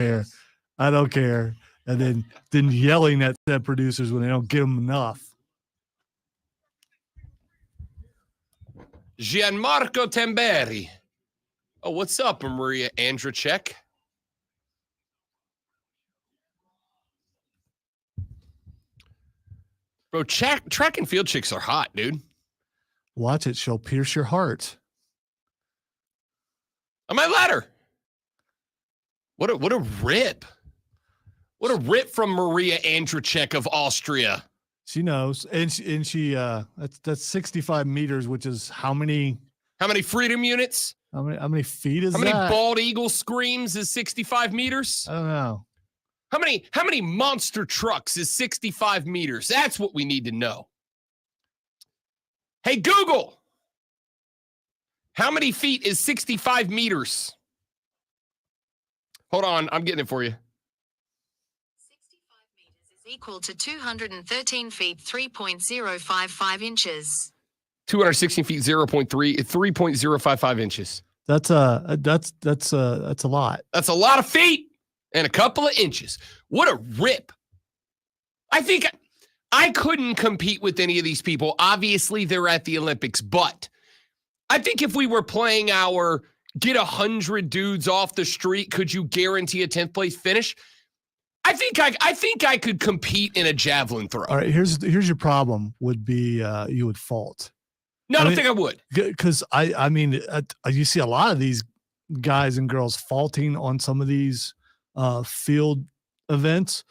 care. I don't care. And then yelling at said producers when they don't give them enough. Gianmarco Tamberi. Oh, what's up, Maria Andrzejczyk? Bro, track and field chicks are hot, dude. Watch it. She'll pierce your heart. I might let her. What a rip. What a rip from Maria Andrzejczyk of Austria. She knows. And she that's 65 meters, which is how many freedom units? How many feet is that? How many bald eagle screams is 65 meters? I don't know. How many monster trucks is 65 meters? That's what we need to know. Hey, Google. How many feet is 65 meters? Hold on. I'm getting it for you. 65 meters is equal to 213 feet, 3.055 inches. 216 feet, 3.055 inches. That's a lot. That's a lot of feet and a couple of inches. What a rip. I think I couldn't compete with any of these people. Obviously, they're at the Olympics, but I think if we were playing our get 100 dudes off the street, could you guarantee a 10th place finish? I think I could compete in a javelin throw. All right, here's your problem would be you would fault. No, I don't think I would. Because I mean, you see a lot of these guys and girls faulting on some of these field events.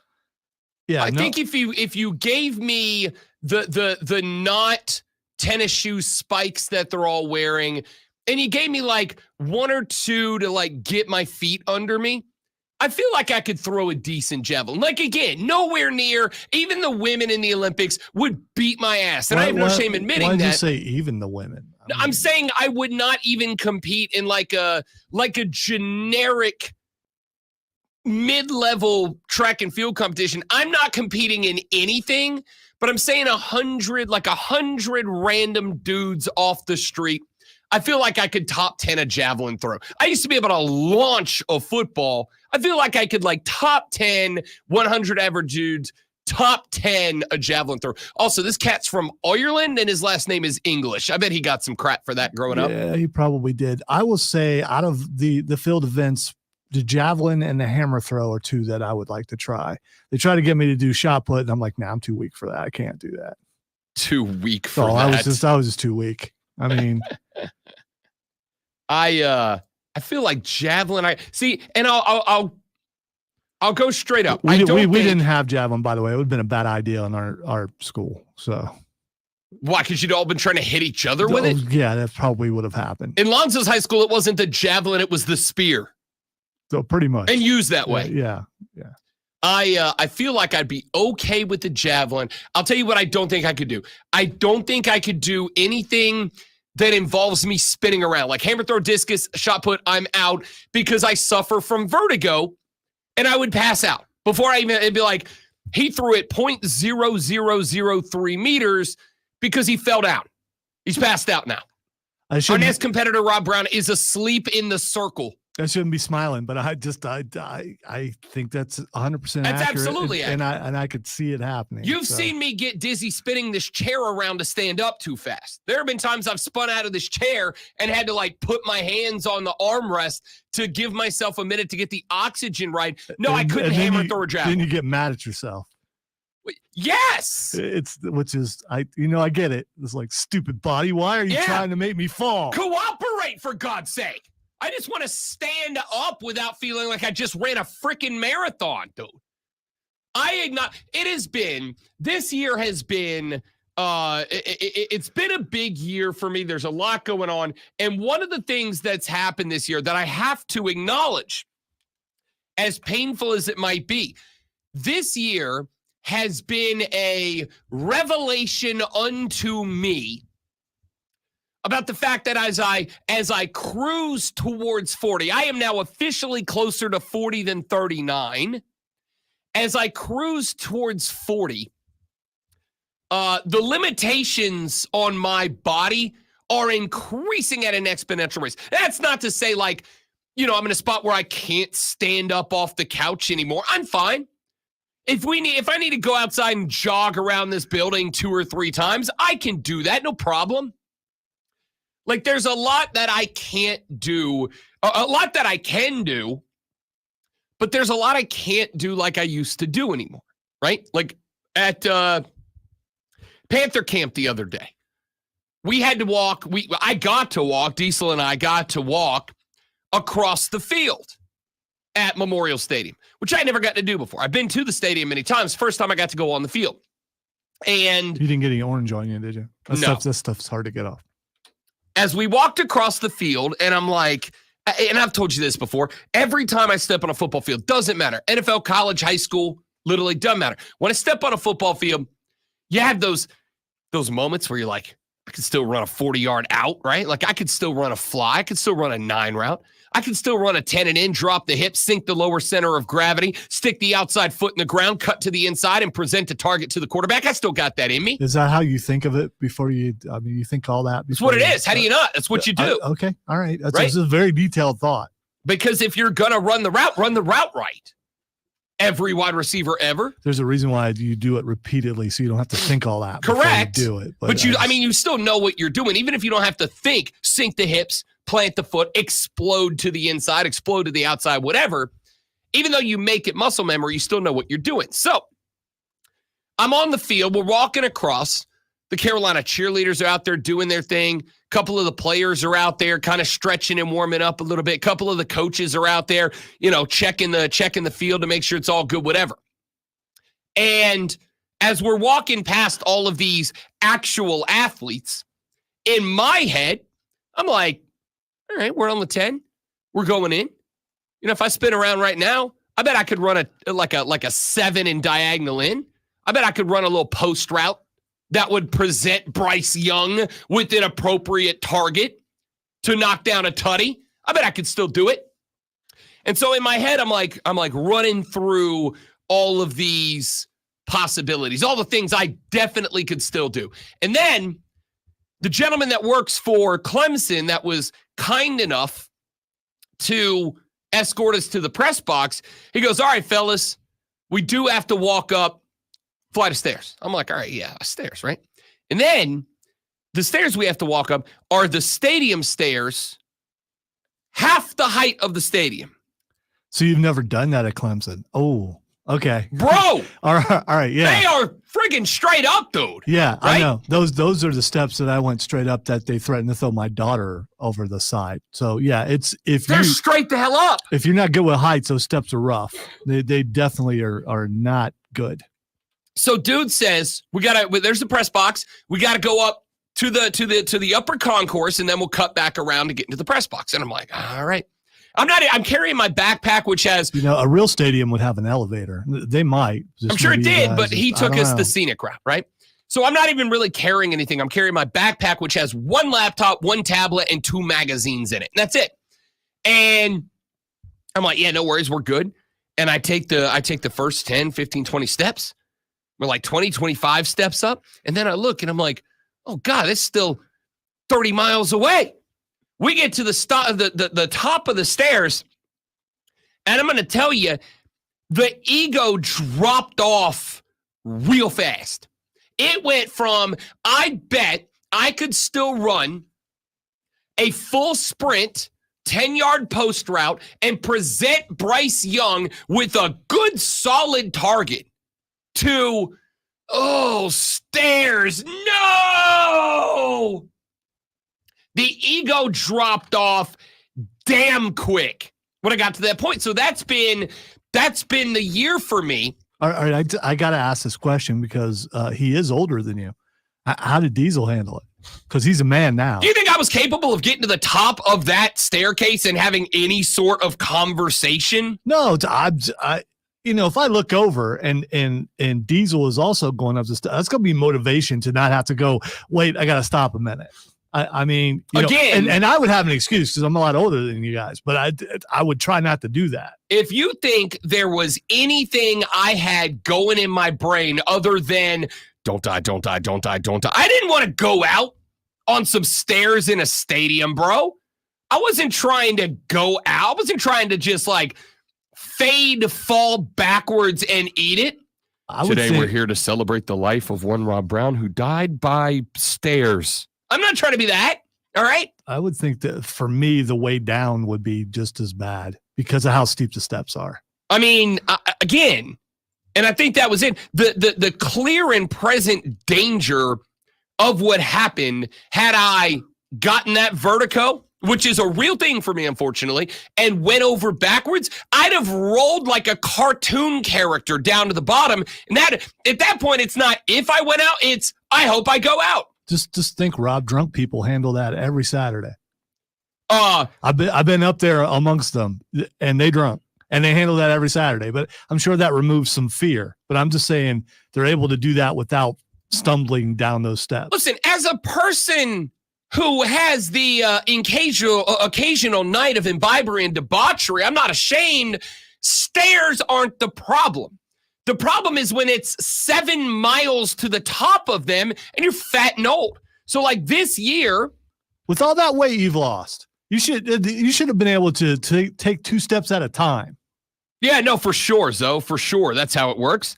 Yeah, I think if you gave me the not tennis shoe spikes that they're all wearing, and you gave me like one or two to like get my feet under me, I feel like I could throw a decent javelin. Like, again, nowhere near, even the women in the Olympics would beat my ass. And I have no shame admitting that. Why did you say even the women? I'm saying I would not even compete in like a generic mid-level track and field competition. I'm not competing in anything, but I'm saying 100 random dudes off the street. I feel like I could top 10 a javelin throw. I used to be able to launch a football. I feel like I could like top 10, 100 average dudes, top 10 a javelin throw. Also, this cat's from Ireland and his last name is English. I bet he got some crap for that growing up. Yeah, he probably did. I will say out of the field events, the javelin and the hammer throw are two that I would like to try. They try to get me to do shot put, and I'm like, nah, I'm too weak for that. I can't do that. Too weak for that. I was just too weak. I mean, I feel like javelin. I'll go straight up. We didn't have javelin, by the way. It would have been a bad idea in our school. So why? Because you'd all been trying to hit each other with it. Yeah, that probably would have happened. In Lonzo's high school, it wasn't the javelin; it was the spear. So pretty much, and used that way. Yeah. I feel like I'd be okay with the javelin. I'll tell you what I don't think I could do. I don't think I could do anything that involves me spinning around. Like hammer throw, discus, shot put, I'm out because I suffer from vertigo and I would pass out. Before it'd be like, he threw it 0.0003 meters because he fell down. He's passed out now. Our next competitor, Rob Brown, is asleep in the circle. I shouldn't be smiling, but I think that's 100% That's accurate, absolutely and I could see it happening. You've seen me get dizzy spinning this chair around to stand up too fast. There have been times I've spun out of this chair and had to like put my hands on the armrest to give myself a minute to get the oxygen right. No, I couldn't hammer throw a javelin. Then you get mad at yourself. Yes. I get it. It's like, stupid body. Why are you trying to make me fall? Cooperate, for God's sake. I just want to stand up without feeling like I just ran a freaking marathon, dude. This year has been, it's been a big year for me. There's a lot going on. And one of the things that's happened this year that I have to acknowledge, as painful as it might be, this year has been a revelation unto me about the fact that as I cruise towards 40, I am now officially closer to 40 than 39. As I cruise towards 40, the limitations on my body are increasing at an exponential rate. That's not to say like I'm in a spot where I can't stand up off the couch anymore, I'm fine. If I need to go outside and jog around this building 2 or 3 times, I can do that, no problem. Like, there's a lot that I can't do, a lot that I can do, but there's a lot I can't do like I used to do anymore, right? Like at Panther Camp the other day, we had to walk. Diesel and I got to walk across the field at Memorial Stadium, which I never got to do before. I've been to the stadium many times. First time I got to go on the field. And you didn't get any orange on you, did you? That stuff's hard to get off. As we walked across the field, and I'm like, and I've told you this before, every time I step on a football field, doesn't matter. NFL, college, high school, literally doesn't matter. When I step on a football field, you have those moments where you're like, I could still run a 40-yard out, right? Like, I could still run a fly. I could still run a 9 route. I can still run a 10 and in, drop the hip, sink the lower center of gravity, stick the outside foot in the ground, cut to the inside, and present a target to the quarterback. I still got that in me. Is that how you think of it before you think all that? That's what it is. How do you not? That's what you do. Okay. All right. That's a very detailed thought. Because if you're going to run the route right. Every wide receiver ever. There's a reason why you do it repeatedly, so you don't have to think all that. Correct. You do it. But you still know what you're doing. Even if you don't have to think, sink the hips, plant the foot, explode to the inside, explode to the outside, whatever. Even though you make it muscle memory, you still know what you're doing. So I'm on the field. We're walking across. The Carolina cheerleaders are out there doing their thing. A couple of the players are out there kind of stretching and warming up a little bit. A couple of the coaches are out there, checking the field to make sure it's all good, whatever. And as we're walking past all of these actual athletes, in my head, I'm like, all right, we're on the 10. We're going in. If I spin around right now, I bet I could run a 7 in diagonal in. I bet I could run a little post route that would present Bryce Young with an appropriate target to knock down a tutty. I bet I could still do it. And so in my head, I'm like running through all of these possibilities, all the things I definitely could still do. And then the gentleman that works for Clemson that was kind enough to escort us to the press box, he goes, all right, fellas, we do have to walk up flight of stairs. I'm like, all right, yeah, stairs, right? And then the stairs we have to walk up are the stadium stairs, half the height of the stadium. So you've never done that at Clemson? Oh, okay. Bro. All right, yeah. They are friggin' straight up, dude. Yeah, right? I know. Those are the steps that I went straight up that they threatened to throw my daughter over the side. So, yeah, they're straight the hell up. If you're not good with heights, those steps are rough. They definitely are not good. So dude says, there's the press box. We got to go up to the upper concourse, and then we'll cut back around to get into the press box. And I'm like, all right. I'm carrying my backpack, which has, a real stadium would have an elevator. They might. I'm sure it did, but he took us the scenic route, right? So I'm not even really carrying anything. I'm carrying my backpack, which has 1 laptop, 1 tablet, and 2 magazines in it. And that's it. And I'm like, yeah, no worries. We're good. And I take the first 10, 15, 20 steps. We're like 20, 25 steps up. And then I look and I'm like, oh God, it's still 30 miles away. We get to the top of the stairs. And I'm going to tell you, the ego dropped off real fast. It went from, I bet I could still run a full sprint, 10-yard post route and present Bryce Young with a good solid target to, stairs. No! The ego dropped off damn quick when I got to that point. So that's been the year for me. All right, I got to ask this question because he is older than you. How did Diesel handle it? Because he's a man now. Do you think I was capable of getting to the top of that staircase and having any sort of conversation? No, if I look over and Diesel is also going up the stairs, that's going to be motivation to not have to go, wait, I got to stop a minute. I mean, again, and I would have an excuse because I'm a lot older than you guys, but I would try not to do that. If you think there was anything I had going in my brain other than don't die, don't die, don't die, don't die, I didn't want to go out on some stairs in a stadium, bro. I wasn't trying to go out. I wasn't trying to just like fade, fall backwards, and eat it. Today, we're here to celebrate the life of one Rob Brown who died by stairs. I'm not trying to be that. All right. I would think that for me, the way down would be just as bad because of how steep the steps are. I mean, again, and I think that was it. The clear and present danger of what happened had I gotten that vertigo, which is a real thing for me, unfortunately, and went over backwards, I'd have rolled like a cartoon character down to the bottom. And that at that point, it's not if I went out, it's I hope I go out. Just think, Rob, drunk people handle that every Saturday. I've been up there amongst them, and they drunk, and they handle that every Saturday. But I'm sure that removes some fear. But I'm just saying they're able to do that without stumbling down those steps. Listen, as a person who has the occasional night of imbibery and debauchery, I'm not ashamed. Stairs aren't the problem. The problem is when it's 7 miles to the top of them and you're fat and old. So like this year, with all that weight you've lost, you should have been able to take 2 steps at a time. Yeah, no, for sure, Zoe, for sure. That's how it works.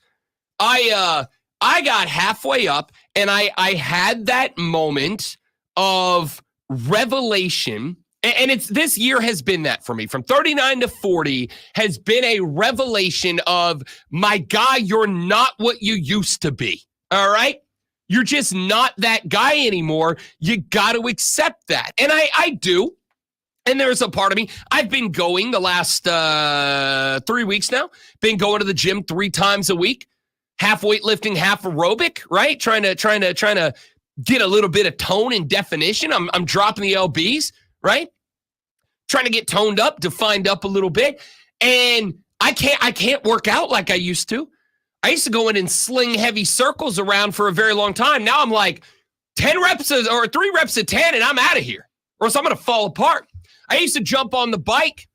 I got halfway up and I had that moment of revelation. And it's this year has been that for me. From 39 to 40 has been a revelation of, my guy, you're not what you used to be. All right? You're just not that guy anymore. You got to accept that. And I do. And there's a part of me, I've been going the last 3 weeks now, been going to the gym 3 times a week, half weightlifting, half aerobic, right? Trying to get a little bit of tone and definition. I'm dropping the LBs, right? Trying to get toned up, defined up a little bit. And I can't work out like I used to. I used to go in and sling heavy circles around for a very long time. Now I'm like 10 reps or 3 reps of 10 and I'm out of here, or else I'm going to fall apart. I used to jump on the bike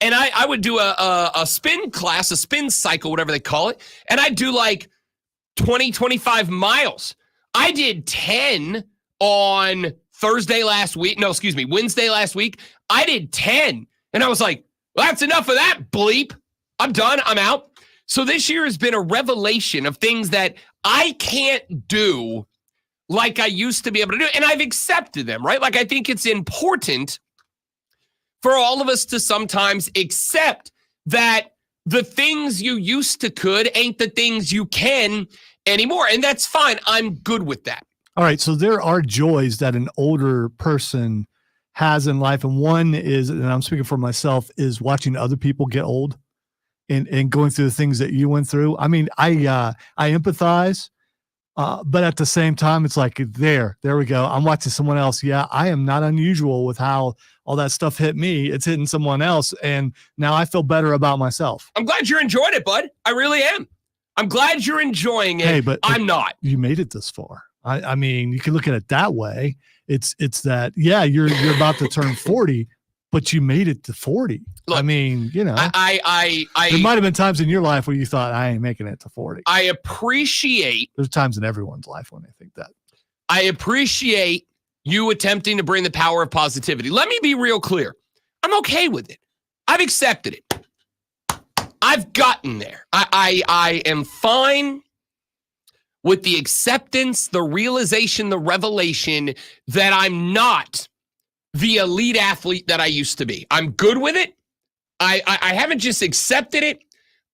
and I would do a spin class, a spin cycle, whatever they call it. And I'd do like 20, 25 miles. I did 10 on Wednesday last week. I did 10. And I was like, well, that's enough of that bleep. I'm done. I'm out. So this year has been a revelation of things that I can't do like I used to be able to do. And I've accepted them, right? Like I think it's important for all of us to sometimes accept that the things you used to could ain't the things you can anymore. And that's fine. I'm good with that. All right. So there are joys that an older person has in life. And one is, and I'm speaking for myself, is watching other people get old and going through the things that you went through. I mean, I empathize, but at the same time, it's like, there we go. I'm watching someone else. Yeah, I am not unusual with how all that stuff hit me. It's hitting someone else. And now I feel better about myself. I'm glad you're enjoying it, bud. I really am. I'm glad you're enjoying it. Hey, but I'm not. You made it this far. I mean, you can look at it that way. It's that, yeah, you're about to turn 40, but you made it to 40. Look, I mean, you know, I there might have been times in your life where you thought, I ain't making it to 40. I appreciate. There's times in everyone's life when they think that. I appreciate you attempting to bring the power of positivity. Let me be real clear. I'm okay with it. I've accepted it. I've gotten there. I am fine with the acceptance, the realization, the revelation that I'm not the elite athlete that I used to be. I'm good with it. I haven't just accepted it.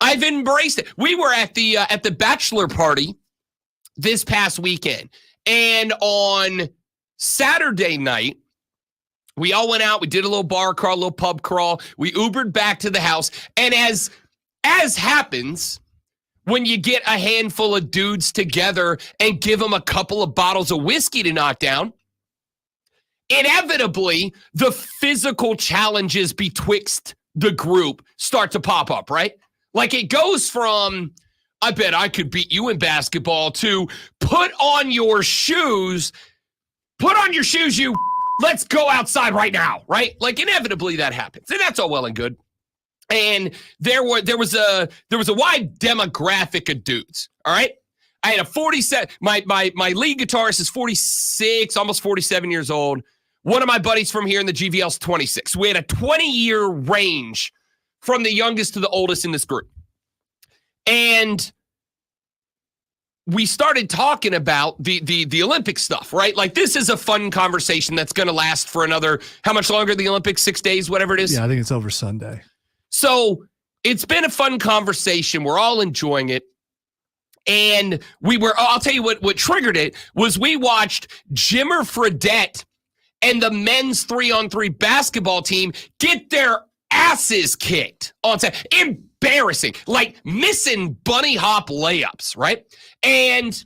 I've embraced it. We were at the bachelor party this past weekend, and on Saturday night, we all went out. We did a little bar crawl, a little pub crawl. We Ubered back to the house, and as happens when you get a handful of dudes together and give them a couple of bottles of whiskey to knock down, inevitably the physical challenges betwixt the group start to pop up, right? Like it goes from, I bet I could beat you in basketball, to put on your shoes, you, let's go outside right now, right? Like inevitably that happens, and that's all well and good. And there was a wide demographic of dudes. All right. I had a 47. My lead guitarist is 46, almost 47 years old. One of my buddies from here in the GVL's 26. We had a 20-year range from the youngest to the oldest in this group. And we started talking about the Olympic stuff, right? Like, this is a fun conversation that's going to last for another, how much longer the Olympics? 6 days, whatever it is? Yeah, I think it's over Sunday. So it's been a fun conversation. We're all enjoying it. And I'll tell you what triggered it was we watched Jimmer Fredette and the men's 3-on-3 basketball team get their asses kicked on set. Embarrassing. Like missing bunny hop layups, right? And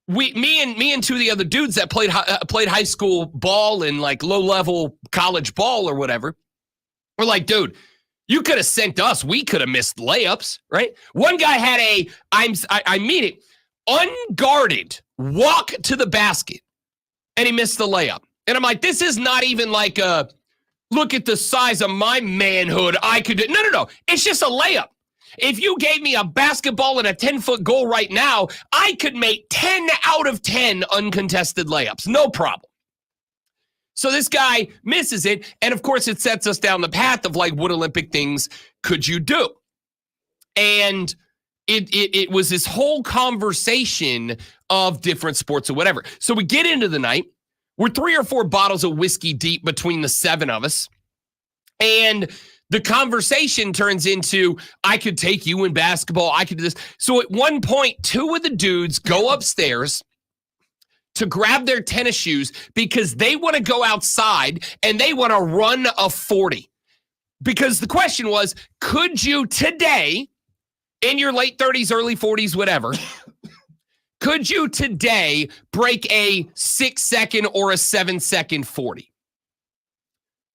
me and two of the other dudes that played high school ball and like low-level college ball or whatever, we're like, dude, you could have sent us. We could have missed layups, right? One guy had I mean it, unguarded walk to the basket, and he missed the layup. And I'm like, this is not even like a, look at the size of my manhood. I could do. No. It's just a layup. If you gave me a basketball and a 10-foot goal right now, I could make 10 out of 10 uncontested layups. No problem. So this guy misses it. And of course, it sets us down the path of like, what Olympic things could you do? And it was this whole conversation of different sports or whatever. So we get into the night. We're 3 or 4 bottles of whiskey deep between the 7 of us. And the conversation turns into, I could take you in basketball. I could do this. So at one point, 2 of the dudes go upstairs to grab their tennis shoes because they want to go outside and they want to run a 40. Because the question was, could you today, in your late 30s, early 40s, whatever, could you today break a 6-second or a 7-second 40?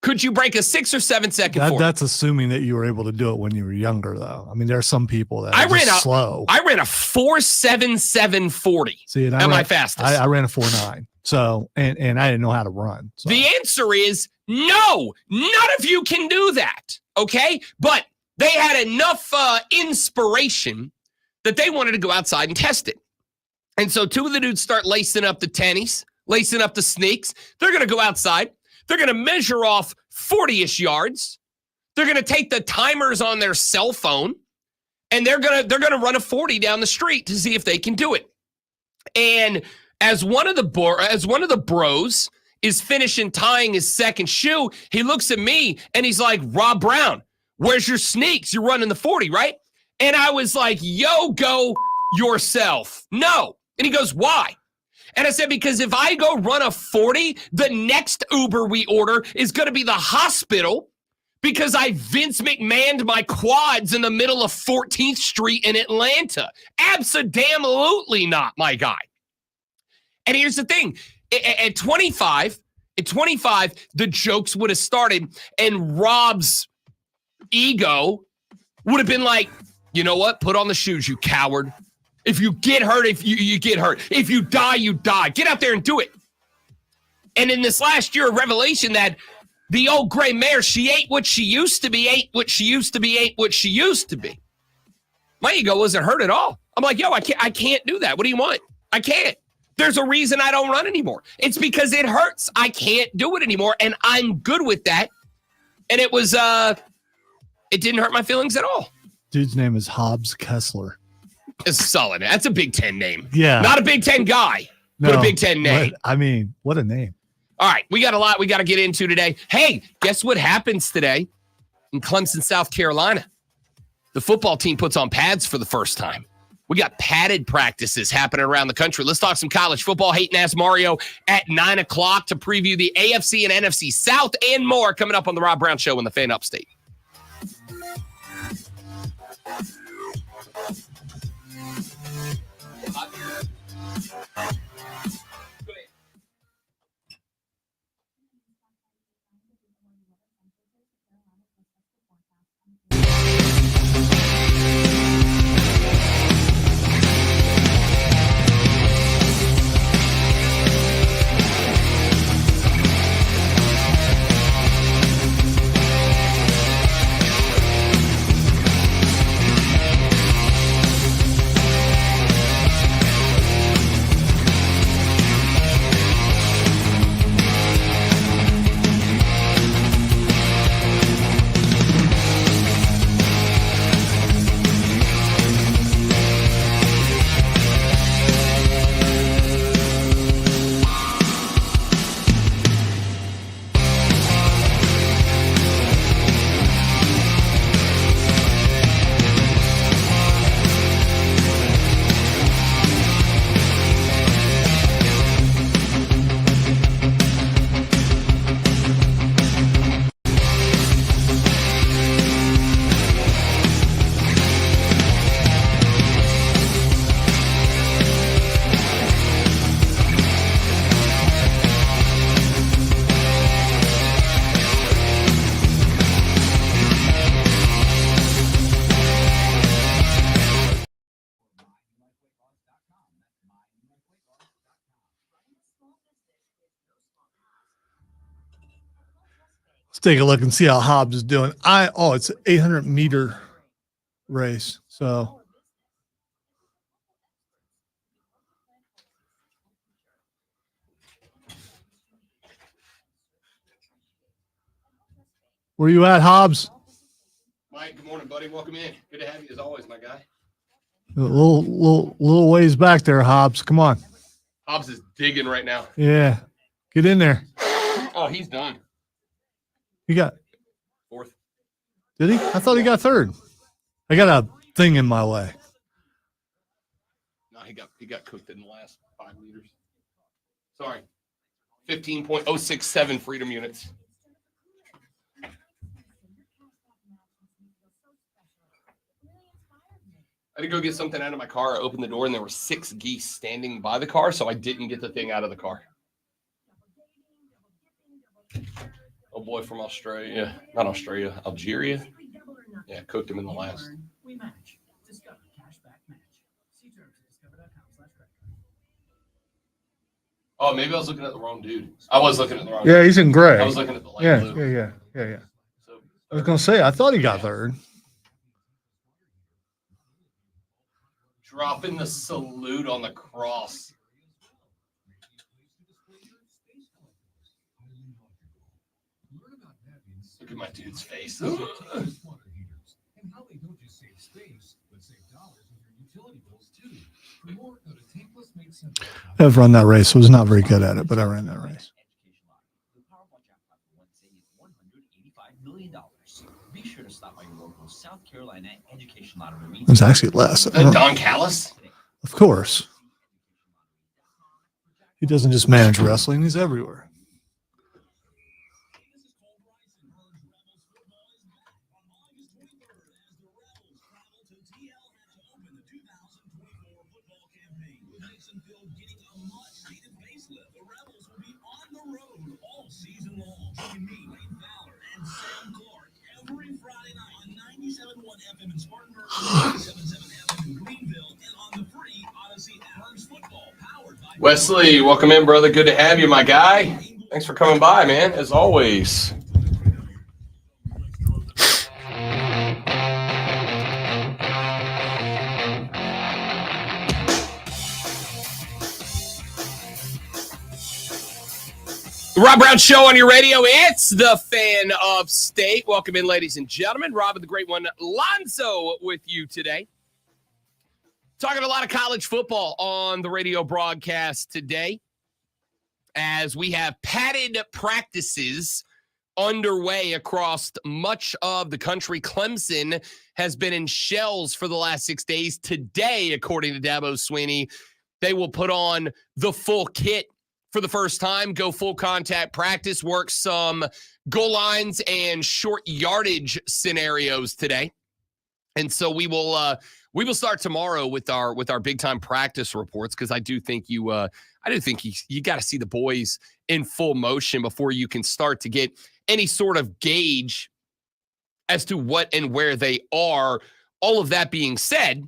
Could you break a 6 or 7 second 40? That's assuming that you were able to do it when you were younger, though. I mean, there are some people that are slow. I ran a 4.77 40. See, and my fastest. I ran a 4.9. So, and I didn't know how to run. So. The answer is no. None of you can do that. Okay, but they had enough inspiration that they wanted to go outside and test it. And so 2 of the dudes start lacing up the tennies, lacing up the sneaks. They're going to go outside. They're going to measure off 40-ish yards. They're going to take the timers on their cell phone, and they're going to run a 40 down the street to see if they can do it. And as one of the bros is finishing tying his second shoe, he looks at me and he's like, Rob Brown, where's your sneaks? You're running the 40, right? And I was like, yo, go yourself. No. And he goes, why? And I said, because if I go run a 40, the next Uber we order is going to be the hospital because I Vince McMahoned my quads in the middle of 14th Street in Atlanta. Abso-damn-lutely not, my guy. And here's the thing. At 25, the jokes would have started, and Rob's ego would have been like, you know what? Put on the shoes, you coward. If you get hurt, you get hurt. If you die, you die. Get out there and do it. And in this last year, a revelation that the old gray mare, she ain't what she used to be, ain't what she used to be, ain't what she used to be. My ego wasn't hurt at all. I'm like, yo, I can't do that. What do you want? I can't. There's a reason I don't run anymore. It's because it hurts. I can't do it anymore, and I'm good with that. And it was, it didn't hurt my feelings at all. Dude's name is Hobbs Kessler. It's solid. That's a Big Ten name. Yeah. Not a Big Ten guy, but a Big Ten name. What a name. All right. We got a lot we got to get into today. Hey, guess what happens today in Clemson, South Carolina? The football team puts on pads for the first time. We got padded practices happening around the country. Let's talk some college football. Hayden asked Mario at 9 o'clock to preview the AFC and NFC South and more coming up on the Rob Brown Show on the Fan Upstate. Let's take a look and see how Hobbs is doing. It's an 800-meter race. So where you at, Hobbs? Mike, good morning, buddy. Welcome in. Good to have you as always, my guy. A little ways back there, Hobbs. Come on. Hobbs is digging right now. Yeah. Get in there. Oh, he's done. He got Fourth. Did he? I thought he got third. I got a thing in my way. No, he got cooked in the last 5 meters. Sorry. 15.067 freedom units. I had to go get something out of my car. I opened the door and there were 6 geese standing by the car, so I didn't get the thing out of the car. Oh boy from Australia. Not Australia, Algeria. Yeah, cooked him in the last. Oh, maybe I was looking at the wrong dude. I was looking at the wrong dude. Yeah, he's in gray. I was looking at the light Yeah. blue. So, I was gonna say I thought he got third. dropping the salute on the cross. Look at my dude's face. I've run that race. I was not very good at it, but I ran that race. Be sure to stop by your local South Carolina Education Lottery. It was actually less. Don Callis? Of course. He doesn't just manage wrestling, he's everywhere. Wesley, welcome in, brother. Good to have you, my guy. Thanks for coming by, man, as always. The Rob Brown Show on your radio. It's the Fan of State. Welcome in, ladies and gentlemen. Rob and the great one, Lonzo, with you today. Talking a lot of college football on the radio broadcast today as we have padded practices underway across much of the country. Clemson has been in shells for the last 6 days. Today, according to Dabo Swinney, they will put on the full kit for the first time, go full contact practice, work some goal lines and short yardage scenarios today. And so we will start tomorrow with our big time practice reports, because I do think you got to see the boys in full motion before you can start to get any sort of gauge as to what and where they are. All of that being said,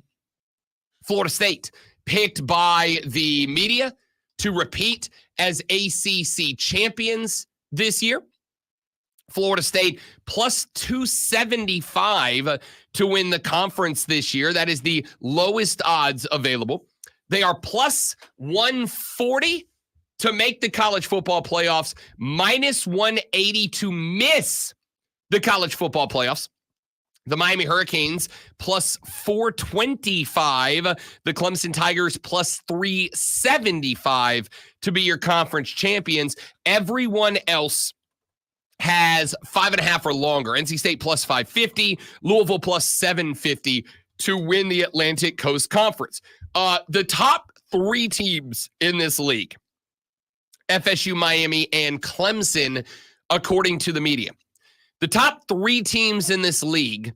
Florida State picked by the media to repeat as ACC champions this year. Florida State plus 275 to win the conference this year. That is the lowest odds available. They are plus 140 to make the college football playoffs, minus 180 to miss the college football playoffs. The Miami Hurricanes plus 425. The Clemson Tigers plus 375 to be your conference champions. Everyone else has 5.5 or longer. NC State plus 550, Louisville plus 750 to win the Atlantic Coast Conference. The top 3 teams in this league, FSU, Miami, and Clemson, according to the media. The top 3 teams in this league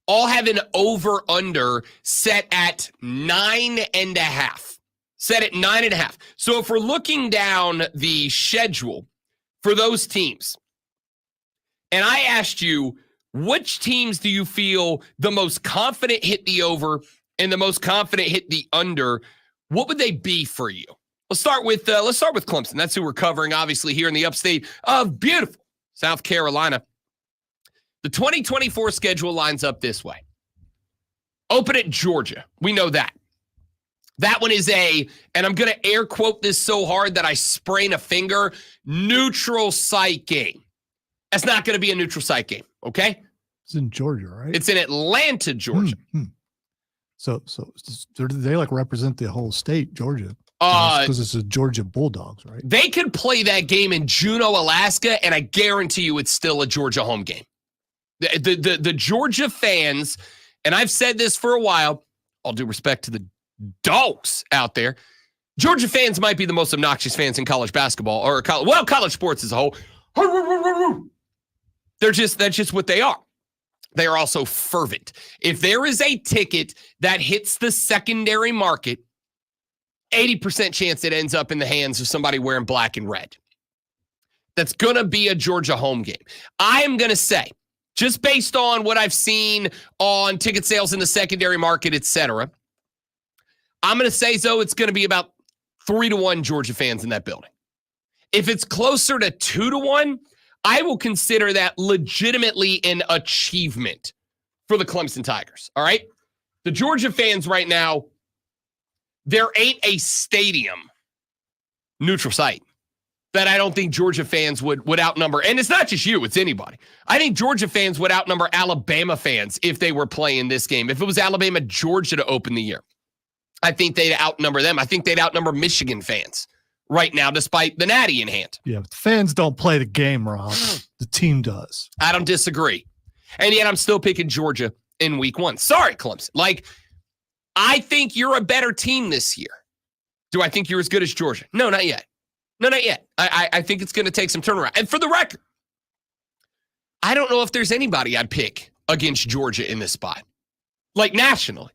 all have an over-under set at 9.5. Set at 9.5. So if we're looking down the schedule for those teams, and I asked you, which teams do you feel the most confident hit the over and the most confident hit the under? What would they be for you? Let's start with Clemson. That's who we're covering, obviously, here in the upstate of beautiful South Carolina. The 2024 schedule lines up this way. Open at Georgia. We know that. That one is and I'm going to air quote this so hard that I sprain a finger, neutral site game. That's not going to be a neutral site game, okay? It's in Georgia, right? It's in Atlanta, Georgia. So they like represent the whole state, Georgia. Because it's the Georgia Bulldogs, right? They could play that game in Juneau, Alaska, and I guarantee you it's still a Georgia home game. The Georgia fans, and I've said this for a while, all due respect to the dogs out there, Georgia fans might be the most obnoxious fans in college basketball or college sports as a whole. That's just what they are. They are also fervent. If there is a ticket that hits the secondary market, 80% chance it ends up in the hands of somebody wearing black and red. That's going to be a Georgia home game. I am going to say, just based on what I've seen on ticket sales in the secondary market, etc., I'm going to say, Zoe, it's going to be about 3-1 Georgia fans in that building. If it's closer to 2-1, I will consider that legitimately an achievement for the Clemson Tigers, all right? The Georgia fans right now, there ain't a stadium, neutral site, that I don't think Georgia fans would outnumber. And it's not just you, it's anybody. I think Georgia fans would outnumber Alabama fans if they were playing this game. If it was Alabama, Georgia to open the year, I think they'd outnumber them. I think they'd outnumber Michigan fans right now, despite the natty in hand. Yeah, but the fans don't play the game, Rob. The team does. I don't disagree. And yet I'm still picking Georgia in week 1. Sorry, Clemson. I think you're a better team this year. Do I think you're as good as Georgia? No, not yet. No, not yet. I think it's going to take some turnaround. And for the record, I don't know if there's anybody I'd pick against Georgia in this spot. Nationally.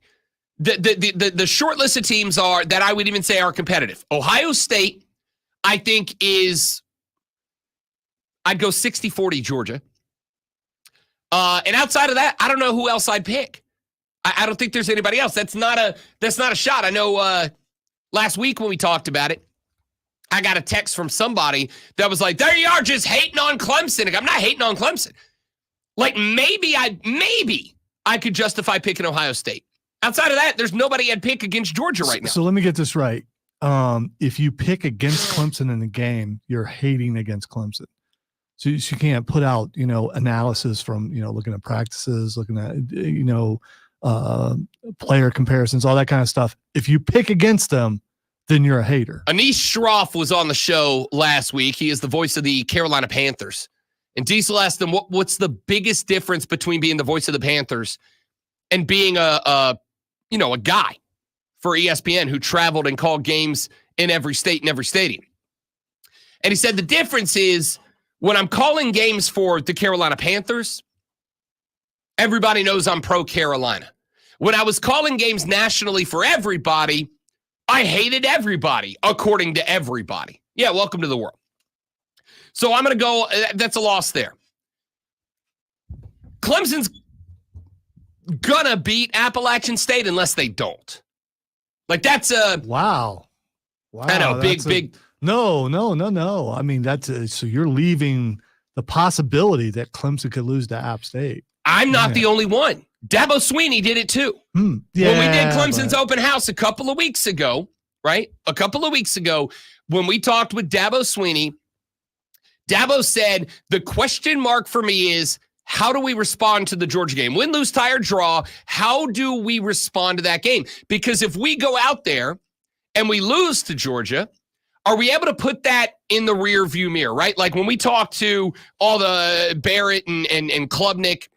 The short list of teams are that I would even say are competitive. Ohio State, I think I'd go 60-40 Georgia. And outside of that, I don't know who else I'd pick. I don't think there's anybody else. That's not a shot. I know last week when we talked about it, I got a text from somebody that was like, there you are, just hating on Clemson. I'm not hating on Clemson. Maybe I could justify picking Ohio State. Outside of that, there's nobody I'd pick against Georgia right now. So let me get this right. If you pick against Clemson in the game, you're hating against Clemson. So you can't put out, analysis from, looking at practices, looking at, player comparisons, all that kind of stuff. If you pick against them, then you're a hater. Anish Shroff was on the show last week. He is the voice of the Carolina Panthers. And Diesel asked him, what's the biggest difference between being the voice of the Panthers and being a guy for ESPN who traveled and called games in every state and every stadium. And he said the difference is when I'm calling games for the Carolina Panthers, everybody knows I'm pro-Carolina. When I was calling games nationally for everybody, I hated everybody, according to everybody. Yeah, welcome to the world. So I'm going to go, that's a loss there. Clemson's going to beat Appalachian State unless they don't. That's a... Wow. I know, big. No. I mean, so you're leaving the possibility that Clemson could lose to App State. I'm not the only one. Dabo Swinney did it too. Yeah, when we did Clemson's open house a couple of weeks ago, right? A couple of weeks ago, when we talked with Dabo Swinney, Dabo said, the question mark for me is, how do we respond to the Georgia game? Win, lose, tie, or draw, how do we respond to that game? Because if we go out there and we lose to Georgia, are we able to put that in the rear view mirror, right? When we talk to all the Barrett and Klubnik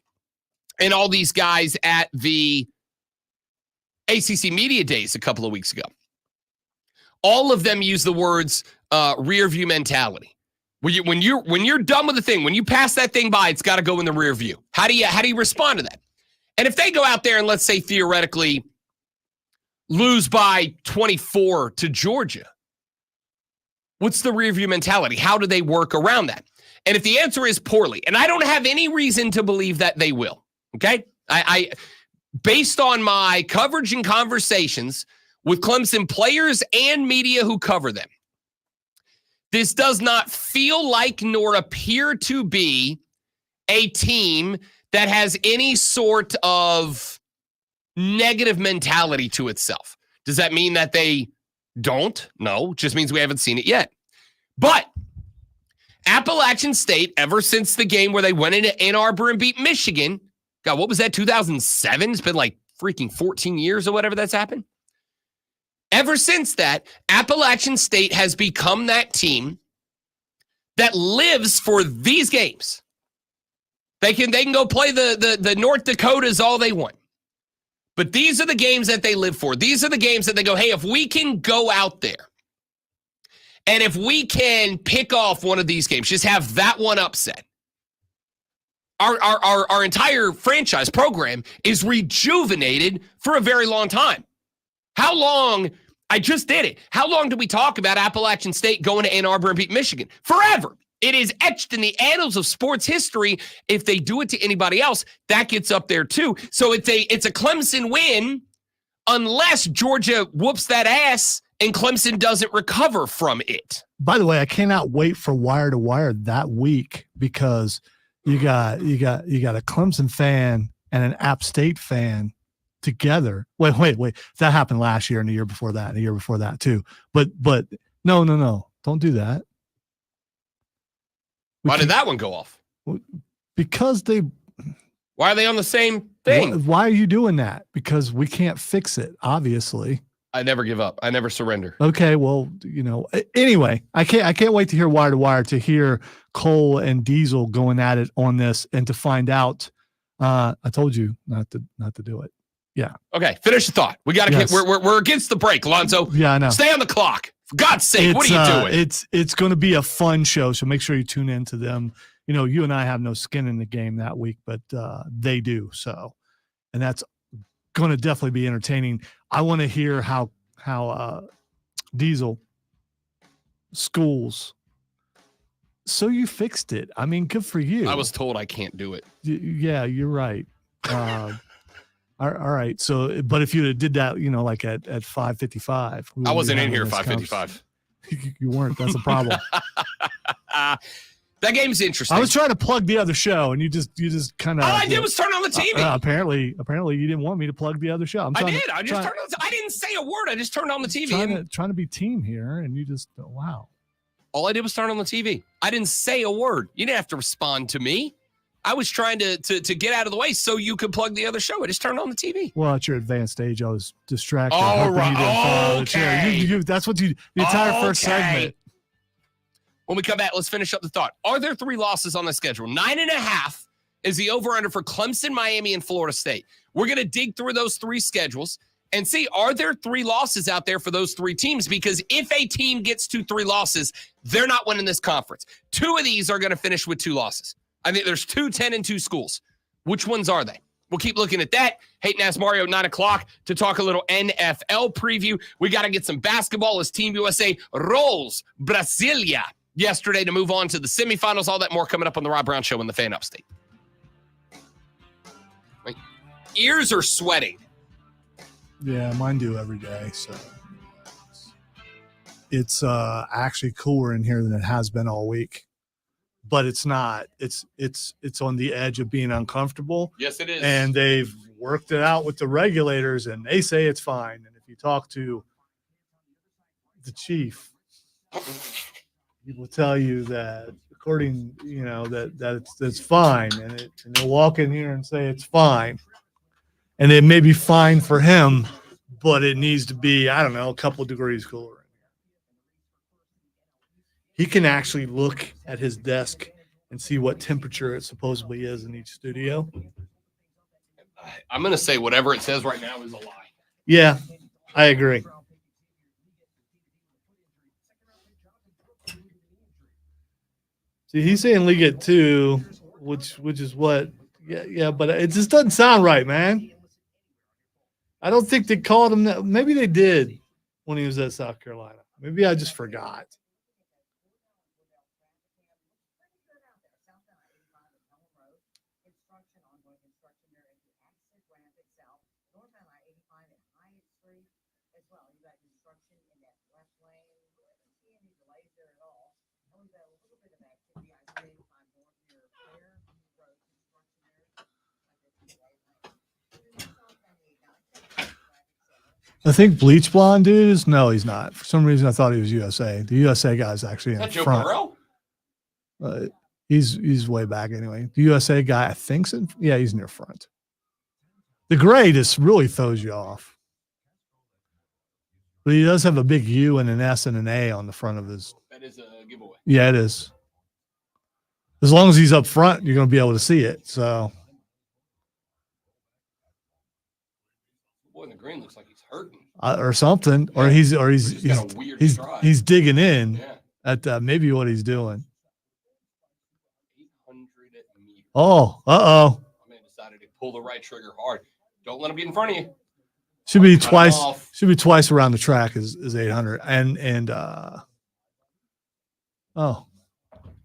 and all these guys at the ACC Media Days a couple of weeks ago, all of them use the words rear view mentality. When you're done with the thing, when you pass that thing by, it's got to go in the rear view. How do you respond to that? And if they go out there and let's say theoretically lose by 24 to Georgia, what's the rear view mentality? How do they work around that? And if the answer is poorly, and I don't have any reason to believe that they will, okay? I based on my coverage and conversations with Clemson players and media who cover them, This does not feel like nor appear to be a team that has any sort of negative mentality to itself. Does that mean that they don't? No, just means we haven't seen it yet. But Appalachian State, ever since the game where they went into Ann Arbor and beat Michigan, God, what was that, 2007? It's been like freaking 14 years or whatever that's happened. Ever since that, Appalachian State has become that team that lives for these games. They can go play the North Dakotas all they want. But these are the games that they live for. These are the games that they go, hey, if we can go out there and if we can pick off one of these games, just have that one upset, our entire franchise program is rejuvenated for a very long time. How long? I just did it. How long did we talk about Appalachian State going to Ann Arbor and beat Michigan? Forever. It is etched in the annals of sports history. If they do it to anybody else, that gets up there too. So it's a Clemson win unless Georgia whoops that ass and Clemson doesn't recover from it. By the way, I cannot wait for Wire to Wire that week because you got a Clemson fan and an App State fan together. Wait. That happened last year and the year before that and the year before that too. But no. Don't do that. Why did that one go off? Because why are they on the same thing? Why are you doing that? Because we can't fix it, obviously. I never give up. I never surrender. Okay, well, anyway, I can't wait to hear Wire to Wire, to hear Cole and Diesel going at it on this and to find out. I told you not to do it. Yeah. Okay, finish the thought. We got to get. We're against the break, Lonzo. Yeah, I know. Stay on the clock. For God's sake, what are you doing? It's going to be a fun show, so make sure you tune in to them. You and I have no skin in the game that week, but they do. So, and that's going to definitely be entertaining. I want to hear how Diesel schools. So you fixed it. I mean, good for you. I was told I can't do it. Yeah, you're right. All right. So, but if you did that, like at 5:55, I wasn't in here at 5:55. You weren't. That's a problem. That game's interesting. I was trying to plug the other show, and you just kind of. All I did was turn on the TV. Apparently, you didn't want me to plug the other show. I did. I didn't say a word. I just turned on the TV. Trying to be team here, and you just wow. All I did was turn on the TV. I didn't say a word. You didn't have to respond to me. I was trying to get out of the way so you could plug the other show. I just turned on the TV. Well, at your advanced age, I was distracted. Oh, right. Okay. That's what the entire first segment. When we come back, let's finish up the thought. Are there 3 losses on the schedule? 9.5 is the over-under for Clemson, Miami, and Florida State. We're going to dig through those 3 schedules and see, are there 3 losses out there for those 3 teams? Because if a team gets to 3 losses, they're not winning this conference. 2 of these are going to finish with 2 losses. I think there's 2 10-2 schools. Which ones are they? We'll keep looking at that. Hayden asked Mario at 9 o'clock to talk a little NFL preview. We got to get some basketball as Team USA rolls Brasilia yesterday to move on to the semifinals. All that more coming up on the Rob Brown Show in the Fan Upstate. My ears are sweating. Yeah, mine do every day. So it's actually cooler in here than it has been all week. But it's not. It's on the edge of being uncomfortable. Yes, it is. And they've worked it out with the regulators, and they say it's fine. And if you talk to the chief, he will tell you that according, that it's fine, and they'll walk in here and say it's fine, and it may be fine for him, but it needs to be, I don't know, a couple of degrees cooler. He can actually look at his desk and see what temperature it supposedly is in each studio. I'm going to say whatever it says right now is a lie. Yeah, I agree. See, he's saying League at 2, which is what? Yeah, but it just doesn't sound right, man. I don't think they called him that. Maybe they did when he was at South Carolina. Maybe I just forgot. I think bleach blonde dude is no, he's not. For some reason, I thought he was USA. The USA guy's actually in Is that the Joe front. Burrow? He's way back anyway. The USA guy, I think's in. Yeah, he's near front. The gray just really throws you off. But he does have a big U and an S and an A on the front of his. That is a giveaway. Yeah, it is. As long as he's up front, you're going to be able to see it. So. Boy, in the green looks like he's hurting. Or something, or he's got a weird stride. he's digging in Yeah. at maybe what he's doing. 800 meters. Oh, My man decided to pull the right trigger hard. Don't let him get in front of you. should be Cut him twice. off. Should be twice around the track is 800 and oh, are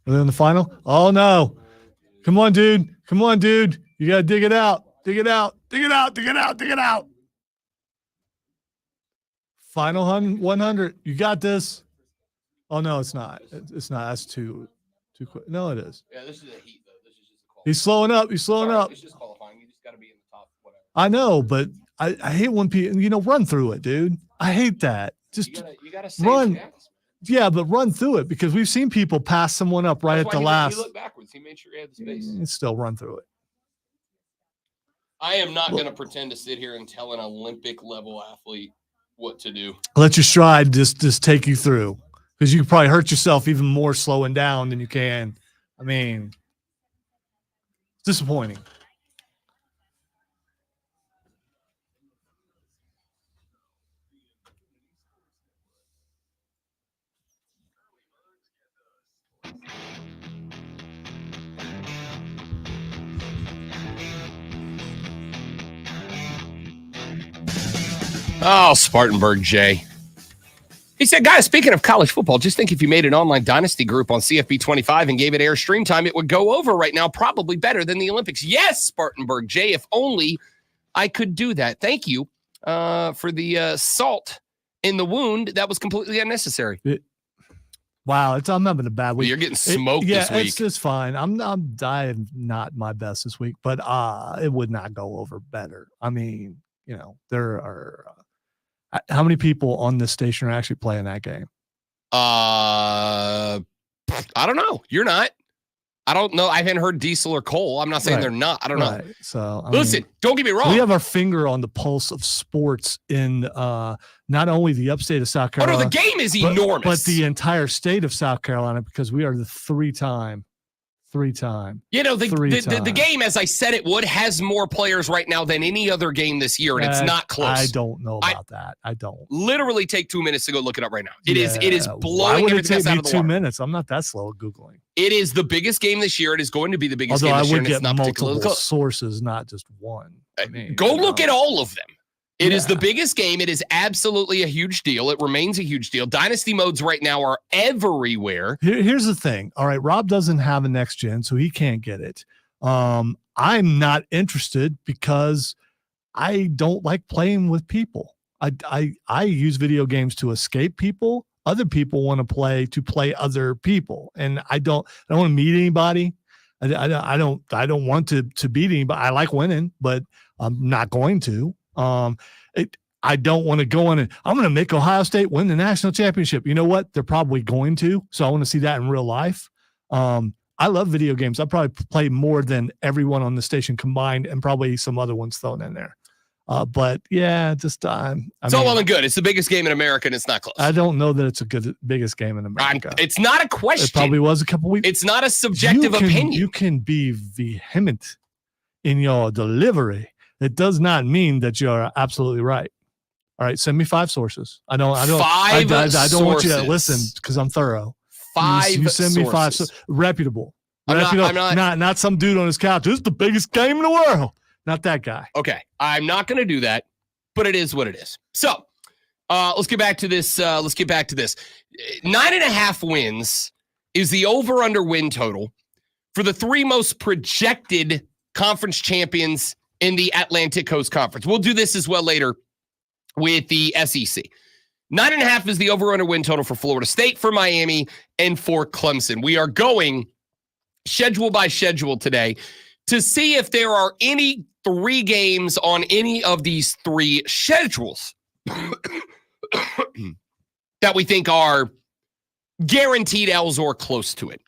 they in the final? Oh no! Come on, dude! Come on, dude! You gotta dig it out! Dig it out! Dig it out! Dig it out! Dig it out! Final 100. You got this. Oh no, it's not. It's not. That's too quick. No, it is. Yeah, this is a heat though. This is just a qualifying. He's slowing up. He's slowing Sorry, up. It's just qualifying. You just got to be in the top whatever. I know, but I hate when people, run through it, dude. I hate that. Just You gotta save run. chance. yeah, but run through it because we've seen people pass someone up right That's at the why last. He looked backwards. He made sure he had the space. Still run through it. I am not going to pretend to sit here and tell an Olympic level athlete what to do. Let your stride just take you through because you could probably hurt yourself even more slowing down than you can. I mean, it's disappointing. Oh, Spartanburg Jay. He said, guys, speaking of college football, just think if you made an online dynasty group on CFB 25 and gave it air stream time, it would go over right now, probably better than the Olympics. Yes, Spartanburg Jay, if only I could do that. Thank you for the salt in the wound. That was completely unnecessary. Wow, I'm having a bad week. You're getting smoked this week. It's fine. I'm not my best this week, but it would not go over better. I mean, there are how many people on this station are actually playing that game? I don't know. You're not. I don't know. I haven't heard Diesel or Cole. I'm not saying they're not. I don't know. So listen, don't get me wrong. We have our finger on the pulse of sports in not only the upstate of South Carolina. Oh no, the game is enormous. But the entire state of South Carolina because we are the three-time. The game, as I said it would, has more players right now than any other game this year, and it's not close. I don't know about that. I don't. Literally take 2 minutes to go look it up right now. It is Why blowing would it everything take out me of the 2 water. minutes? I'm not that slow at Googling. It is the biggest game this year. It is going to be the biggest Although game I this year, would and it's get not particularly multiple close. sources, not just one. Go look at all of them. It is the Yeah. biggest game. It is absolutely a huge deal. It remains a huge deal. Dynasty modes right now are everywhere. Here's the thing. All right, Rob doesn't have a next gen, so he can't get it. I'm not interested because I don't like playing with people. I use video games to escape people. Other people want to play other people, and I don't want to meet anybody. I don't want to beat anybody. I like winning, but I'm not going to. I don't want to go in and I'm going to make Ohio State win the national championship. You know what? They're probably going to. So I want to see that in real life. I love video games. I probably play more than everyone on the station combined and probably some other ones thrown in there. But yeah, just all well and good. It's the biggest game in America, and it's not close. I don't know that it's a biggest game in America. It's not a question. It probably was a couple weeks. It's not a subjective opinion. You can be vehement in your delivery. It does not mean that you're absolutely right. All right, send me 5 sources. I don't want you to listen because I'm thorough. 5 you send me 5 reputable. Not some dude on his couch. This is the biggest game in the world. Not that guy. Okay, I'm not going to do that, but it is what it is. So let's get back to this. 9.5 wins is the over/under win total for the 3 most projected conference champions in the Atlantic Coast Conference. We'll do this as well later with the SEC. 9.5 is the over/under win total for Florida State, for Miami, and for Clemson. We are going schedule by schedule today to see if there are any 3 games on any of these 3 schedules. that we think are guaranteed L's or close to it.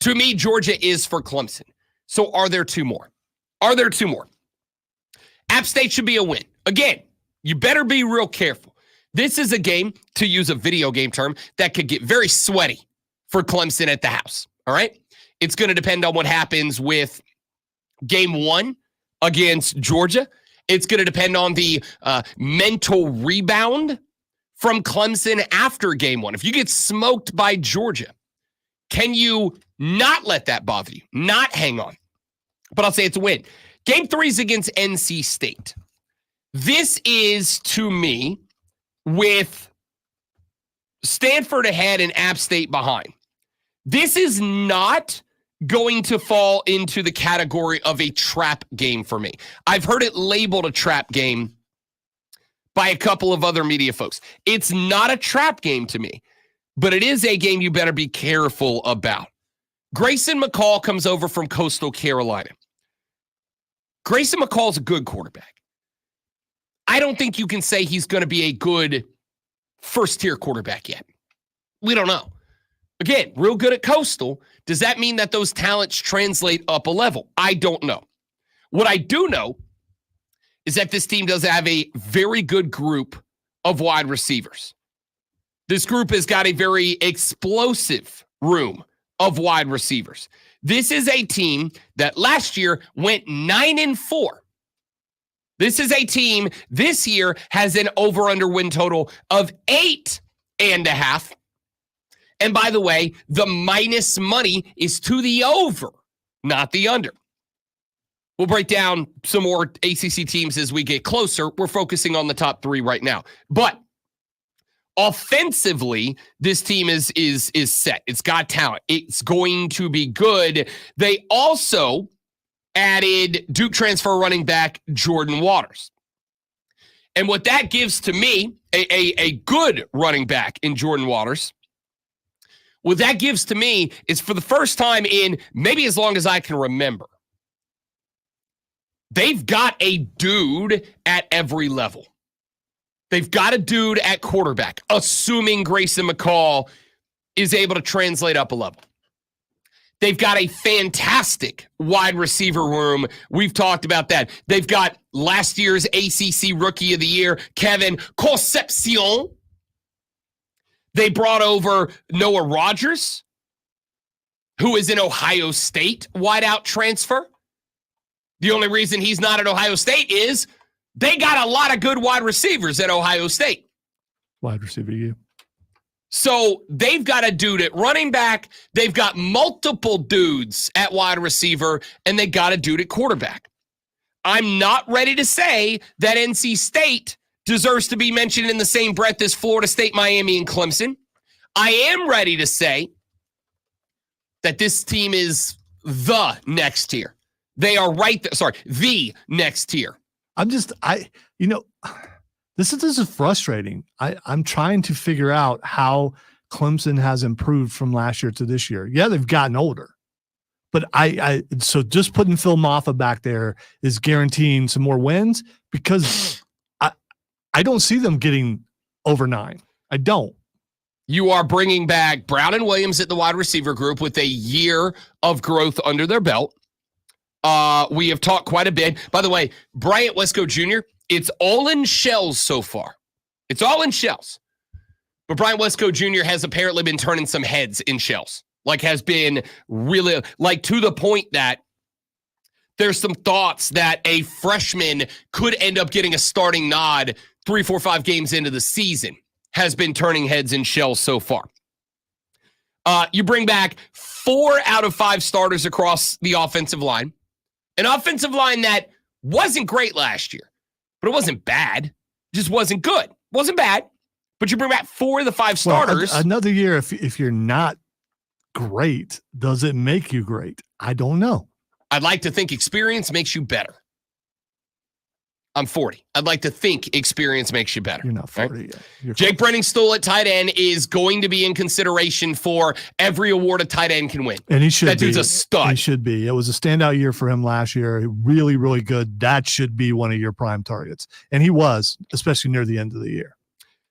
To me, Georgia is for Clemson. So are there two more? Are there two more? App State should be a win. Again, you better be real careful. This is a game, to use a video game term, that could get very sweaty for Clemson at the house. All right? It's going to depend on what happens with game one against Georgia. It's going to depend on the mental rebound from Clemson after game one. If you get smoked by Georgia, can you not let that bother you? Not hang on. But I'll say it's a win. Game 3 is against NC State. This is, to me, with Stanford ahead and App State behind. This is not going to fall into the category of a trap game for me. I've heard it labeled a trap game by a couple of other media folks. It's not a trap game to me, but it is a game you better be careful about. Grayson McCall comes over from Coastal Carolina. Grayson McCall's a good quarterback. I don't think you can say he's going to be a good first-tier quarterback yet. We don't know. Again, real good at Coastal. Does that mean that those talents translate up a level? I don't know. What I do know is that this team does have a very good group of wide receivers. This group has got a very explosive room of wide receivers. This is a team that last year went 9-4. This is a team this year has an over-under win total of 8.5. And by the way, the minus money is to the over, not the under. We'll break down some more ACC teams as we get closer. We're focusing on the top 3 right now. But offensively, this team is set. It's got talent. It's going to be good. They also added Duke transfer running back Jordan Waters. And what that gives to me, a good running back in Jordan Waters, what that gives to me is for the first time in maybe as long as I can remember, they've got a dude at every level. They've got a dude at quarterback, assuming Grayson McCall is able to translate up a level. They've got a fantastic wide receiver room. We've talked about that. They've got last year's ACC Rookie of the Year, Kevin Concepcion. They brought over Noah Rogers, who is an Ohio State wideout transfer. The only reason he's not at Ohio State is they got a lot of good wide receivers at Ohio State. Wide receiver, you. So they've got a dude at running back. They've got multiple dudes at wide receiver, and they got a dude at quarterback. I'm not ready to say that NC State deserves to be mentioned in the same breath as Florida State, Miami, and Clemson. I am ready to say that this team is the next tier. They are right there. Sorry, the next tier. This is frustrating. I'm trying to figure out how Clemson has improved from last year to this year. Yeah, they've gotten older. But so just putting Phil Maffa back there is guaranteeing some more wins because I don't see them getting over 9. I don't. You are bringing back Brown and Williams at the wide receiver group with a year of growth under their belt. We have talked quite a bit. By the way, Bryant Wesco Jr., it's all in shells so far. It's all in shells. But Bryant Wesco Jr. has apparently been turning some heads in shells. Like has been really, like to the point that there's some thoughts that a freshman could end up getting a starting nod 3, 4, 5 games into the season. Has been turning heads in shells so far. You bring back 4 out of 5 starters across the offensive line. An offensive line that wasn't great last year, but it wasn't bad. It just wasn't good. Wasn't bad. But you bring back 4 of the 5 starters. Well, another year, if you're not great, does it make you great? I don't know. I'd like to think experience makes you better. I'm 40. I'd like to think experience makes you better. You're not right? 40 yet. You're Jake Brenningstool at tight end is going to be in consideration for every award a tight end can win. And he should That be. dude's a stud. He should be. It was a standout year for him last year. Really, really good. That should be one of your prime targets. And he was, especially near the end of the year.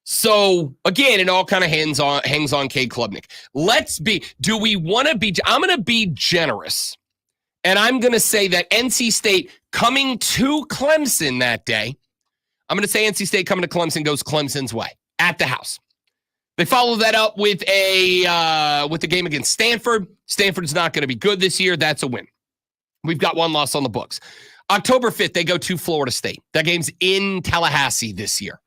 So again, it all kind of hangs on Cade Klubnik. Do we want to be, I'm going to be generous. And I'm going to say that NC State coming to Clemson that day, I'm going to say NC State coming to Clemson goes Clemson's way at the house. They follow that up with the game against Stanford. Stanford's not going to be good this year. That's a win. We've got one loss on the books. October 5th, they go to Florida State. That game's in Tallahassee this year.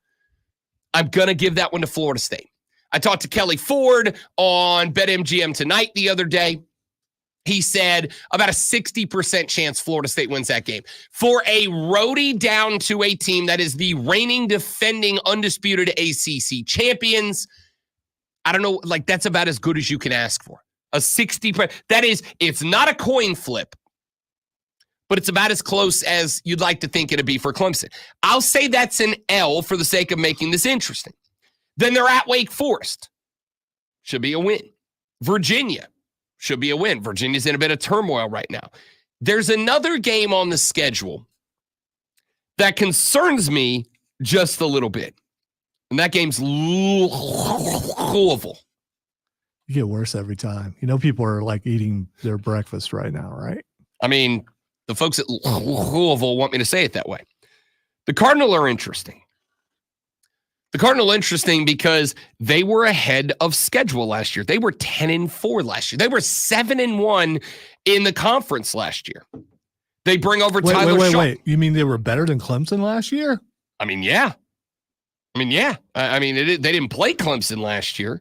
I'm going to give that one to Florida State. I talked to Kelly Ford on BetMGM Tonight the other day. He said about a 60% chance Florida State wins that game. For a roadie down to a team that is the reigning, defending, undisputed ACC champions, I don't know, like that's about as good as you can ask for. A 60%. That is, it's not a coin flip, but it's about as close as you'd like to think it'd be for Clemson. I'll say that's an L for the sake of making this interesting. Then they're at Wake Forest. Should be a win. Virginia. Should be a win. Virginia's in a bit of turmoil right now. There's another game on the schedule that concerns me just a little bit. And that game's Louisville. You get worse every time. You know, people are like eating their breakfast right now, right? I mean, the folks at Louisville want me to say it that way. The Cardinal are interesting. The Cardinal interesting because they were ahead of schedule last year. They were 10-4 last year. They were 7-1 in the conference last year. They bring over Tyler Sharp. Wait. You mean they were better than Clemson last year? I mean, yeah. They didn't play Clemson last year,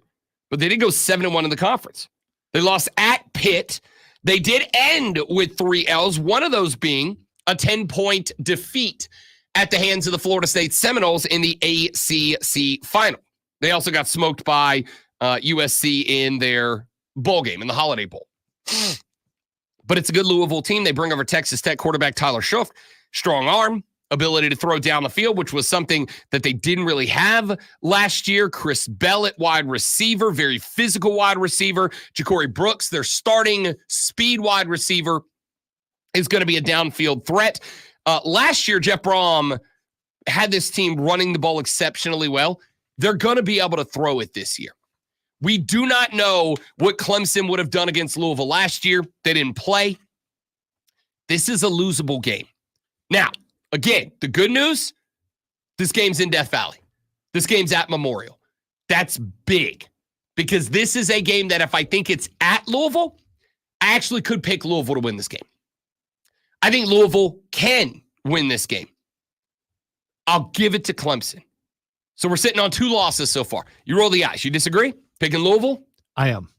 but they did go 7-1 in the conference. They lost at Pitt. They did end with 3 L's, one of those being a 10-point defeat at the hands of the Florida State Seminoles in the ACC final. They also got smoked by USC in their bowl game, in the Holiday Bowl. But it's a good Louisville team. They bring over Texas Tech quarterback Tyler Shough, strong arm, ability to throw down the field, which was something that they didn't really have last year. Chris Bell at wide receiver, very physical wide receiver. Ja'Cory Brooks, their starting speed wide receiver, is going to be a downfield threat. Last year, Jeff Brom had this team running the ball exceptionally well. They're going to be able to throw it this year. We do not know what Clemson would have done against Louisville last year. They didn't play. This is a losable game. Now, again, the good news, this game's in Death Valley. This game's at Memorial. That's big because this is a game that if I think it's at Louisville, I actually could pick Louisville to win this game. I think Louisville can win this game. I'll give it to Clemson. So we're sitting on 2 losses so far. You roll the eyes. You disagree? Picking Louisville? I am.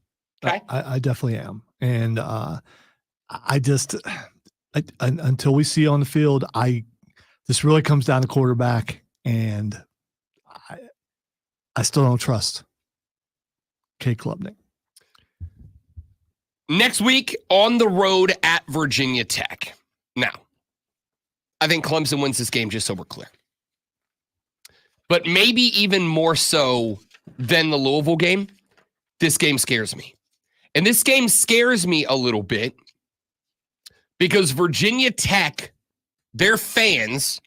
Okay. I definitely am. And until we see on the field, this really comes down to quarterback, and I still don't trust Cade Klubnik. Next week on the road at Virginia Tech. Now, I think Clemson wins this game just so we're clear. But maybe even more so than the Louisville game, this game scares me. And this game scares me a little bit because Virginia Tech, their fans,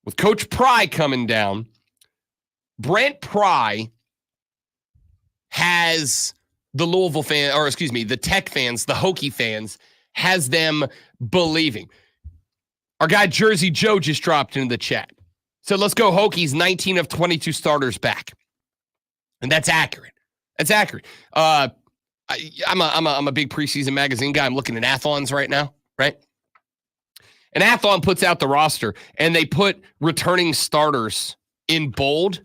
with Coach Pry coming down, Brent Pry has the the Tech fans, the Hokie fans, has them believing. Our guy Jersey Joe just dropped into the chat. So let's go Hokies, 19 of 22 starters back. And that's accurate. That's accurate. I'm a big preseason magazine guy. I'm looking at Athlons right now, right? And Athlon puts out the roster, and they put returning starters in bold.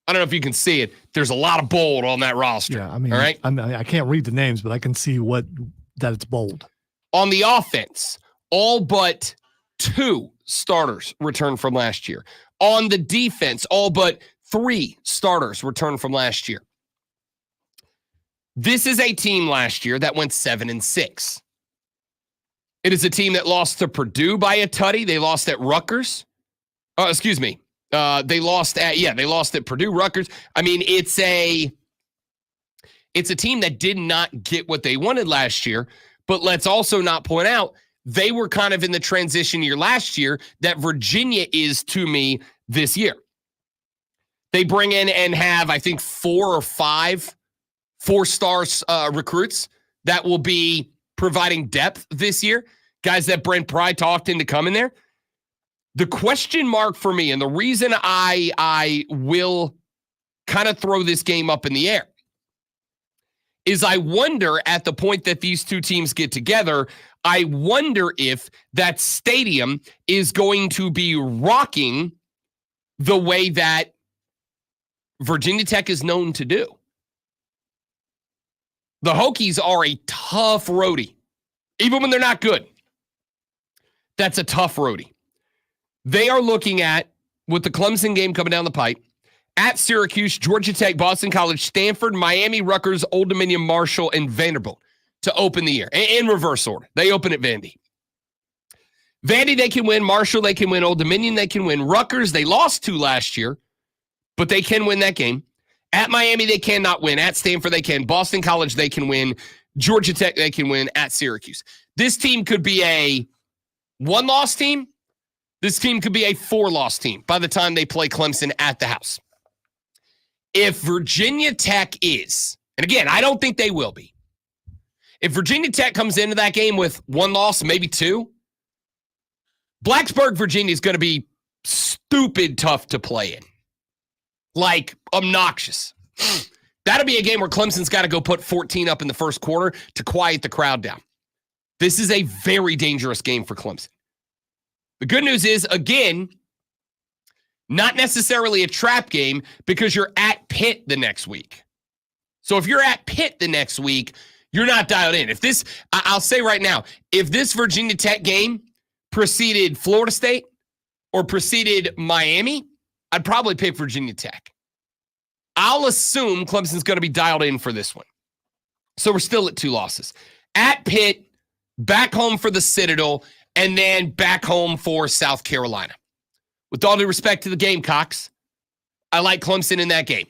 I don't know if you can see it. There's a lot of bold on that roster. Yeah, I mean, all right? I can't read the names, but I can see that it's bold. On the offense, all but 2 starters returned from last year. On the defense, all but 3 starters returned from last year. This is a team last year that went 7-6. It is a team that lost to Purdue by a tutty. They lost at Rutgers. Oh, excuse me. They lost at Purdue, Rutgers. I mean, it's a team that did not get what they wanted last year, but let's also not point out they were kind of in the transition year last year that Virginia is to me this year. They bring in and have, I think, 4 or 5 4-star recruits that will be providing depth this year. Guys that Brent Pry talked into coming there. The question mark for me, and the reason I will kind of throw this game up in the air, is I wonder at the point that these two teams get together, I wonder if that stadium is going to be rocking the way that Virginia Tech is known to do. The Hokies are a tough roadie, even when they're not good. That's a tough roadie. They are looking at, with the Clemson game coming down the pipe, at Syracuse, Georgia Tech, Boston College, Stanford, Miami, Rutgers, Old Dominion, Marshall, and Vanderbilt to open the year. In reverse order. They open at Vandy. Vandy, they can win. Marshall, they can win. Old Dominion, they can win. Rutgers, they lost to last year, but they can win that game. At Miami, they cannot win. At Stanford, they can. Boston College, they can win. Georgia Tech, they can win. At Syracuse. This team could be a 1-loss team. This team could be a 4-loss team by the time they play Clemson at the house. If Virginia Tech is, and again, I don't think they will be. If Virginia Tech comes into that game with 1 loss, maybe 2, Blacksburg, Virginia is going to be stupid tough to play in. Like, obnoxious. That'll be a game where Clemson's got to go put 14 up in the first quarter to quiet the crowd down. This is a very dangerous game for Clemson. The good news is, again, not necessarily a trap game because you're at Pitt the next week. So if you're at Pitt the next week, you're not dialed in. If this, I'll say right now, if this Virginia Tech game preceded Florida State or preceded Miami, I'd probably pick Virginia Tech. I'll assume Clemson's going to be dialed in for this one. So we're still at 2 losses. At Pitt, back home for the Citadel, and then back home for South Carolina. With all due respect to the Gamecocks, I like Clemson in that game.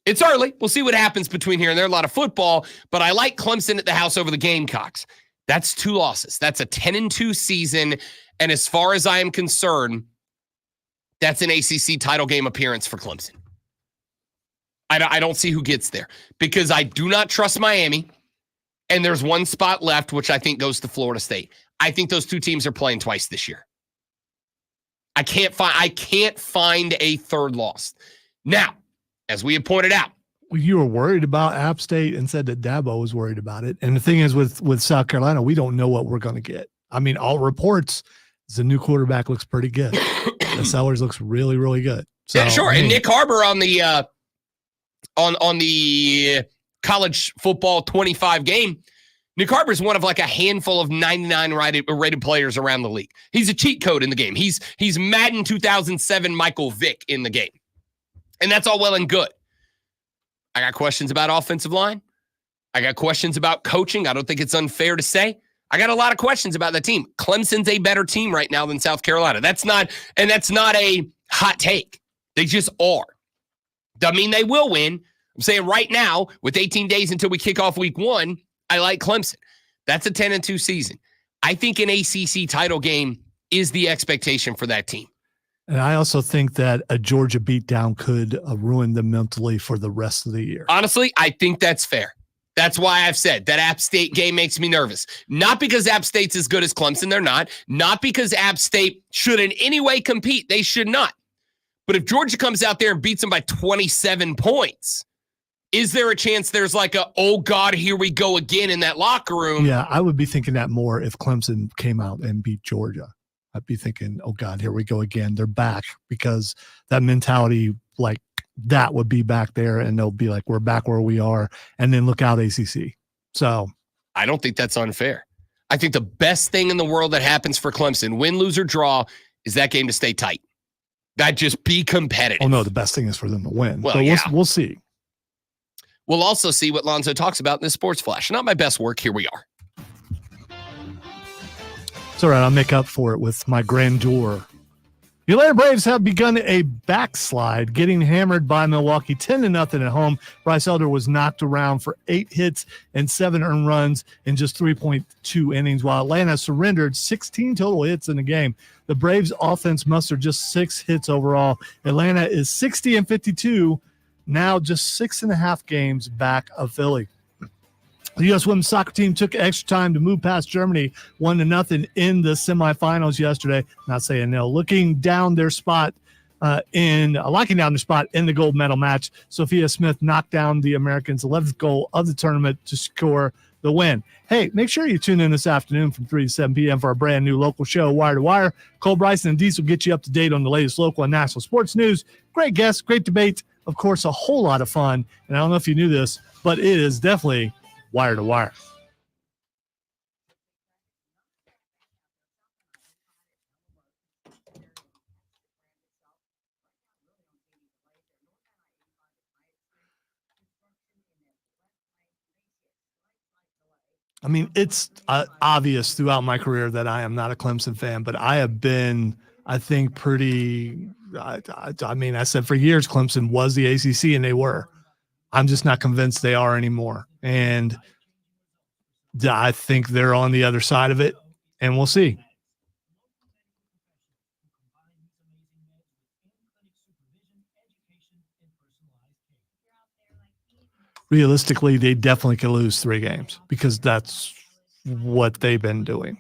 It's early. We'll see what happens between here and there. A lot of football, but I like Clemson at the house over the Gamecocks. That's 2 losses. That's a 10-2 season, and as far as I am concerned, that's an ACC title game appearance for Clemson. I don't see who gets there because I do not trust Miami, and there's 1 spot left, which I think goes to Florida State. I think those 2 teams are playing twice this year. I can't find a third loss. Now, as we have pointed out, you were worried about App State and said that Dabo was worried about it. And the thing is with South Carolina, we don't know what we're going to get. I mean, all reports is the new quarterback looks pretty good. The Sellers looks really, really good. So, yeah, sure. And Nick Harbor on the on the college football 25 game, Nick Harbor is one of like a handful of 99 rated players around the league. He's a cheat code in the game. He's Madden 2007 Michael Vick in the game. And that's all well and good. I got questions about offensive line. I got questions about coaching. I don't think it's unfair to say. I got a lot of questions about the team. Clemson's a better team right now than South Carolina. That's not a hot take. They just are. Doesn't mean they will win. I'm saying right now, with 18 days until we kick off week 1, I like Clemson. That's a 10-2 season. I think an ACC title game is the expectation for that team. And I also think that a Georgia beatdown could ruin them mentally for the rest of the year. Honestly, I think that's fair. That's why I've said that App State game makes me nervous. Not because App State's as good as Clemson. They're not. Not because App State should in any way compete. They should not. But if Georgia comes out there and beats them by 27 points, is there a chance there's like a, oh, God, here we go again in that locker room? Yeah, I would be thinking that more if Clemson came out and beat Georgia. I'd be thinking, oh, God, here we go again. They're back, because that mentality, like, that would be back there, and they'll be like, we're back where we are, and then look out ACC. So I don't think that's unfair. I think the best thing in the world that happens for Clemson, win, lose, or draw, is that game to stay tight. That just be competitive. Oh, no, the best thing is for them to win. Well, but yeah. we'll see. We'll also see what Lonzo talks about in the Sports Flash. Not my best work. Here we are. It's all right. I'll make up for it with my grandeur. The Atlanta Braves have begun a backslide, getting hammered by Milwaukee 10-0 at home. Bryce Elder was knocked around for 8 hits and 7 earned runs in just 3.2 innings, while Atlanta surrendered 16 total hits in the game. The Braves offense mustered just 6 hits overall. Atlanta is 60-52, now just 6.5 games back of Philly. The U.S. women's soccer team took extra time to move past Germany 1-0 in the semifinals yesterday. Not saying no. Locking down their spot in the gold medal match. Sophia Smith knocked down the Americans' 11th goal of the tournament to score the win. Hey, make sure you tune in this afternoon from 3 to 7 p.m. for our brand new local show, Wire to Wire. Cole Bryson and Dees will get you up to date on the latest local and national sports news. Great guests, great debate, of course, a whole lot of fun. And I don't know if you knew this, but it is definitely Wire to Wire. I mean, it's obvious throughout my career that I am not a Clemson fan, but I have been, I think, pretty. I mean, I said for years Clemson was the ACC, and they were. I'm just not convinced they are anymore. And I think they're on the other side of it, and we'll see. Realistically, they definitely could lose 3 games because that's what they've been doing.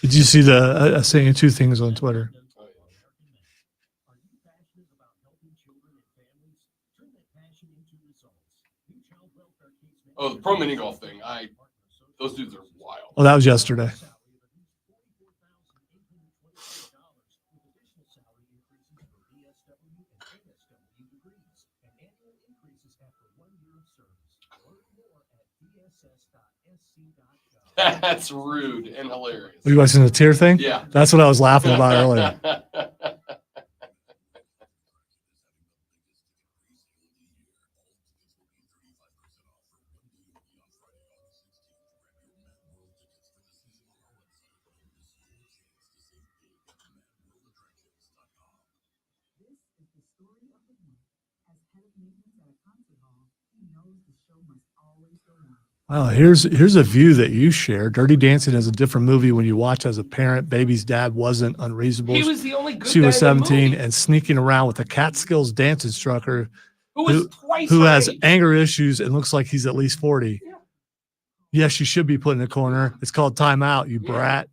Did you see the saying 2 things on Twitter? Oh, the pro mini golf thing. Those dudes are wild. Well, that was yesterday. That's rude and hilarious. Were you watching the tier thing? Yeah. That's what I was laughing about earlier. Well, here's a view that you share. Dirty Dancing is a different movie when you watch as a parent. Baby's dad wasn't unreasonable. He was the only good She was guy in the 17 movie. and sneaking around with a Catskills dance instructor who has her age. anger issues and looks like he's at least 40. Yeah. Yes, you should be put in the corner. It's called timeout, you brat.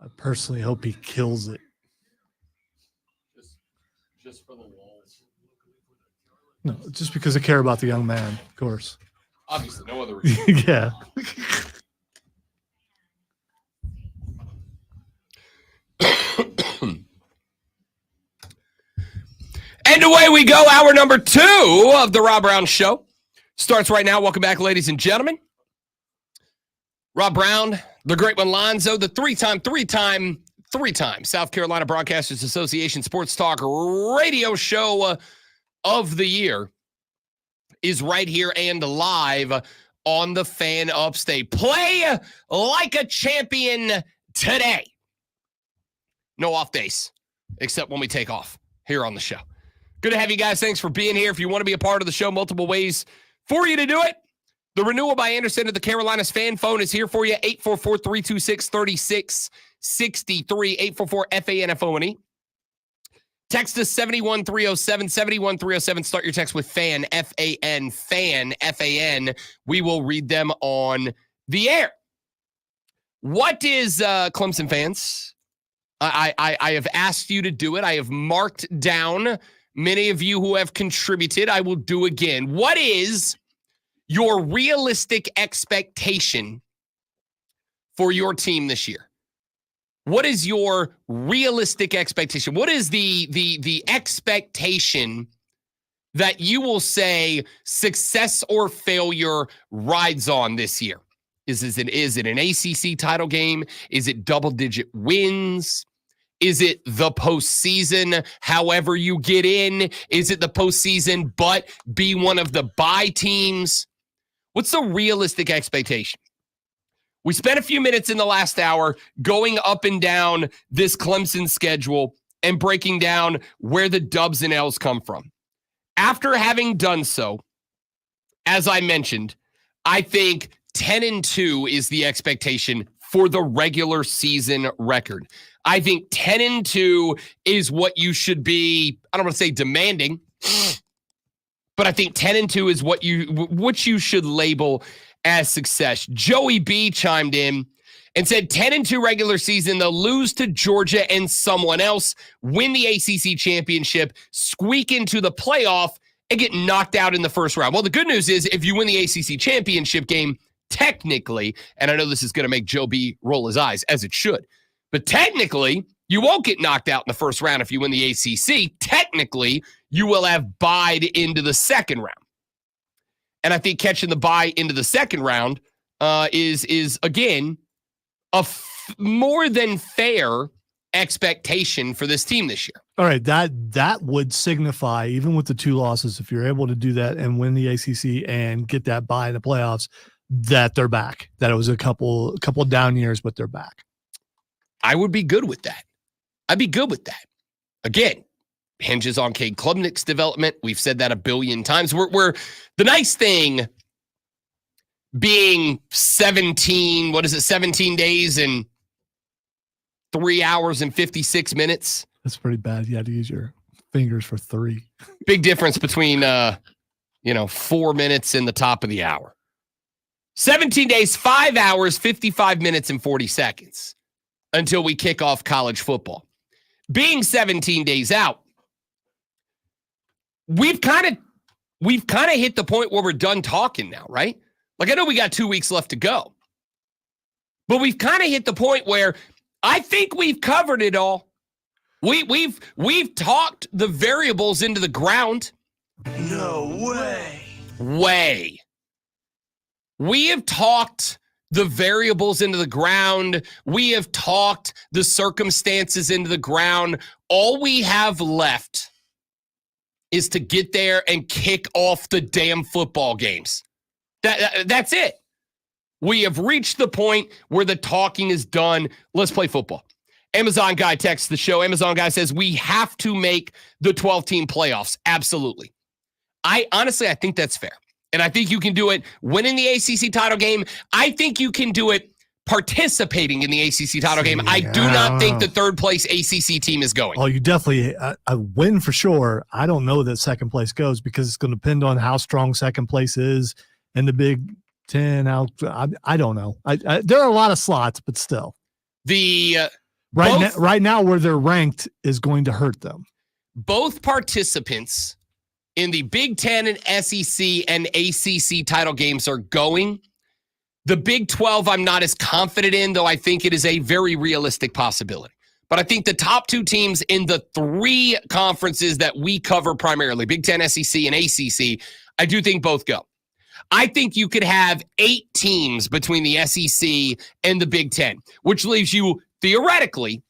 I personally hope he kills it. Just for the walls. No, just because I care about the young man, of course. Obviously, no other reason. Yeah. And away we go. Hour number 2 of the Rob Brown Show starts right now. Welcome back, ladies and gentlemen. Rob Brown, the great one, Lonzo, the three-time South Carolina Broadcasters Association Sports Talk radio show of the year is right here and live on the Fan Upstate. Play like a champion today. No off days, except when we take off here on the show. Good to have you guys. Thanks for being here. If you want to be a part of the show, multiple ways for you to do it. The renewal by Anderson at the Carolinas fan phone is here for you. 844-326-3663. 844-FANFONE. Text us 71307, 71307. Start your text with FAN, F-A-N, FAN, F-A-N. We will read them on the air. What is, Clemson fans? I have asked you to do it. I have marked down many of you who have contributed. I will do again. What is your realistic expectation for your team this year? What is your realistic expectation? What is the expectation that you will say success or failure rides on this year? Is it an ACC title game? Is it double-digit wins? Is it the postseason, however you get in? Is it the postseason but be one of the bye teams? What's the realistic expectation? We spent a few minutes in the last hour going up and down this Clemson schedule and breaking down where the dubs and L's come from. After having done so, as I mentioned, I think 10-2 is the expectation for the regular season record. I think 10-2 is what you should be, I don't want to say demanding, but I think 10-2 is what you should label as success. Joey B chimed in and said 10-2 regular season, they'll lose to Georgia and someone else, win the ACC championship, squeak into the playoff, and get knocked out in the first round. Well, the good news is if you win the ACC championship game, technically, and I know this is going to make Joe B roll his eyes, as it should, but technically, you won't get knocked out in the first round if you win the ACC. Technically, you will have buyed into the second round. And I think catching the bye into the second round is again, more than fair expectation for this team this year. All right, that would signify, even with the 2 losses, if you're able to do that and win the ACC and get that bye in the playoffs, that they're back. That it was a couple down years, but they're back. I would be good with that. I'd be good with that. Again, hinges on Cade Klubnik's development. We've said that a billion times. We're the nice thing being 17 days and 3 hours and 56 minutes. That's pretty bad. You had to use your fingers for 3. Big difference between 4 minutes in the top of the hour. 17 days, 5 hours, 55 minutes, and 40 seconds until we kick off college football. Being 17 days out, we've kind of hit the point where we're done talking now, right? Like, I know we got 2 weeks left to go, but we've kind of hit the point where I think we've covered it all. We've talked the variables into the ground. No way. We have talked the variables into the ground. We have talked the circumstances into the ground. All we have left is to get there and kick off the damn football games. That's it. We have reached the point where the talking is done. Let's play football. Amazon guy texts the show. Amazon guy says, we have to make the 12-team playoffs. Absolutely. I think that's fair. And I think you can do it winning the ACC title game. I think you can do it participating in the ACC title game. I do not think the third place ACC team is going. Oh, you definitely a win for sure. I don't know that second place goes because it's going to depend on how strong second place is in the Big Ten. I don't know. There are a lot of slots, but still. Right now where they're ranked is going to hurt them. Both participants in the Big Ten and SEC and ACC title games are going. The Big 12, I'm not as confident in, though I think it is a very realistic possibility. But I think the top two teams in the three conferences that we cover primarily, Big Ten, SEC, and ACC, I do think both go. I think you could have 8 teams between the SEC and the Big Ten, which leaves you, theoretically,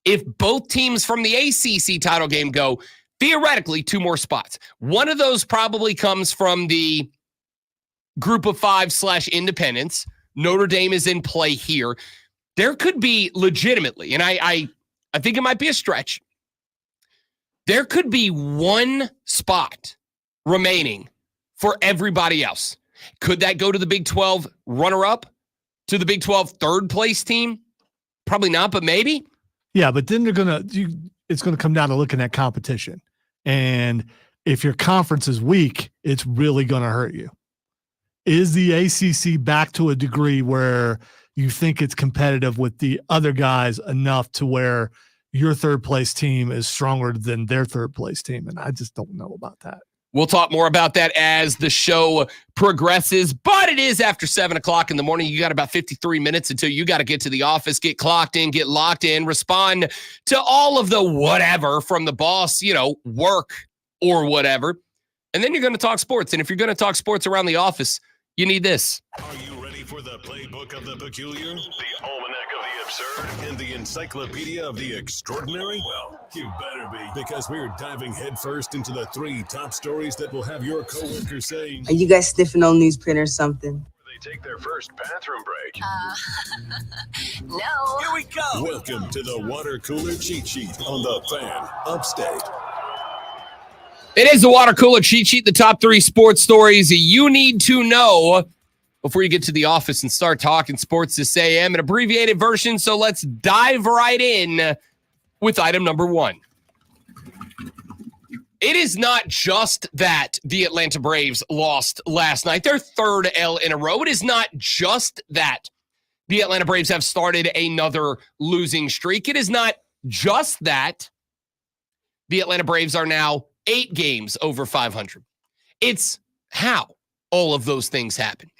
if both teams from the ACC title game go, theoretically, 2 more spots. One of those probably comes from the Group of 5/independents. Notre Dame is in play here. There could be legitimately, and I think it might be a stretch, there could be 1 spot remaining for everybody else. Could that go to the Big 12 runner-up? To the Big 12 third-place team? Probably not, but maybe. Yeah, but then it's going to come down to looking at competition. And if your conference is weak, it's really going to hurt you. Is the ACC back to a degree where you think it's competitive with the other guys enough to where your third place team is stronger than their third place team? And I just don't know about that. We'll talk more about that as the show progresses, but it is after 7 o'clock in the morning. You got about 53 minutes until you got to get to the office, get clocked in, get locked in, respond to all of the whatever from the boss, work or whatever. And then you're going to talk sports. And if you're going to talk sports around the office, you need this. Are you ready for the playbook of the peculiar, the almanac of the absurd, and the encyclopedia of the extraordinary? Well, you better be, because we're diving headfirst into the 3 top stories that will have your coworkers saying, Are you guys sniffing on newsprint or something? they take their first bathroom break. No. Here we go. Welcome to the water cooler cheat sheet on the Fan Upstate. It is the water cooler cheat sheet, the top 3 sports stories you need to know before you get to the office and start talking sports this AM, an abbreviated version. So let's dive right in with item number 1. It is not just that the Atlanta Braves lost last night, their 3rd L in a row. It is not just that the Atlanta Braves have started another losing streak. It is not just that the Atlanta Braves are now 8 games over 500. It's how all of those things happen.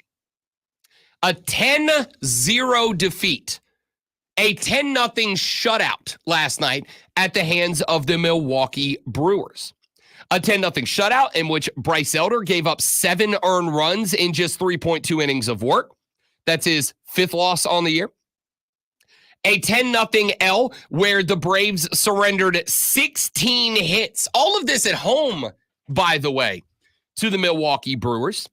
A 10-0 defeat, a 10-0 shutout last night at the hands of the Milwaukee Brewers. A 10-0 shutout in which Bryce Elder gave up 7 earned runs in just 3.2 innings of work. That's his 5th loss on the year. A 10-0 L where the Braves surrendered 16 hits. All of this at home, by the way, to the Milwaukee Brewers.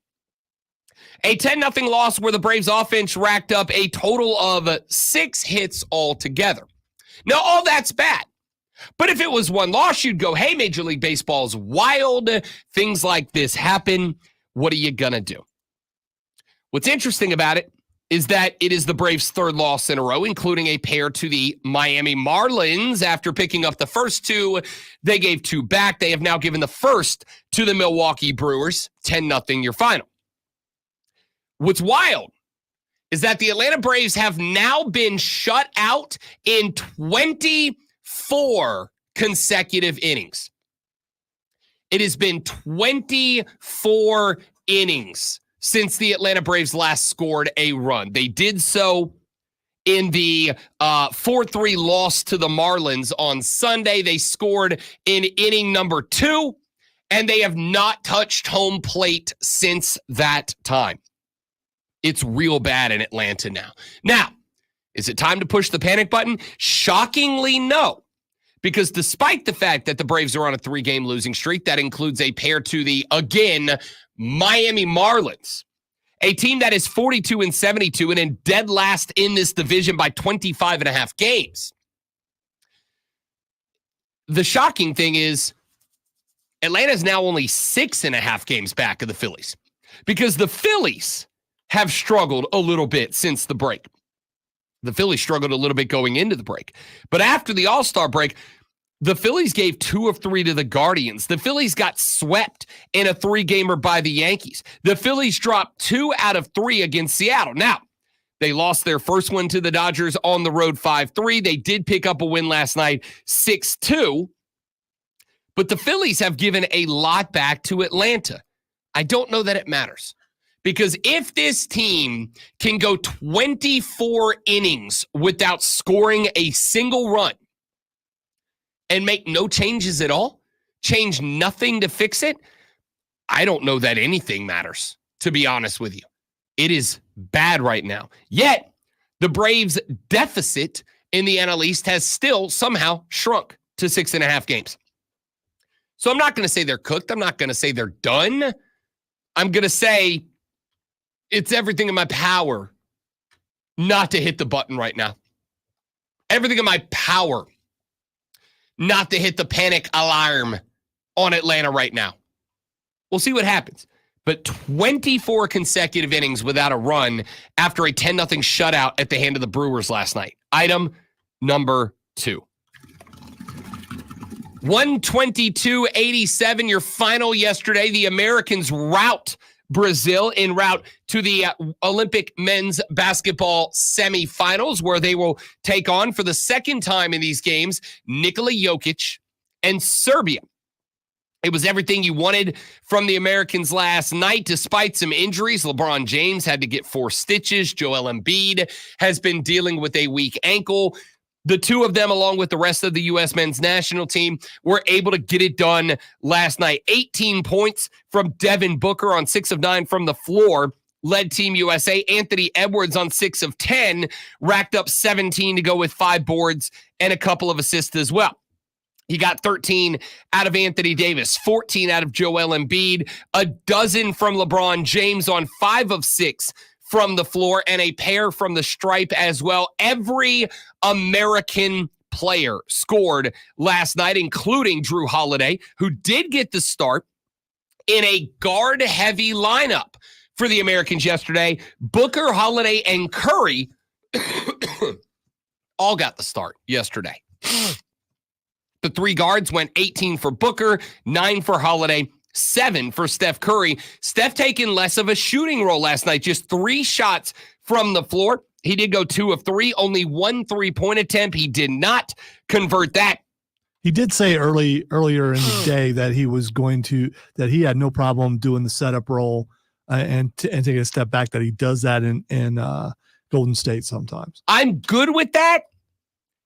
A 10-0 loss where the Braves offense racked up a total of 6 hits altogether. Now, all that's bad. But if it was 1 loss, you'd go, hey, Major League Baseball's wild. Things like this happen. What are you going to do? What's interesting about it is that it is the Braves' 3rd loss in a row, including a pair to the Miami Marlins. After picking up the first 2, they gave 2 back. They have now given the first to the Milwaukee Brewers, 10-0 your final. What's wild is that the Atlanta Braves have now been shut out in 24 consecutive innings. It has been 24 innings since the Atlanta Braves last scored a run. They did so in the 4-3 loss to the Marlins on Sunday. They scored in inning number 2, and they have not touched home plate since that time. It's real bad in Atlanta now. Now, is it time to push the panic button? Shockingly, no. Because despite the fact that the Braves are on a 3-game losing streak, that includes a pair to the, again, Miami Marlins, a team that is 42-72 and in dead last in this division by 25.5 games. The shocking thing is Atlanta is now only 6.5 games back of the Phillies, because the Phillies have struggled a little bit since the break. The Phillies struggled a little bit going into the break. But after the All-Star break, the Phillies gave 2 of 3 to the Guardians. The Phillies got swept in a 3-gamer by the Yankees. The Phillies dropped 2 out of 3 against Seattle. Now, they lost their first one to the Dodgers on the road 5-3. They did pick up a win last night, 6-2. But the Phillies have given a lot back to Atlanta. I don't know that it matters. Because if this team can go 24 innings without scoring a single run and make no changes at all, change nothing to fix it, I don't know that anything matters, to be honest with you. It is bad right now. Yet, the Braves' deficit in the NL East has still somehow shrunk to 6.5 games. So I'm not going to say they're cooked. I'm not going to say they're done. I'm going to say it's everything in my power not to hit the button right now. Everything in my power not to hit the panic alarm on Atlanta right now. We'll see what happens. But 24 consecutive innings without a run after a 10-0 shutout at the hand of the Brewers last night. Item number 2. 122-87, your final yesterday. The Americans rout Brazil en route to the Olympic men's basketball semifinals, where they will take on, for the second time in these games, Nikola Jokic and Serbia. It was everything you wanted from the Americans last night, despite some injuries. LeBron James had to get 4 stitches. Joel Embiid has been dealing with a weak ankle. The two of them, along with the rest of the U.S. men's national team, were able to get it done last night. 18 points from Devin Booker on 6 of 9 from the floor led Team USA. Anthony Edwards on 6 of 10 racked up 17 to go with 5 boards and a couple of assists as well. He got 13 out of Anthony Davis, 14 out of Joel Embiid, a dozen from LeBron James on 5 of 6 from the floor, and a pair from the stripe as well. Every American player scored last night, including Drew Holiday, who did get the start in a guard-heavy lineup for the Americans yesterday. Booker, Holiday, and Curry all got the start yesterday. The 3 guards went 18 for Booker, 9 for Holiday, 7 for Steph Curry. Steph taking less of a shooting role last night, just 3 shots from the floor. He did go 2 of 3, only 1 3-point attempt. He did not convert that. He did say earlier in the day that he had no problem doing the setup role and taking a step back, that he does that in Golden State sometimes. I'm good with that,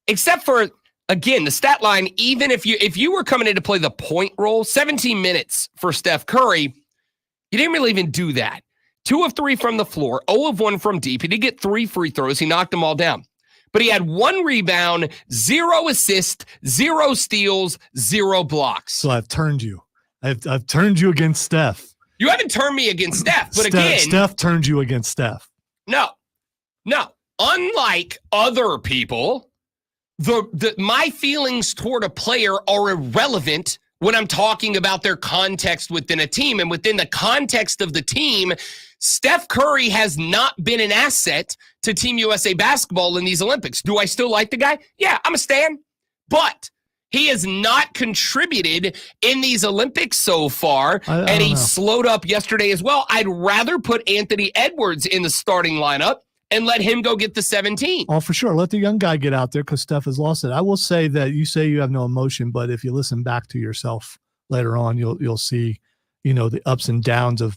except for, again, the stat line. Even if you were coming in to play the point role, 17 minutes for Steph Curry, you didn't really even do that. 2 of 3 from the floor, 0 of 1 from deep. He did get 3 free throws. He knocked them all down. But he had 1 rebound, 0 assists, 0 steals, 0 blocks. So I've turned you. I've turned you against Steph. You haven't turned me against Steph, but Steph turned you against Steph. No. Unlike other people, my feelings toward a player are irrelevant when I'm talking about their context within a team. And within the context of the team, Steph Curry has not been an asset to Team USA basketball in these Olympics. Do I still like the guy? Yeah, I'm a stan. But he has not contributed in these Olympics so far, and he slowed up yesterday as well. I'd rather put Anthony Edwards in the starting lineup and let him go get the 17. Oh, for sure. Let the young guy get out there because Steph has lost it. I will say that you say you have no emotion, but if you listen back to yourself later on, you'll see, the ups and downs of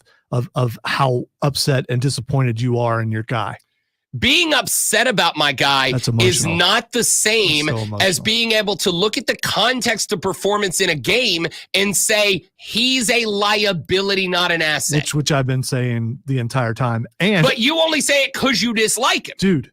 how upset and disappointed you are in your guy. Being upset about my guy is not the same as being able to look at the context of performance in a game and say he's a liability, not an asset. Which I've been saying the entire time. But you only say it because you dislike him. Dude.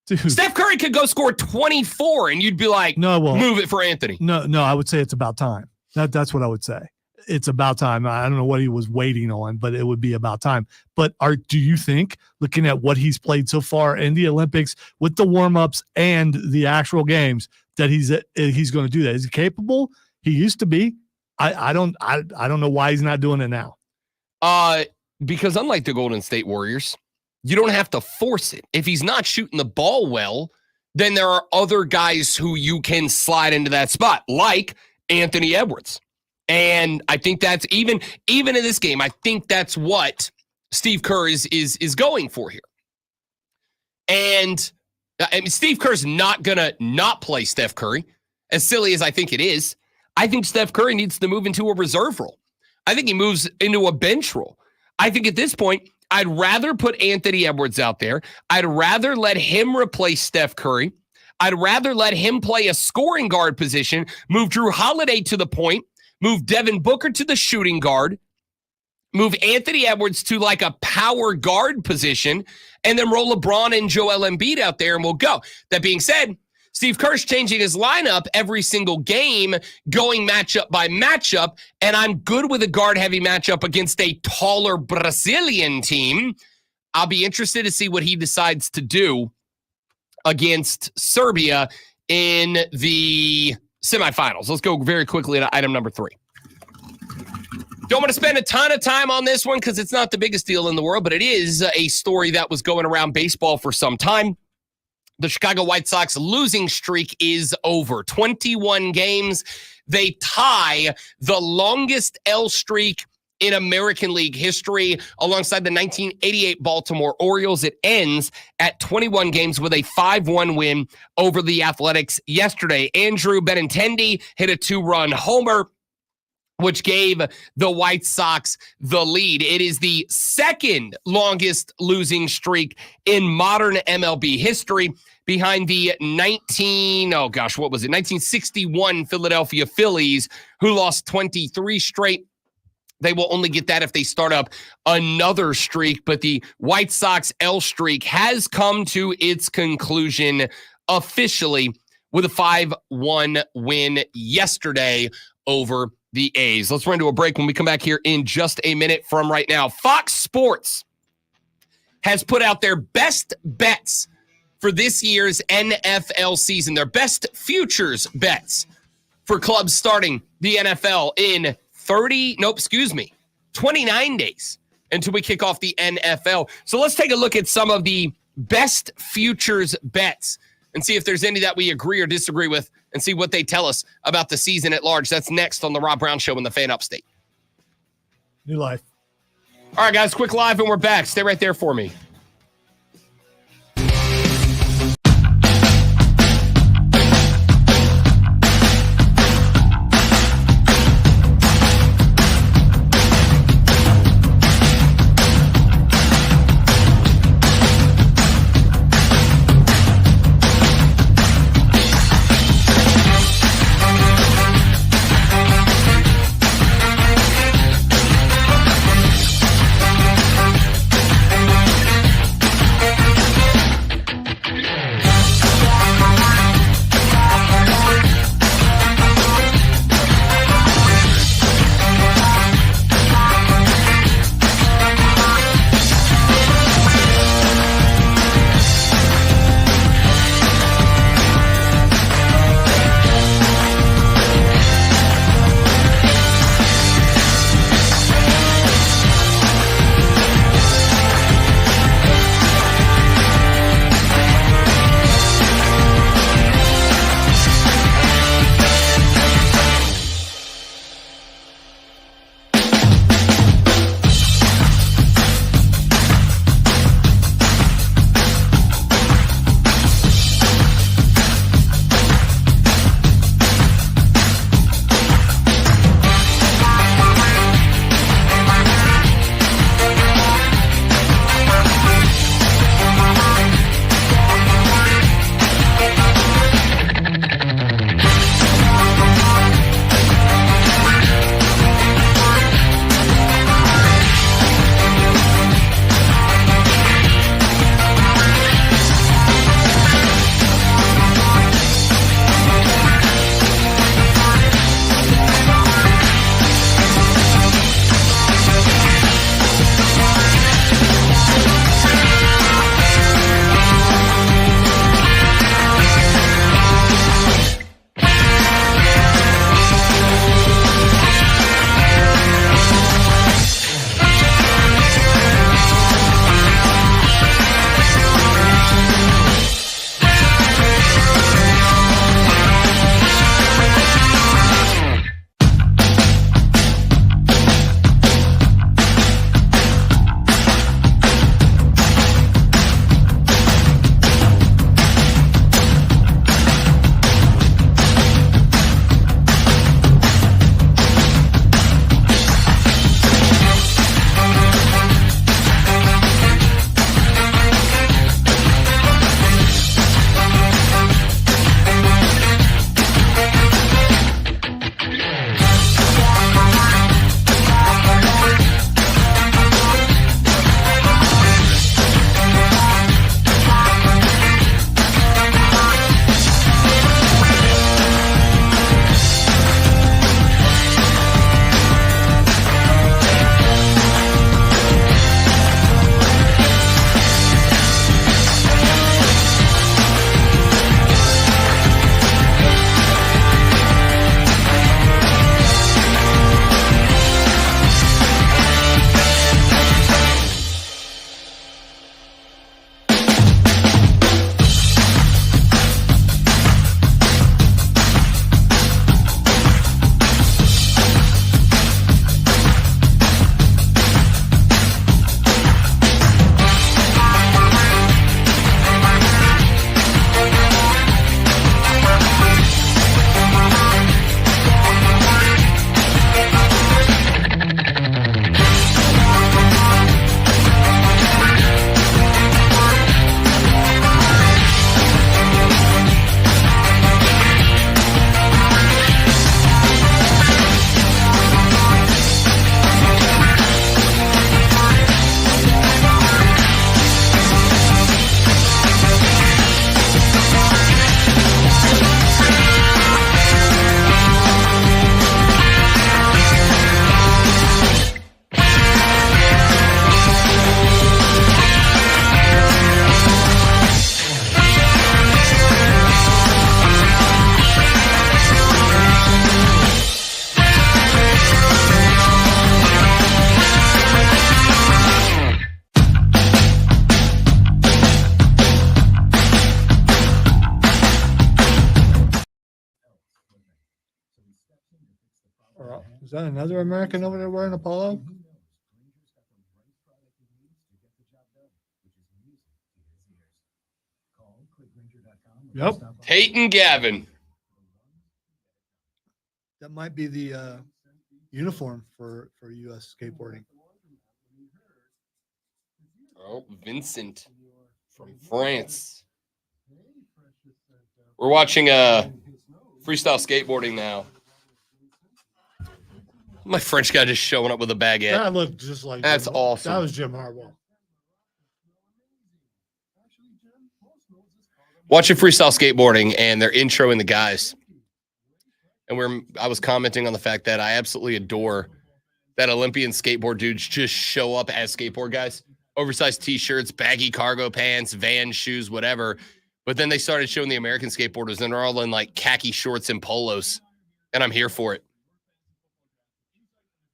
Steph Curry could go score 24 and you'd be like, no, well, move it for Anthony. No, I would say it's about time. That's what I would say. It's about time. I don't know what he was waiting on, but it would be about time. But do you think, looking at what he's played so far in the Olympics with the warm-ups and the actual games, that he's going to do that? Is he capable? He used to be. I don't know why he's not doing it now. Because unlike the Golden State Warriors, you don't have to force it. If he's not shooting the ball well, then there are other guys who you can slide into that spot, like Anthony Edwards. And I think that's even in this game, I think that's what Steve Kerr is going for here. And I mean, Steve Kerr's not going to not play Steph Curry, as silly as I think it is. I think Steph Curry needs to move into a reserve role. I think he moves into a bench role. I think at this point, I'd rather put Anthony Edwards out there. I'd rather let him replace Steph Curry. I'd rather let him play a scoring guard position, move Drew Holiday to the point, move Devin Booker to the shooting guard, move Anthony Edwards to like a power guard position, and then roll LeBron and Joel Embiid out there, and we'll go. That being said, Steve Kerr's changing his lineup every single game, going matchup by matchup, and I'm good with a guard-heavy matchup against a taller Brazilian team. I'll be interested to see what he decides to do against Serbia in the semifinals. Let's go very quickly to item number 3. Don't want to spend a ton of time on this one because it's not the biggest deal in the world, but it is a story that was going around baseball for some time. The Chicago White Sox losing streak is over. 21 games. They tie the longest L streak in American League history alongside the 1988 Baltimore Orioles. It ends at 21 games with a 5-1 win over the Athletics yesterday. Andrew Benintendi hit a 2-run homer, which gave the White Sox the lead. It is the second longest losing streak in modern MLB history, behind the 1961 Philadelphia Phillies, who lost 23 straight. They will only get that if they start up another streak, but the White Sox L streak has come to its conclusion officially with a 5-1 win yesterday over the A's. Let's run to a break when we come back here in just a minute from right now. Fox Sports has put out their best bets for this year's NFL season, their best futures bets for clubs starting the NFL in 29 days until we kick off the NFL. So let's take a look at some of the best futures bets and see if there's any that we agree or disagree with and see what they tell us about the season at large. That's next on the Rob Brown Show in the Fan Upstate. New life. All right, guys, quick live and we're back. Stay right there for me. Is that another American over there wearing a polo? Yep. Peyton Gavin. That might be the uniform for U.S. skateboarding. Oh, Vincent from France. We're watching freestyle skateboarding now. My French guy just showing up with a baguette. That looked just like That's Jim, awesome. That was Jim Harbaugh. Watching freestyle skateboarding and they're introing the guys. And I was commenting on the fact that I absolutely adore that Olympian skateboard dudes just show up as skateboard guys. Oversized t-shirts, baggy cargo pants, Vans shoes, whatever. But then they started showing the American skateboarders and they're all in like khaki shorts and polos. And I'm here for it.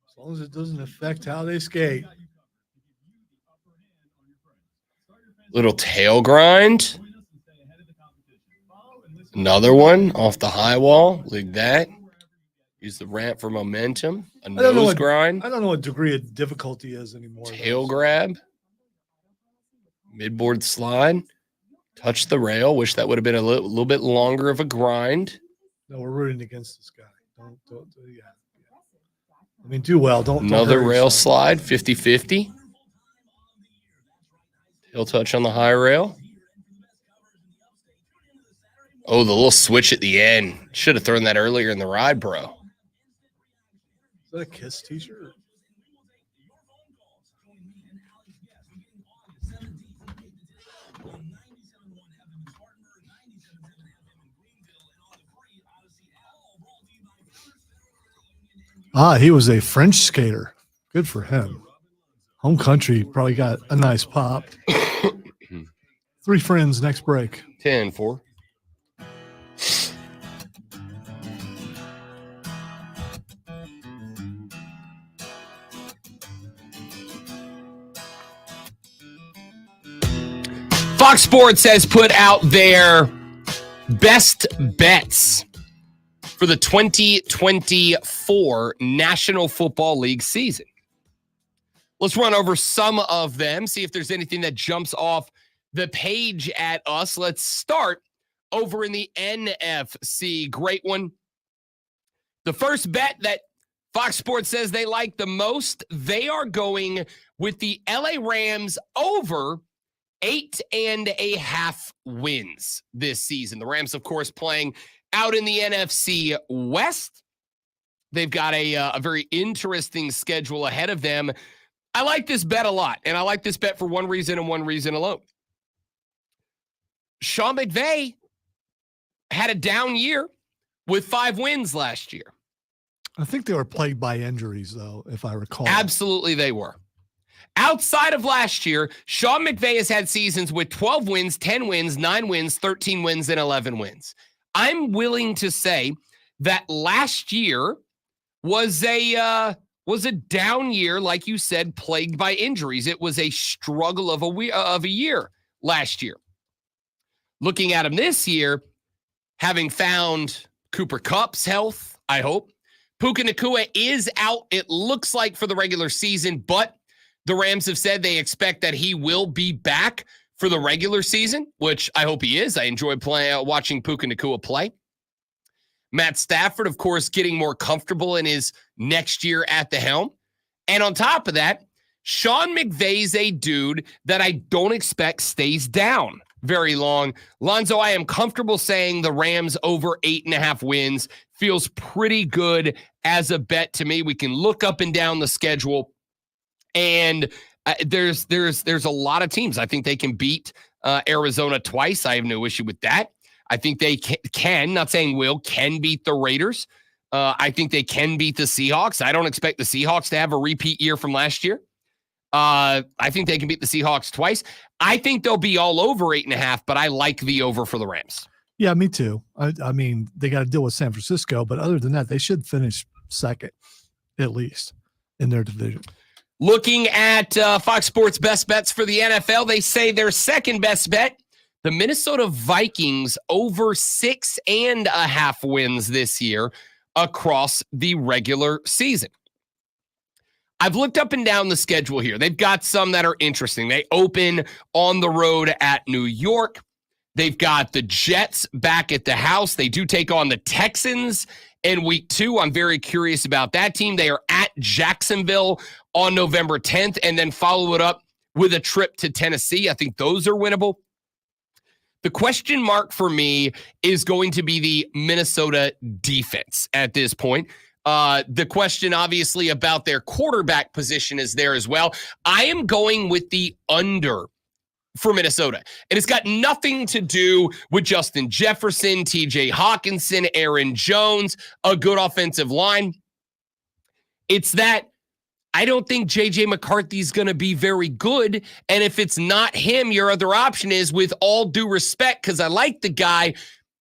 As long as it doesn't affect how they skate. Little tail grind. Another one off the high wall, like that. Use the ramp for momentum. A nose grind. I don't know what degree of difficulty is anymore. Tail grab. Midboard slide. Touch the rail. Wish that would have been a little bit longer of a grind. No, we're rooting against this guy. Don't yeah. I mean, do well. Don't Another hurt rail yourself. slide, 50-50. Tail touch on the high rail. Oh, the little switch at the end. Should have thrown that earlier in the ride, bro. Is that a Kiss t-shirt? He was a French skater. Good for him. Home country probably got a nice pop. 3 friends next break. 10-4. Fox Sports has put out their best bets for the 2024 National Football League season. Let's run over some of them, see if there's anything that jumps off the page at us. Let's start over in the NFC. Great one. The first bet that Fox Sports says they like the most, they are going with the LA Rams over 8.5 wins this season. The Rams, of course, playing out in the NFC West. They've got a very interesting schedule ahead of them. I like this bet a lot, and I like this bet for one reason and one reason alone. Sean McVay had a down year with 5 wins last year. I think they were plagued by injuries, though, if I recall. Absolutely, they were. Outside of last year, Sean McVay has had seasons with 12 wins, 10 wins, 9 wins, 13 wins, and 11 wins. I'm willing to say that last year was a down year, like you said, plagued by injuries. It was a struggle of a year last year. Looking at him this year, having found Cooper Kupp's health, I hope. Puka Nacua is out, it looks like, for the regular season, but the Rams have said they expect that he will be back for the regular season, which I hope he is. I enjoy watching Puka Nacua play. Matt Stafford, of course, getting more comfortable in his next year at the helm. And on top of that, Sean McVay's a dude that I don't expect stays down very long. Lonzo, I am comfortable saying the Rams over 8.5 wins feels pretty good as a bet to me. We can look up and down the schedule, and there's a lot of teams. I think they can beat Arizona twice. I have no issue with that. I think they can, not saying will, can beat the Raiders. I think they can beat the Seahawks. I don't expect the Seahawks to have a repeat year from last year. I think they can beat the Seahawks twice. I think they'll be all over 8.5, but I like the over for the Rams. Yeah, me too. I mean, they got to deal with San Francisco, but other than that, they should finish second, at least, in their division. Looking at Fox Sports best bets for the NFL, they say their second best bet, the Minnesota Vikings over 6.5 wins this year. across the regular season. I've looked up and down the schedule here. They've got some that are interesting. They open on the road at New York. They've got the Jets back at the house. They do take on the Texans in week 2. I'm very curious about that team. They are at Jacksonville on November 10th and then follow it up with a trip to Tennessee. I think those are winnable. The question mark for me is going to be the Minnesota defense at this point. The question, obviously, about their quarterback position is there as well. I am going with the under for Minnesota. And it's got nothing to do with Justin Jefferson, TJ Hawkinson, Aaron Jones, a good offensive line. It's that I don't think J.J. McCarthy's going to be very good. And if it's not him, your other option is, with all due respect, because I like the guy,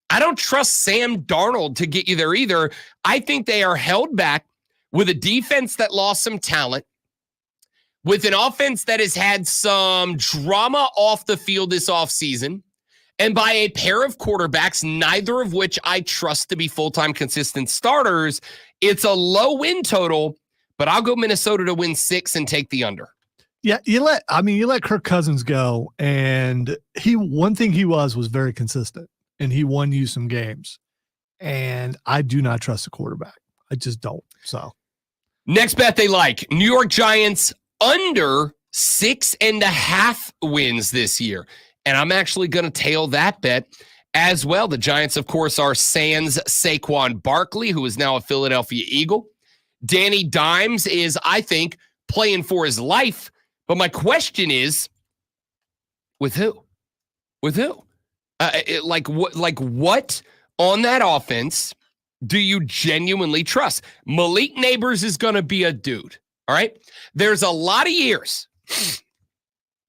I don't trust Sam Darnold to get you there either. I think they are held back with a defense that lost some talent, with an offense that has had some drama off the field this offseason, and by a pair of quarterbacks, neither of which I trust to be full-time consistent starters. It's a low win total, but I'll go Minnesota to win 6 and take the under. Yeah, you let Kirk Cousins go, and one thing he was very consistent, and he won you some games. And I do not trust the quarterback. I just don't. So next bet they like, New York Giants under 6.5 wins this year. And I'm actually going to tail that bet as well. The Giants, of course, are sans Saquon Barkley, who is now a Philadelphia Eagle. Danny Dimes is, I think, playing for his life. But my question is, with who? With who? What on that offense do you genuinely trust? Malik Neighbors is going to be a dude. All right. There's a lot of years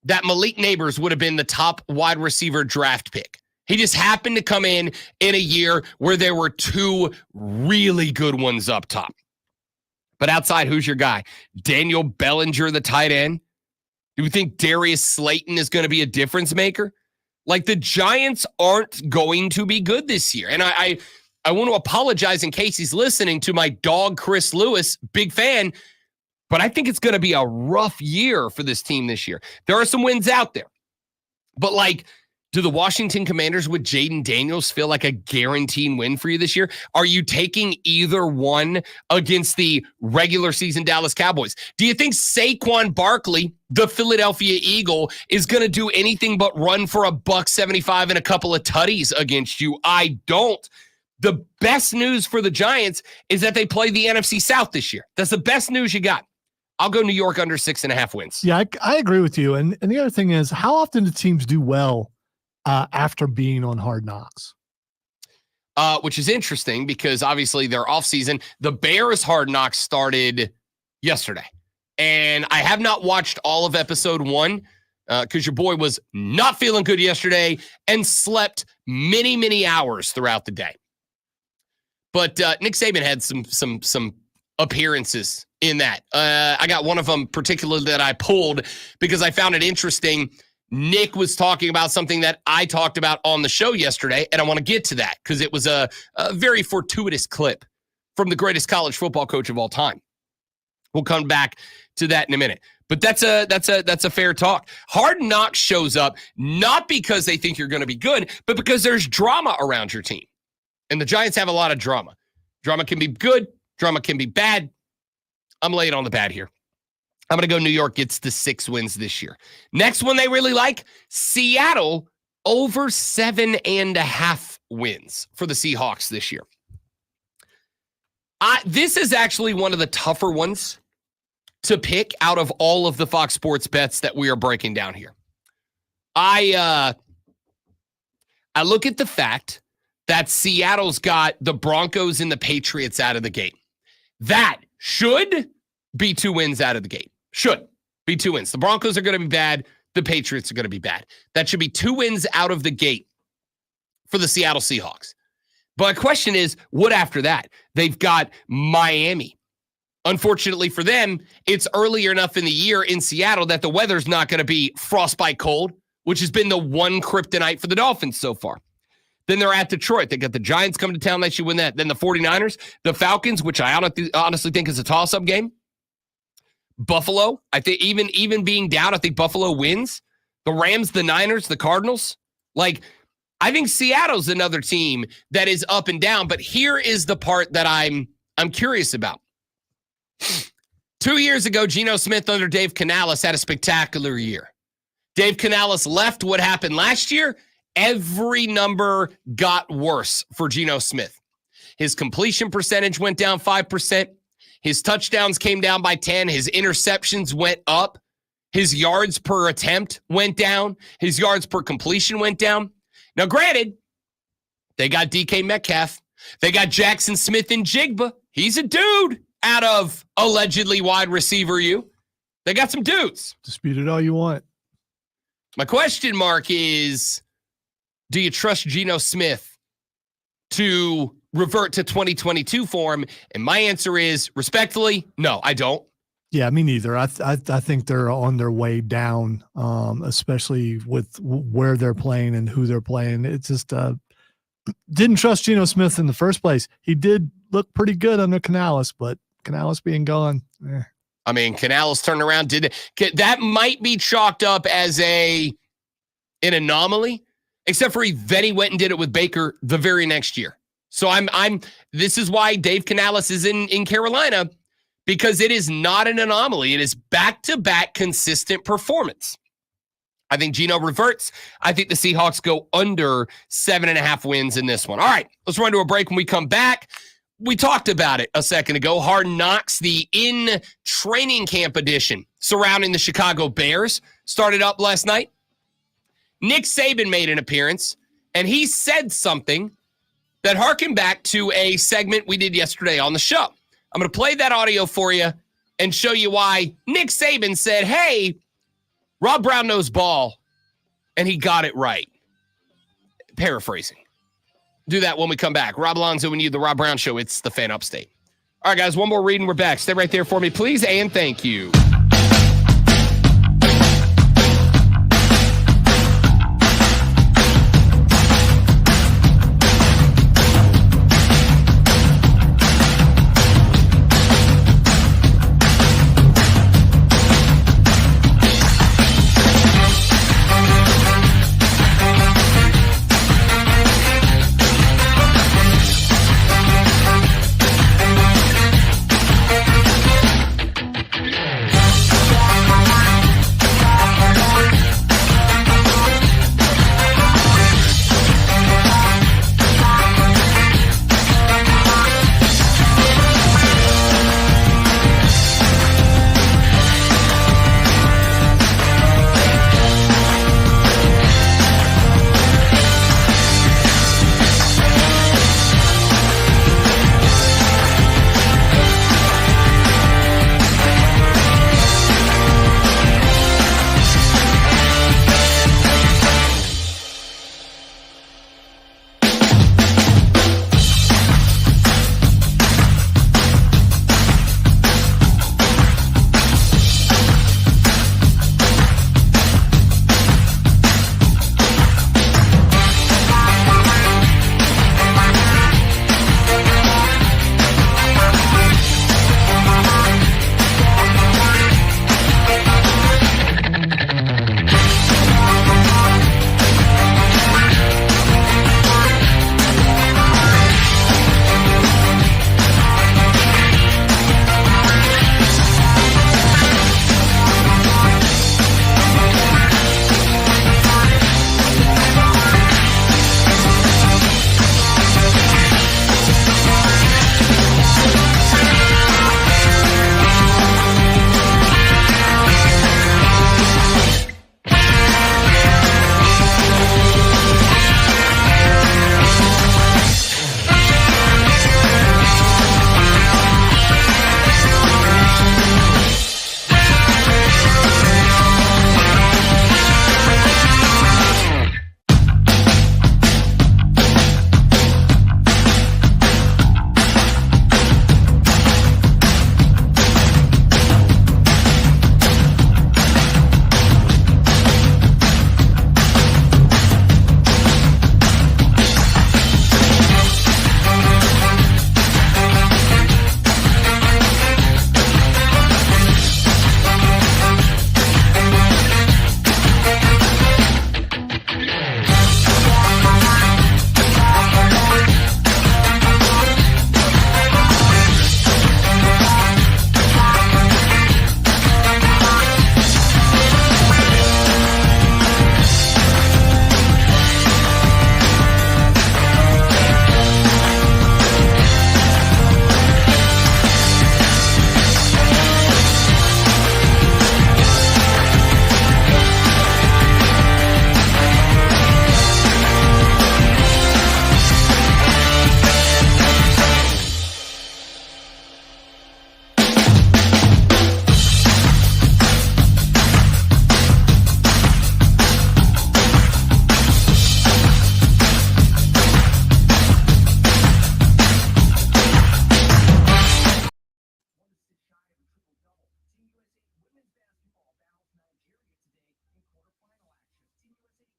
that Malik Neighbors would have been the top wide receiver draft pick. He just happened to come in a year where there were 2 really good ones up top. But outside, who's your guy? Daniel Bellinger, the tight end? Do you think Darius Slayton is going to be a difference maker? Like, the Giants aren't going to be good this year. And I want to apologize in case he's listening to my dog, Chris Lewis, big fan, but I think it's going to be a rough year for this team this year. There are some wins out there, but do the Washington Commanders with Jaden Daniels feel like a guaranteed win for you this year? Are you taking either one against the regular season Dallas Cowboys? Do you think Saquon Barkley, the Philadelphia Eagle, is going to do anything but run for $175 and a couple of tutties against you? I don't. The best news for the Giants is that they play the NFC South this year. That's the best news you got. I'll go New York under 6.5 wins. Yeah, I agree with you. And the other thing is, how often do teams do well after being on Hard Knocks? Which is interesting because obviously their offseason, the Bears Hard Knocks started yesterday. And I have not watched all of episode 1 because your boy was not feeling good yesterday and slept many, many hours throughout the day. But Nick Saban had some appearances in that. I got one of them particularly that I pulled because I found it interesting. Nick was talking about something that I talked about on the show yesterday, and I want to get to that because it was a very fortuitous clip from the greatest college football coach of all time. We'll come back to that in a minute. But that's a fair talk. Hard Knocks shows up not because they think you're going to be good, but because there's drama around your team. And the Giants have a lot of drama. Drama can be good. Drama can be bad. I'm laying on the bad here. I'm going to go New York gets to 6 wins this year. Next one they really like, Seattle over 7.5 wins for the Seahawks this year. This is actually one of the tougher ones to pick out of all of the Fox Sports bets that we are breaking down here. I look at the fact that Seattle's got the Broncos and the Patriots out of the gate. That should be 2 wins out of the gate. Should be 2 wins. The Broncos are going to be bad. The Patriots are going to be bad. That should be 2 wins out of the gate for the Seattle Seahawks. But my question is, what after that? They've got Miami. Unfortunately for them, it's earlier enough in the year in Seattle that the weather's not going to be frostbite cold, which has been the one kryptonite for the Dolphins so far. Then they're at Detroit. They got the Giants coming to town. They should win that. Then the 49ers, the Falcons, which I honestly think is a toss-up game. Buffalo, I think even being down, I think Buffalo wins. The Rams, the Niners, the Cardinals. Like, I think Seattle's another team that is up and down. But here is the part that I'm curious about. 2 years ago, Geno Smith under Dave Canales had a spectacular year. Dave Canales left. What happened last year? Every number got worse for Geno Smith. His completion percentage went down 5%. His touchdowns came down by 10. His interceptions went up. His yards per attempt went down. His yards per completion went down. Now, granted, they got DK Metcalf. They got Jackson Smith and Jigba. He's a dude out of allegedly wide receiver U. They got some dudes. Dispute it all you want. My question mark is, do you trust Geno Smith to revert to 2022 form? And my answer is, respectfully, no, I don't. Yeah, me neither. I think they're on their way down, especially with where they're playing and who they're playing. It's just didn't trust Geno Smith in the first place. He did look pretty good under Canales, but Canales being gone. I mean, Canales turned around. That might be chalked up as an anomaly, except for then he went and did it with Baker the very next year. So this is why Dave Canales is in Carolina, because it is not an anomaly. It is back-to-back consistent performance. I think Geno reverts. I think the Seahawks go under 7.5 wins in this one. All right, let's run to a break. When we come back, we talked about it a second ago. Hard Knocks, the in-training camp edition surrounding the Chicago Bears, started up last night. Nick Saban made an appearance, and he said something that harkened back to a segment we did yesterday on the show. I'm going to play that audio for you and show you why Nick Saban said, hey, Rob Brown knows ball, and he got it right. Paraphrasing. Do that when we come back. Rob Alonzo and you, the Rob Brown Show. It's the Fan Upstate. All right, guys, one more read and we're back. Stay right there for me, please, and thank you.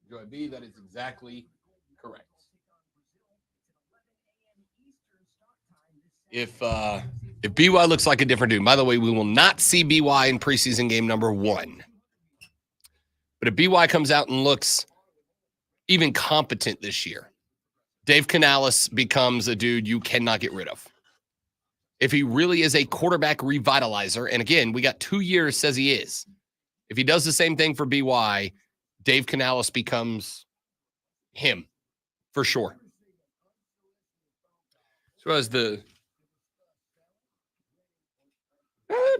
Joy B, that is exactly correct. If BY looks like a different dude, by the way, we will not see BY in preseason game number 1. But if BY comes out and looks even competent this year, Dave Canales becomes a dude you cannot get rid of. If he really is a quarterback revitalizer, and again, we got 2 years says he is. If he does the same thing for BY, Dave Canales becomes him for sure. So as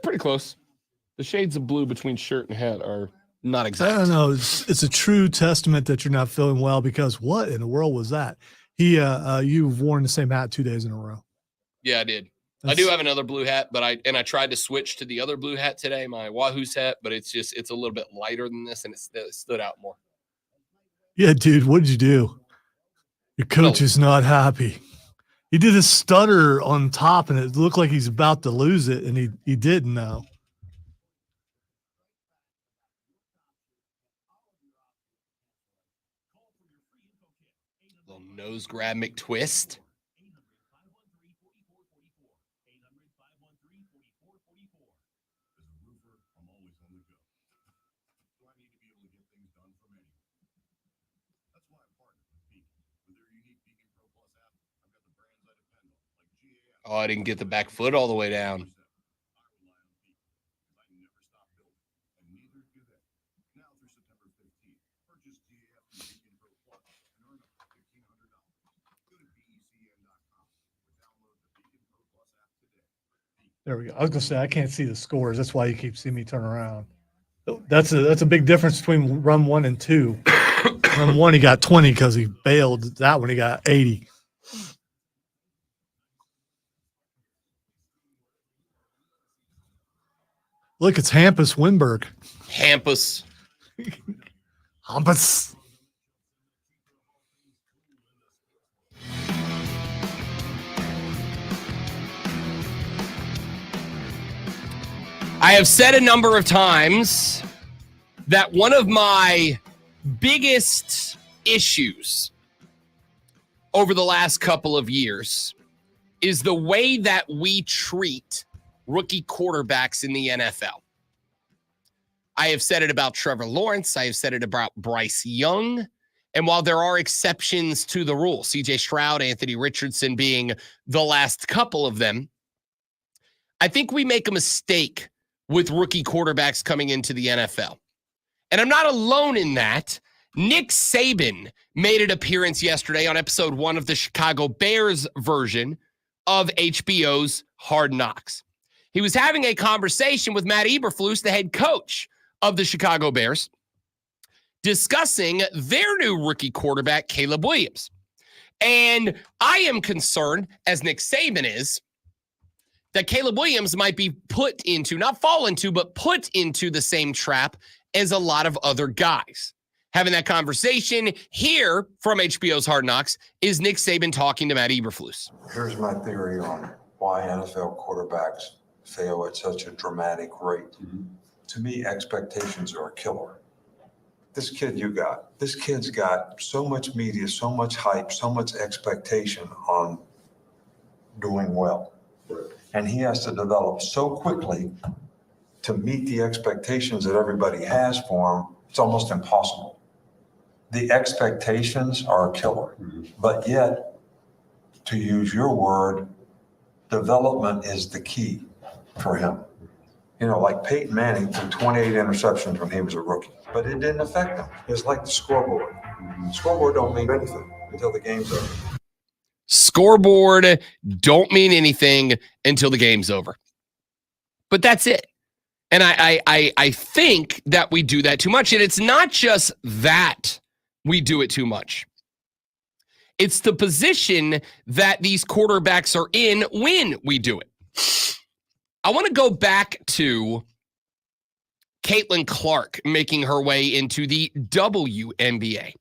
pretty close. The shades of blue between shirt and hat are not exact. I don't know. It's a true testament that you're not feeling well, because what in the world was that? You've worn the same hat 2 days in a row. Yeah, I did. I do have another blue hat, but I tried to switch to the other blue hat today, my Wahoo's hat, but it's a little bit lighter than this, and it stood out more. Yeah, dude, what did you do? Your coach is not happy. He did a stutter on top, and it looked like he's about to lose it, and he didn't know. Little nose grab McTwist. Oh, I didn't get the back foot all the way down. There we go. I was gonna say I can't see the scores. That's why you keep seeing me turn around. That's a big difference between run 1 and 2. Run 1 he got 20 because he bailed. That one he got 80. Look, it's Hampus Winberg. Hampus. Hampus. I have said a number of times that one of my biggest issues over the last couple of years is the way that we treat rookie quarterbacks in the NFL. I have said it about Trevor Lawrence. I have said it about Bryce Young. And while there are exceptions to the rule, CJ Stroud, Anthony Richardson being the last couple of them, I think we make a mistake with rookie quarterbacks coming into the NFL. And I'm not alone in that. Nick Saban made an appearance yesterday on episode 1 of the Chicago Bears version of HBO's Hard Knocks. He was having a conversation with Matt Eberflus, the head coach of the Chicago Bears, discussing their new rookie quarterback, Caleb Williams. And I am concerned, as Nick Saban is, that Caleb Williams might be put into, not fall into, but put into the same trap as a lot of other guys. Having that conversation here from HBO's Hard Knocks is Nick Saban talking to Matt Eberflus. Here's my theory on why NFL quarterbacks fail at such a dramatic rate. To me, expectations are a killer. This kid's got so much media, so much hype, so much expectation on doing well. And he has to develop so quickly to meet the expectations that everybody has for him. It's almost impossible. The expectations are a killer, but yet, to use your word, development is the key for him. You know, like Peyton Manning threw 28 interceptions when he was a rookie, but it didn't affect him. It's like the scoreboard. The scoreboard don't mean anything until the game's over. Scoreboard don't mean anything until the game's over. But that's it. And I think that we do that too much. And it's not just that we do it too much. It's the position that these quarterbacks are in when we do it. I want to go back to Caitlin Clark making her way into the WNBA.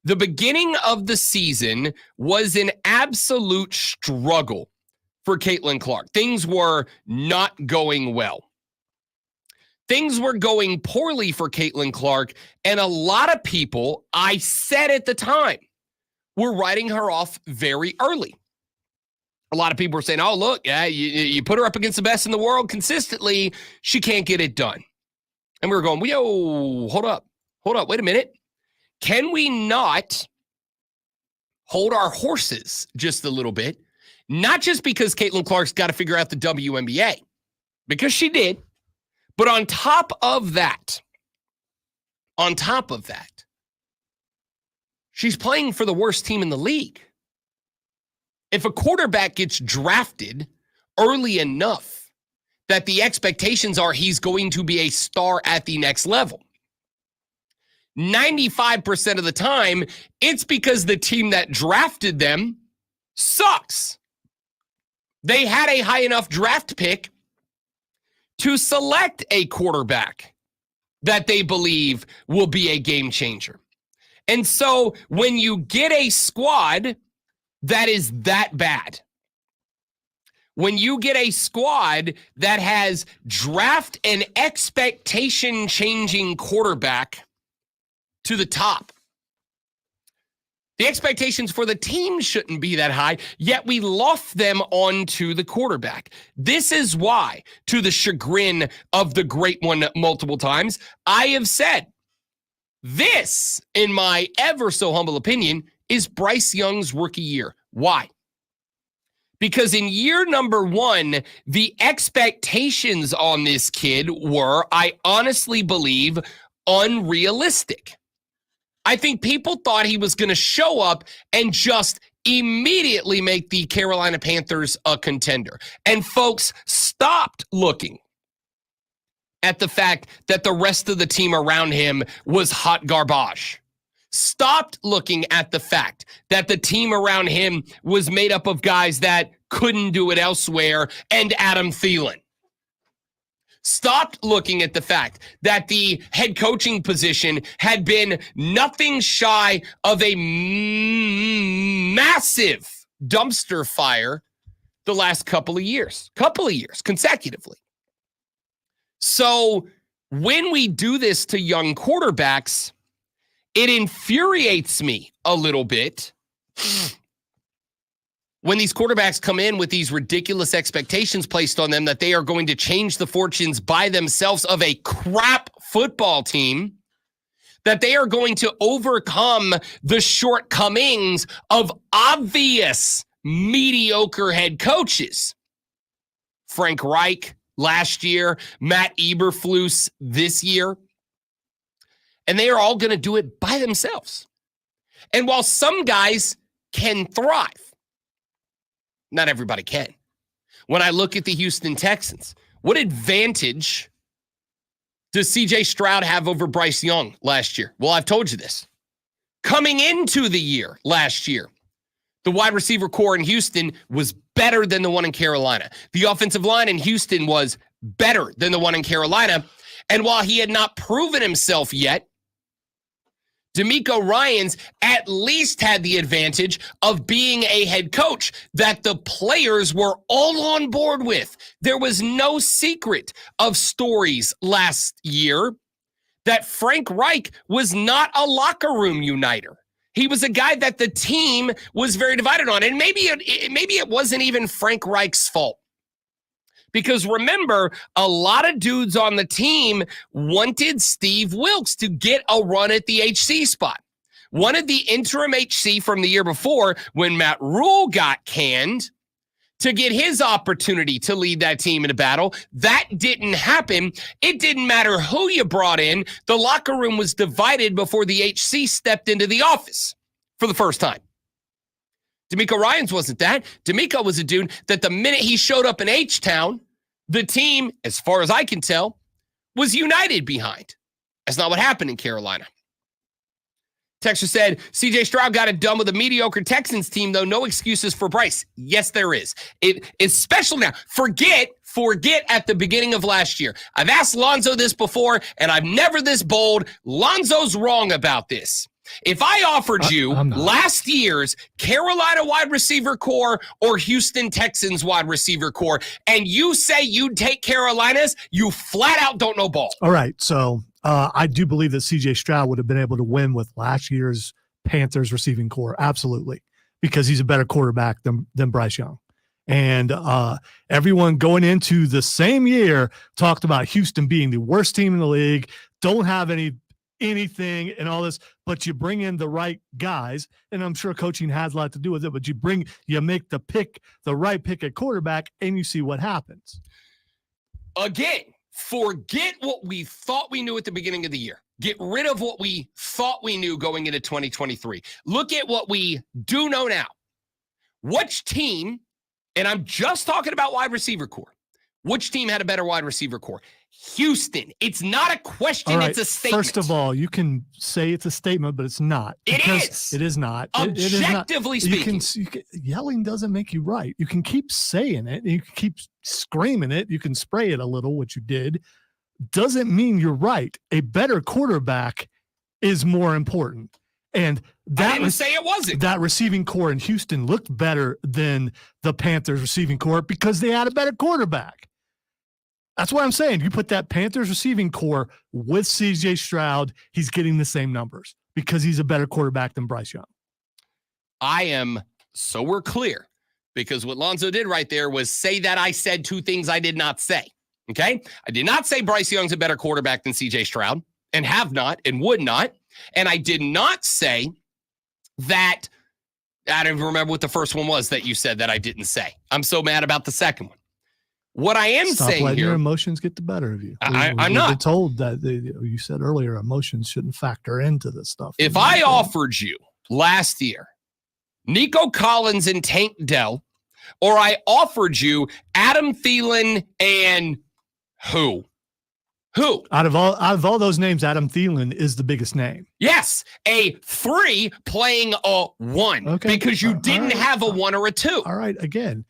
The beginning of the season was an absolute struggle for Caitlin Clark. Things were not going well. things were going poorly for Caitlin Clark, and a lot of people, I said at the time, were writing her off very early. A lot of people were saying, oh, look, yeah, you put her up against the best in the world consistently, she can't get it done. And we were going, yo, hold up, wait a minute. Can we not hold our horses just a little bit? Not just because Caitlin Clark's got to figure out the WNBA, because she did, but on top of that, she's playing for the worst team in the league. If a quarterback gets drafted early enough that the expectations are he's going to be a star at the next level, 95% of the time, it's because the team that drafted them sucks. They had a high enough draft pick to select a quarterback that they believe will be a game changer. And so when you get a squad that is that bad, when you get a squad that has draft and expectation changing quarterback to the top, the expectations for the team shouldn't be that high, yet we loft them onto the quarterback. This is why, to the chagrin of the great one multiple times, I have said, this, in my ever so humble opinion, is Bryce Young's rookie year. Why? Because in year number one, the expectations on this kid were, I honestly believe, unrealistic. I think people thought he was going to show up and just immediately make the Carolina Panthers a contender. And folks stopped looking at the fact that the rest of the team around him was hot garbage. Stopped looking at the fact that the team around him was made up of guys that couldn't do it elsewhere and Adam Thielen. Stopped looking at the fact that the head coaching position had been nothing shy of a massive dumpster fire the last couple of years consecutively. So when we do this to young quarterbacks, it infuriates me a little bit when these quarterbacks come in with these ridiculous expectations placed on them that they are going to change the fortunes by themselves of a crap football team, that they are going to overcome the shortcomings of obvious mediocre head coaches. Frank Reich last year, Matt Eberflus this year. And they are all going to do it by themselves. And while some guys can thrive, not everybody can. When I look at the Houston Texans, what advantage does CJ Stroud have over Bryce Young last year? Well, I've told you this. Coming into the year last year, the wide receiver core in Houston was better than the one in Carolina. The offensive line in Houston was better than the one in Carolina. And while he had not proven himself yet, DeMeco Ryans at least had the advantage of being a head coach that the players were all on board with. There was no secret of stories last year that Frank Reich was not a locker room uniter. He was a guy that the team was very divided on. And maybe it wasn't even Frank Reich's fault. Because remember, a lot of dudes on the team wanted Steve Wilks to get a run at the HC spot. Wanted the interim HC from the year before when Matt Rule got canned to get his opportunity to lead that team in a battle. That didn't happen. It didn't matter who you brought in. The locker room was divided before the HC stepped into the office for the first time. DeMeco Ryans wasn't that. DeMeco was a dude that the minute he showed up in H-Town, the team, as far as I can tell, was united behind. That's not what happened in Carolina. Texter said, CJ Stroud got it done with a mediocre Texans team, though. No excuses for Bryce. Yes, there is. It is special now. Forget at the beginning of last year. I've asked Lonzo this before, and I'm never this bold. Lonzo's wrong about this. If I offered you I'm not. last year's Carolina wide receiver core or Houston Texans wide receiver core, and you say you'd take Carolina's, you flat out don't know ball. All right. So I do believe that CJ Stroud would have been able to win with last year's Panthers receiving core. Absolutely. Because he's a better quarterback than Bryce Young. And everyone going into the same year talked about Houston being the worst team in the league, don't have anything and all this, but you bring in the right guys, and I'm sure coaching has a lot to do with it, but you make the right pick at quarterback, and you see what happens. Again, forget what we thought we knew at the beginning of the year. Get rid of what we thought we knew going into 2023. Look at what we do know now. Which team, and I'm just talking about wide receiver core, which team had a better wide receiver core? Houston. It's not a question, All right, it's a statement. First of all, you can say it's a statement, but it's not. It because is. It is not. It is not. Objectively speaking. Yelling doesn't make you right. You can keep saying it. You can keep screaming it. You can spray it a little, which you did. Doesn't mean you're right. A better quarterback is more important. And I didn't say it wasn't. That receiving core in Houston looked better than the Panthers receiving core because they had a better quarterback. That's what I'm saying. You put that Panthers receiving core with CJ Stroud, he's getting the same numbers because he's a better quarterback than Bryce Young. So we're clear, because what Lonzo did right there was say that I said two things I did not say. Okay? I did not say Bryce Young's a better quarterback than CJ Stroud, and have not and would not. And I did not say that, I don't even remember what the first one was that you said that I didn't say. I'm so mad about the second one. What I am Stop saying letting here, your emotions get the better of you. I'm We've not. been told that you said earlier emotions shouldn't factor into this stuff. if I offered you last year Nico Collins and Tank Dell, or I offered you Adam Thielen and who? Out of all those names, Adam Thielen is the biggest name. Yes, a 3 playing a 1, Okay. because you All didn't right. have a 1 or a 2. All right. Again,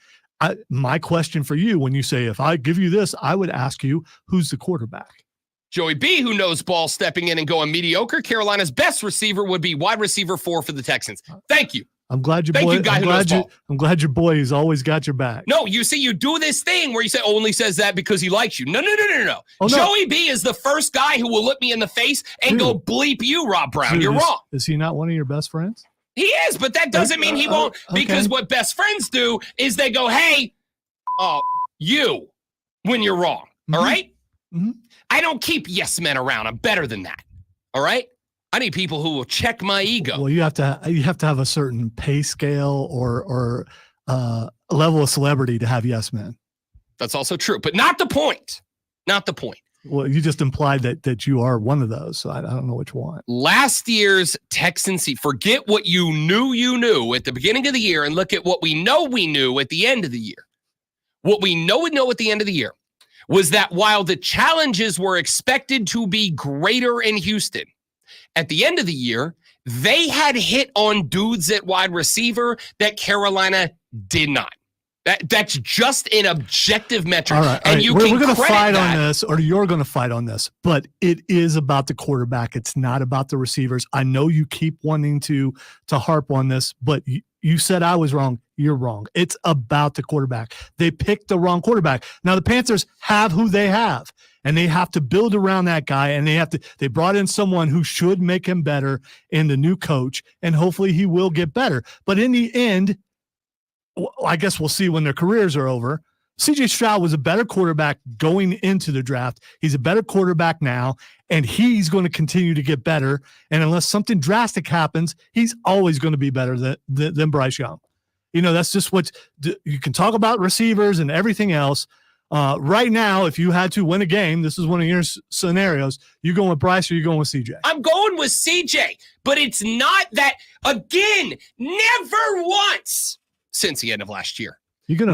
my question for you, when you say, if I give you this, I would ask you, who's the quarterback? Joey B, who knows ball, stepping in and going mediocre. Carolina's best receiver would be wide receiver 4 for the Texans. Thank you. I'm glad your Thank boy. you, guy who knows ball. I'm glad your boy has always got your back. No, you see, you do this thing where you say only says that because he likes you. No. Oh, no. Joey B is the first guy who will look me in the face and go bleep you, Rob Brown. Dude, You're wrong. Is he not one of your best friends? He is, but that doesn't mean he won't, because okay. what best friends do is they go, hey, you, when you're wrong. All right? Mhm. I don't keep yes men around. I'm better than that. All right? I need people who will check my ego. Well, you have to have a certain pay scale or level of celebrity to have yes men. That's also true, but not the point. Not the point. Well, you just implied that you are one of those, so I don't know which one. Last year's Texans, forget what you knew at the beginning of the year and look at what we knew at the end of the year. What we know at the end of the year was that while the challenges were expected to be greater in Houston, at the end of the year, they had hit on dudes at wide receiver that Carolina did not. That's just an objective metric. All right, and you we're can going to credit fight that. on this, or you're going to fight on this, but it is about the quarterback. It's not about the receivers. I know you keep wanting to harp on this, but you said I was wrong. You're wrong. It's about the quarterback. They picked the wrong quarterback. Now the Panthers have who they have, and they have to build around that guy. And they brought in someone who should make him better in the new coach, and hopefully he will get better. But in the end, I guess we'll see when their careers are over. CJ Stroud was a better quarterback going into the draft. He's a better quarterback now, and he's going to continue to get better. And unless something drastic happens, he's always going to be better than Bryce Young. You know, that's just what you can talk about receivers and everything else. Right now, if you had to win a game, this is one of your scenarios. You going with Bryce or you going with CJ? I'm going with CJ, but it's not that, again, never once since the end of last year. You're gonna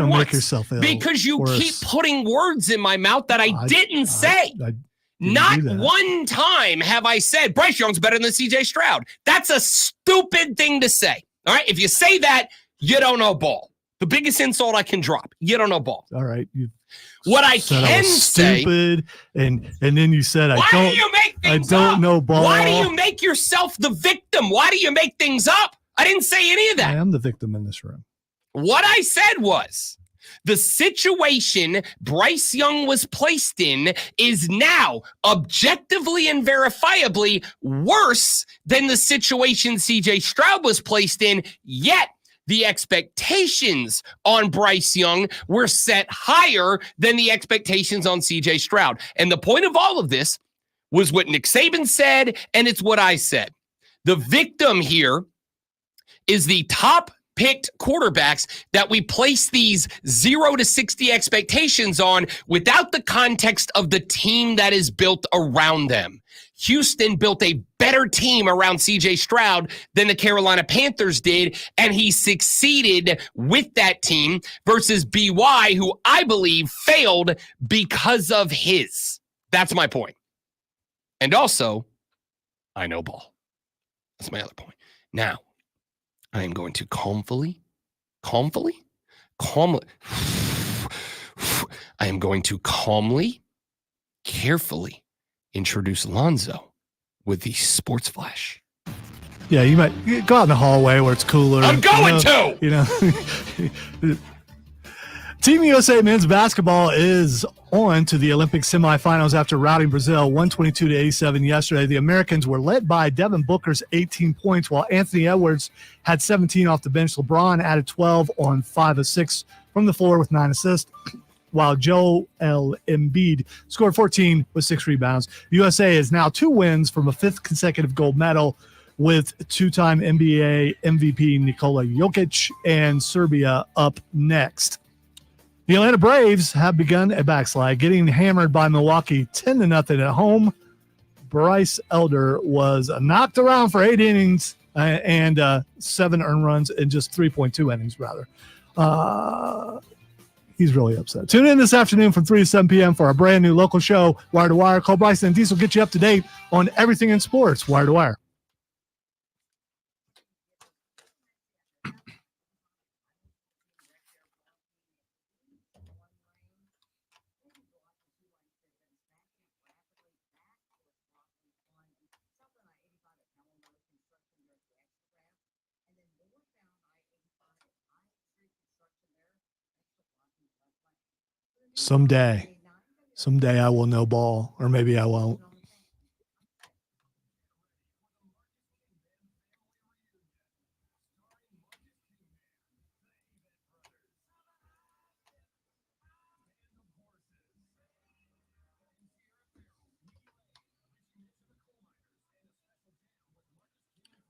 once, make yourself ill. because you worse. keep putting words in my mouth that I didn't say. I Not do that. one time have I said Bryce Young's better than CJ Stroud. That's a stupid thing to say. All right. If you say that, you don't know ball. The biggest insult I can drop. You don't know ball. All right. What I said can was say, stupid, and then you said why do you make I things don't up? know ball. Why do you make yourself the victim? Why do you make things up? I didn't say any of I that. am the victim in this room. What I said was the situation Bryce Young was placed in is now objectively and verifiably worse than the situation CJ Stroud was placed in, yet the expectations on Bryce Young were set higher than the expectations on CJ Stroud. And the point of all of this was what Nick Saban said, and it's what I said. The victim here is the top picked quarterbacks that we place these 0 to 60 expectations on without the context of the team that is built around them. Houston built a better team around CJ Stroud than the Carolina Panthers did, and he succeeded with that team versus BY, who I believe failed because of his. That's my point. And also, I know ball. That's my other point. Now, I am going to calmly, I am going to calmly, carefully introduce Lonzo with the Sports Flash. Yeah, you might go out in the hallway where it's cooler. I'm going to! You know, Team USA men's basketball is on to the Olympic semifinals after routing Brazil 122-87 yesterday. The Americans were led by Devin Booker's 18 points, while Anthony Edwards had 17 off the bench. LeBron added 12 on 5 of 6 from the floor with 9 assists, while Joel Embiid scored 14 with 6 rebounds. USA is now 2 wins from a 5th consecutive gold medal, with 2-time NBA MVP Nikola Jokic and Serbia up next. The Atlanta Braves have begun a backslide, getting hammered by Milwaukee 10-0 at home. Bryce Elder was knocked around for 8 innings and 7 earned runs in just 3.2 innings, rather. He's really upset. Tune in this afternoon from 3 to 7 p.m. for our brand new local show, Wire to Wire. Cole Bryson and Diesel get you up to date on everything in sports. Wire to Wire. Someday I will know ball, or maybe I won't.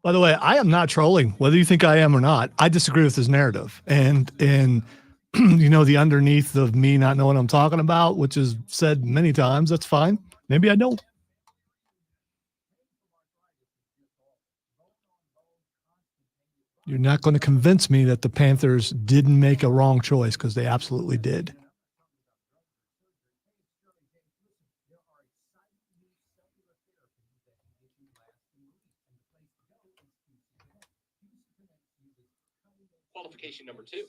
By the way, I am not trolling, whether you think I am or not. I disagree with his narrative. And you know, the underneath of me not knowing what I'm talking about, which is said many times, that's fine. Maybe I don't. You're not going to convince me that the Panthers didn't make a wrong choice, because they absolutely did. Qualification number 2.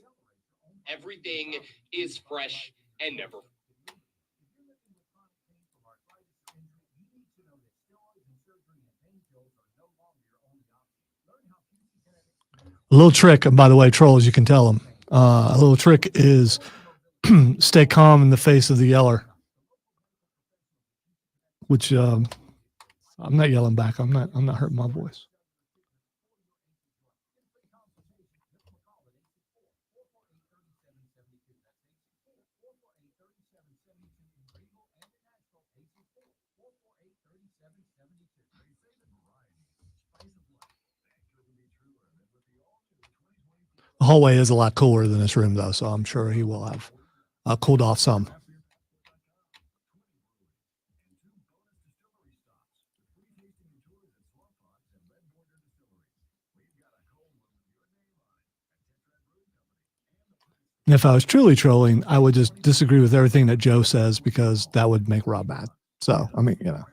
Everything is fresh and never. A little trick, and by the way, trolls, you can tell them. A little trick is stay calm in the face of the yeller. Which I'm not yelling back. I'm not hurting my voice. The hallway is a lot cooler than this room, though, so I'm sure he will have cooled off some. And if I was truly trolling, I would just disagree with everything that Joe says, because that would make Rob mad. So, I mean, you know.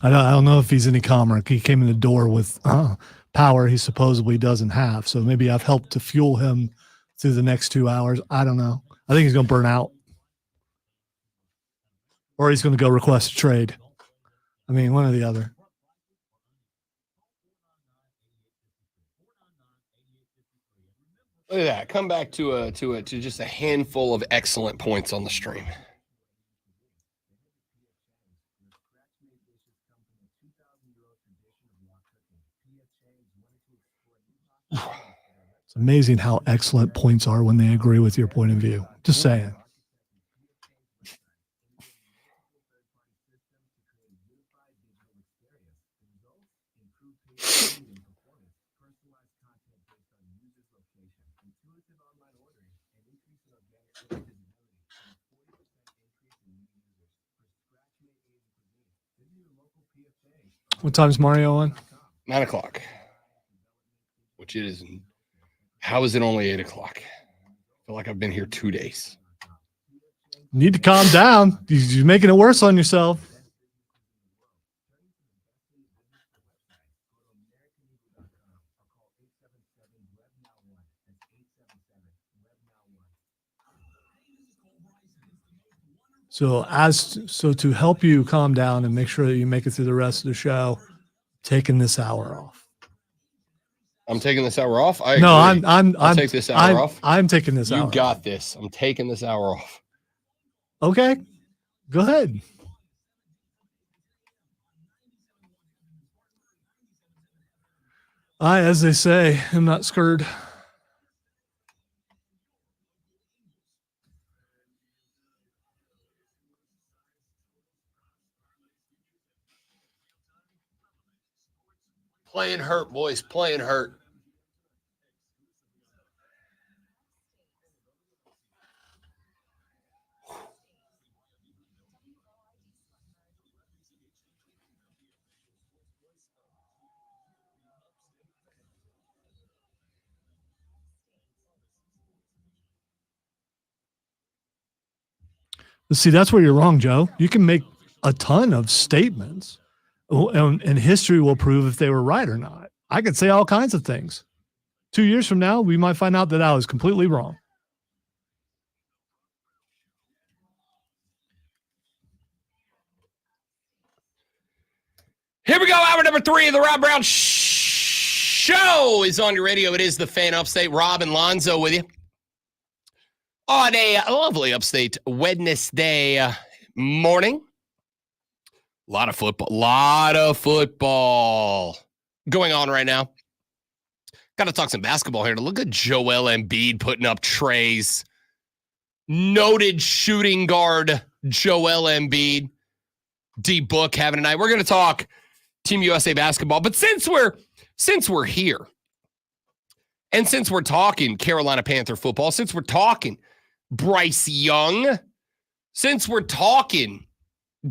I don't know if he's any calmer. He came in the door with power he supposedly doesn't have. So maybe I've helped to fuel him through the next 2 hours. I don't know. I think he's going to burn out. Or he's going to go request a trade. I mean, one or the other. Look at that. Come back to just a handful of excellent points on the stream. It's amazing how excellent points are when they agree with your point of view. Just saying. What time's Mario on? 9 o'clock. Which it is. How is it only 8 o'clock? I feel like I've been here 2 days. You need to calm down. You're making it worse on yourself. So to help you calm down and make sure that you make it through the rest of the show, taking this hour off. I'm taking this hour off. I'll take this hour off. I'm taking this hour. You got this. I'm taking this hour off. Okay, go ahead. As they say, I'm not scared. Playing hurt, boys. Playing hurt. See, that's where you're wrong, Joe. You can make a ton of statements, and history will prove if they were right or not. I could say all kinds of things. 2 years from now, we might find out that I was completely wrong. Here we go. Hour number 3 of the Rob Brown Show is on your radio. It is the Fan Upstate. Rob and Lonzo with you on a lovely upstate Wednesday morning. A lot of football going on right now. Got to talk some basketball here. Look at Joel Embiid putting up trays. Noted shooting guard Joel Embiid. D-Book having a night. We're going to talk Team USA basketball. But since we're here, and since we're talking Carolina Panther football, since we're talking Bryce Young, since we're talking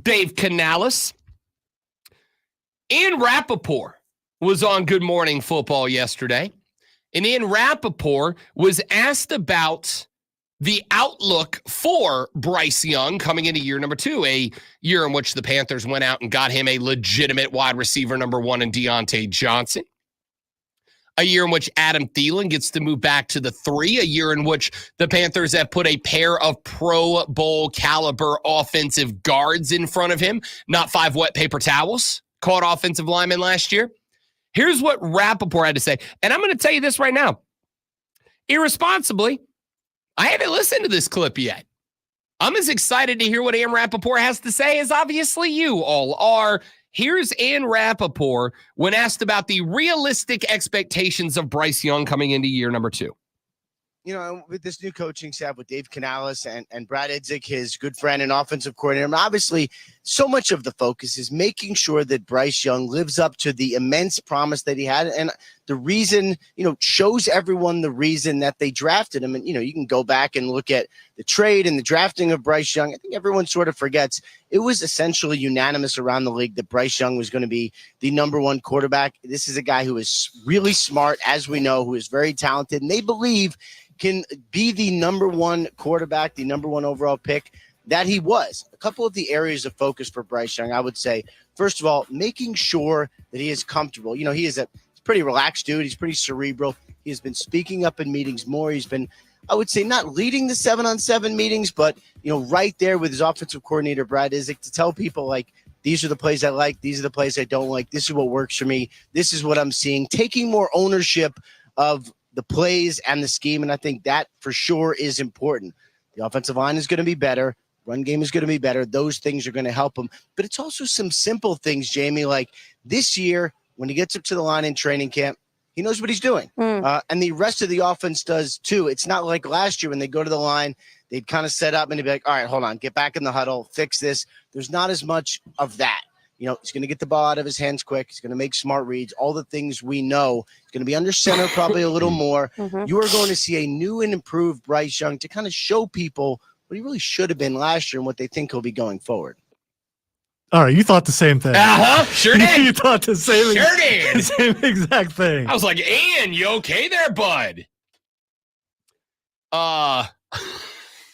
Dave Canales, Ian Rappaport was on Good Morning Football yesterday, and Ian Rappaport was asked about the outlook for Bryce Young coming into year number 2, a year in which the Panthers went out and got him a legitimate wide receiver number 1 in Deontay Johnson. A year in which Adam Thielen gets to move back to the 3, a year in which the Panthers have put a pair of Pro Bowl caliber offensive guards in front of him, not 5 wet paper towels, caught offensive linemen last year. Here's what Rappaport had to say, and I'm going to tell you this right now. Irresponsibly, I haven't listened to this clip yet. I'm as excited to hear what Ian Rappaport has to say as obviously you all are. Here's Ian Rappaport when asked about the realistic expectations of Bryce Young coming into year number 2. You know, with this new coaching staff with Dave Canales and Brad Idzik, his good friend and offensive coordinator, obviously so much of the focus is making sure that Bryce Young lives up to the immense promise that he had. And the reason, shows everyone the reason that they drafted him. And, you can go back and look at the trade and the drafting of Bryce Young. I think everyone sort of forgets it was essentially unanimous around the league that Bryce Young was going to be the number 1 quarterback. This is a guy who is really smart, as we know, who is very talented, and they believe can be the number 1 quarterback, the number 1 overall pick that he was. A couple of the areas of focus for Bryce Young, I would say, first of all, making sure that he is comfortable. He is pretty relaxed dude. He's pretty cerebral. He has been speaking up in meetings more. He's been, I would say, not leading the 7-on-7 meetings, but, right there with his offensive coordinator, Brad Isaac, to tell people, like, these are the plays I like. These are the plays I don't like. This is what works for me. This is what I'm seeing. Taking more ownership of the plays and the scheme, and I think that for sure is important. The offensive line is going to be better. Run game is going to be better. Those things are going to help him. But it's also some simple things, Jamie, like this year when he gets up to the line in training camp, he knows what he's doing. And the rest of the offense does too. It's not like last year when they go to the line, they'd kind of set up and they'd be like, all right, hold on, get back in the huddle, fix this. There's not as much of that. He's going to get the ball out of his hands quick. He's going to make smart reads, all the things we know. He's going to be under center probably a little more. You are going to see a new and improved Bryce Young to kind of show people what he really should have been last year and what they think he'll be going forward. All right, you thought the same thing. Sure did. You thought the same, Sure did. same exact thing. I was like, Ian, you okay there, bud?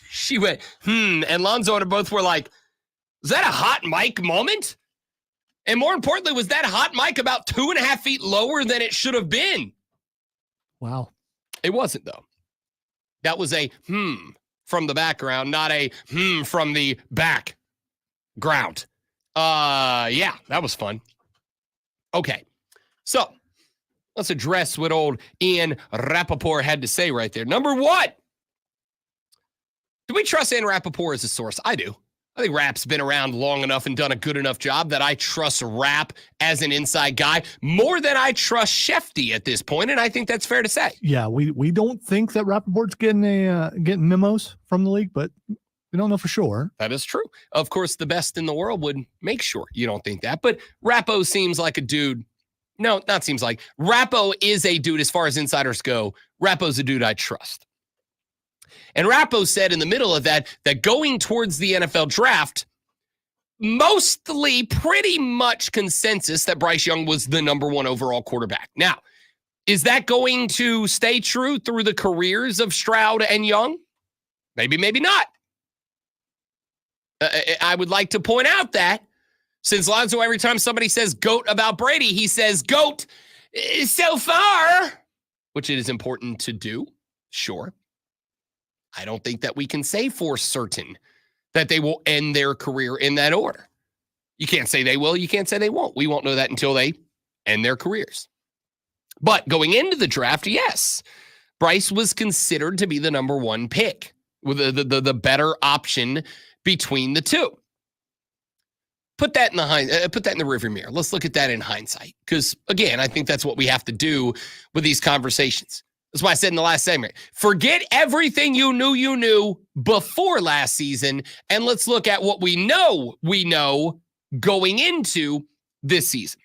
She went, and Lonzo and both were like, was that a hot mic moment? And more importantly, was that hot mic about 2.5 feet lower than it should have been? Wow. It wasn't, though. That was a from the background, not a from the background. Yeah, that was fun. Okay, so let's address what old Ian Rappaport had to say right there. Number one, do we trust Ian Rappaport as a source? I do. I think Rapp's been around long enough and done a good enough job that I trust Rapp as an inside guy more than I trust Shefty at this point, and I think that's fair to say. Yeah, we don't think that Rappaport's getting memos from the league, but we don't know for sure. That is true. Of course, the best in the world would make sure you don't think that, but Rappo seems like a dude. No, not seems like. Rappo is a dude as far as insiders go. Rappo's a dude I trust. And Rappo said in the middle of that going towards the NFL draft, mostly pretty much consensus that Bryce Young was the number one overall quarterback. Now, is that going to stay true through the careers of Stroud and Young? Maybe, maybe not. I would like to point out that since Lonzo, every time somebody says GOAT about Brady, he says GOAT so far, which it is important to do, sure. I don't think that we can say for certain that they will end their career in that order. You can't say they will. You can't say they won't. We won't know that until they end their careers. But going into the draft, yes, Bryce was considered to be the number one pick, with the better option between the two. Put that in the rearview mirror. Let's look at that in hindsight, because again, I think that's what we have to do with these conversations. That's why I said in the last segment, forget everything you knew before last season, and let's look at what we know going into this season.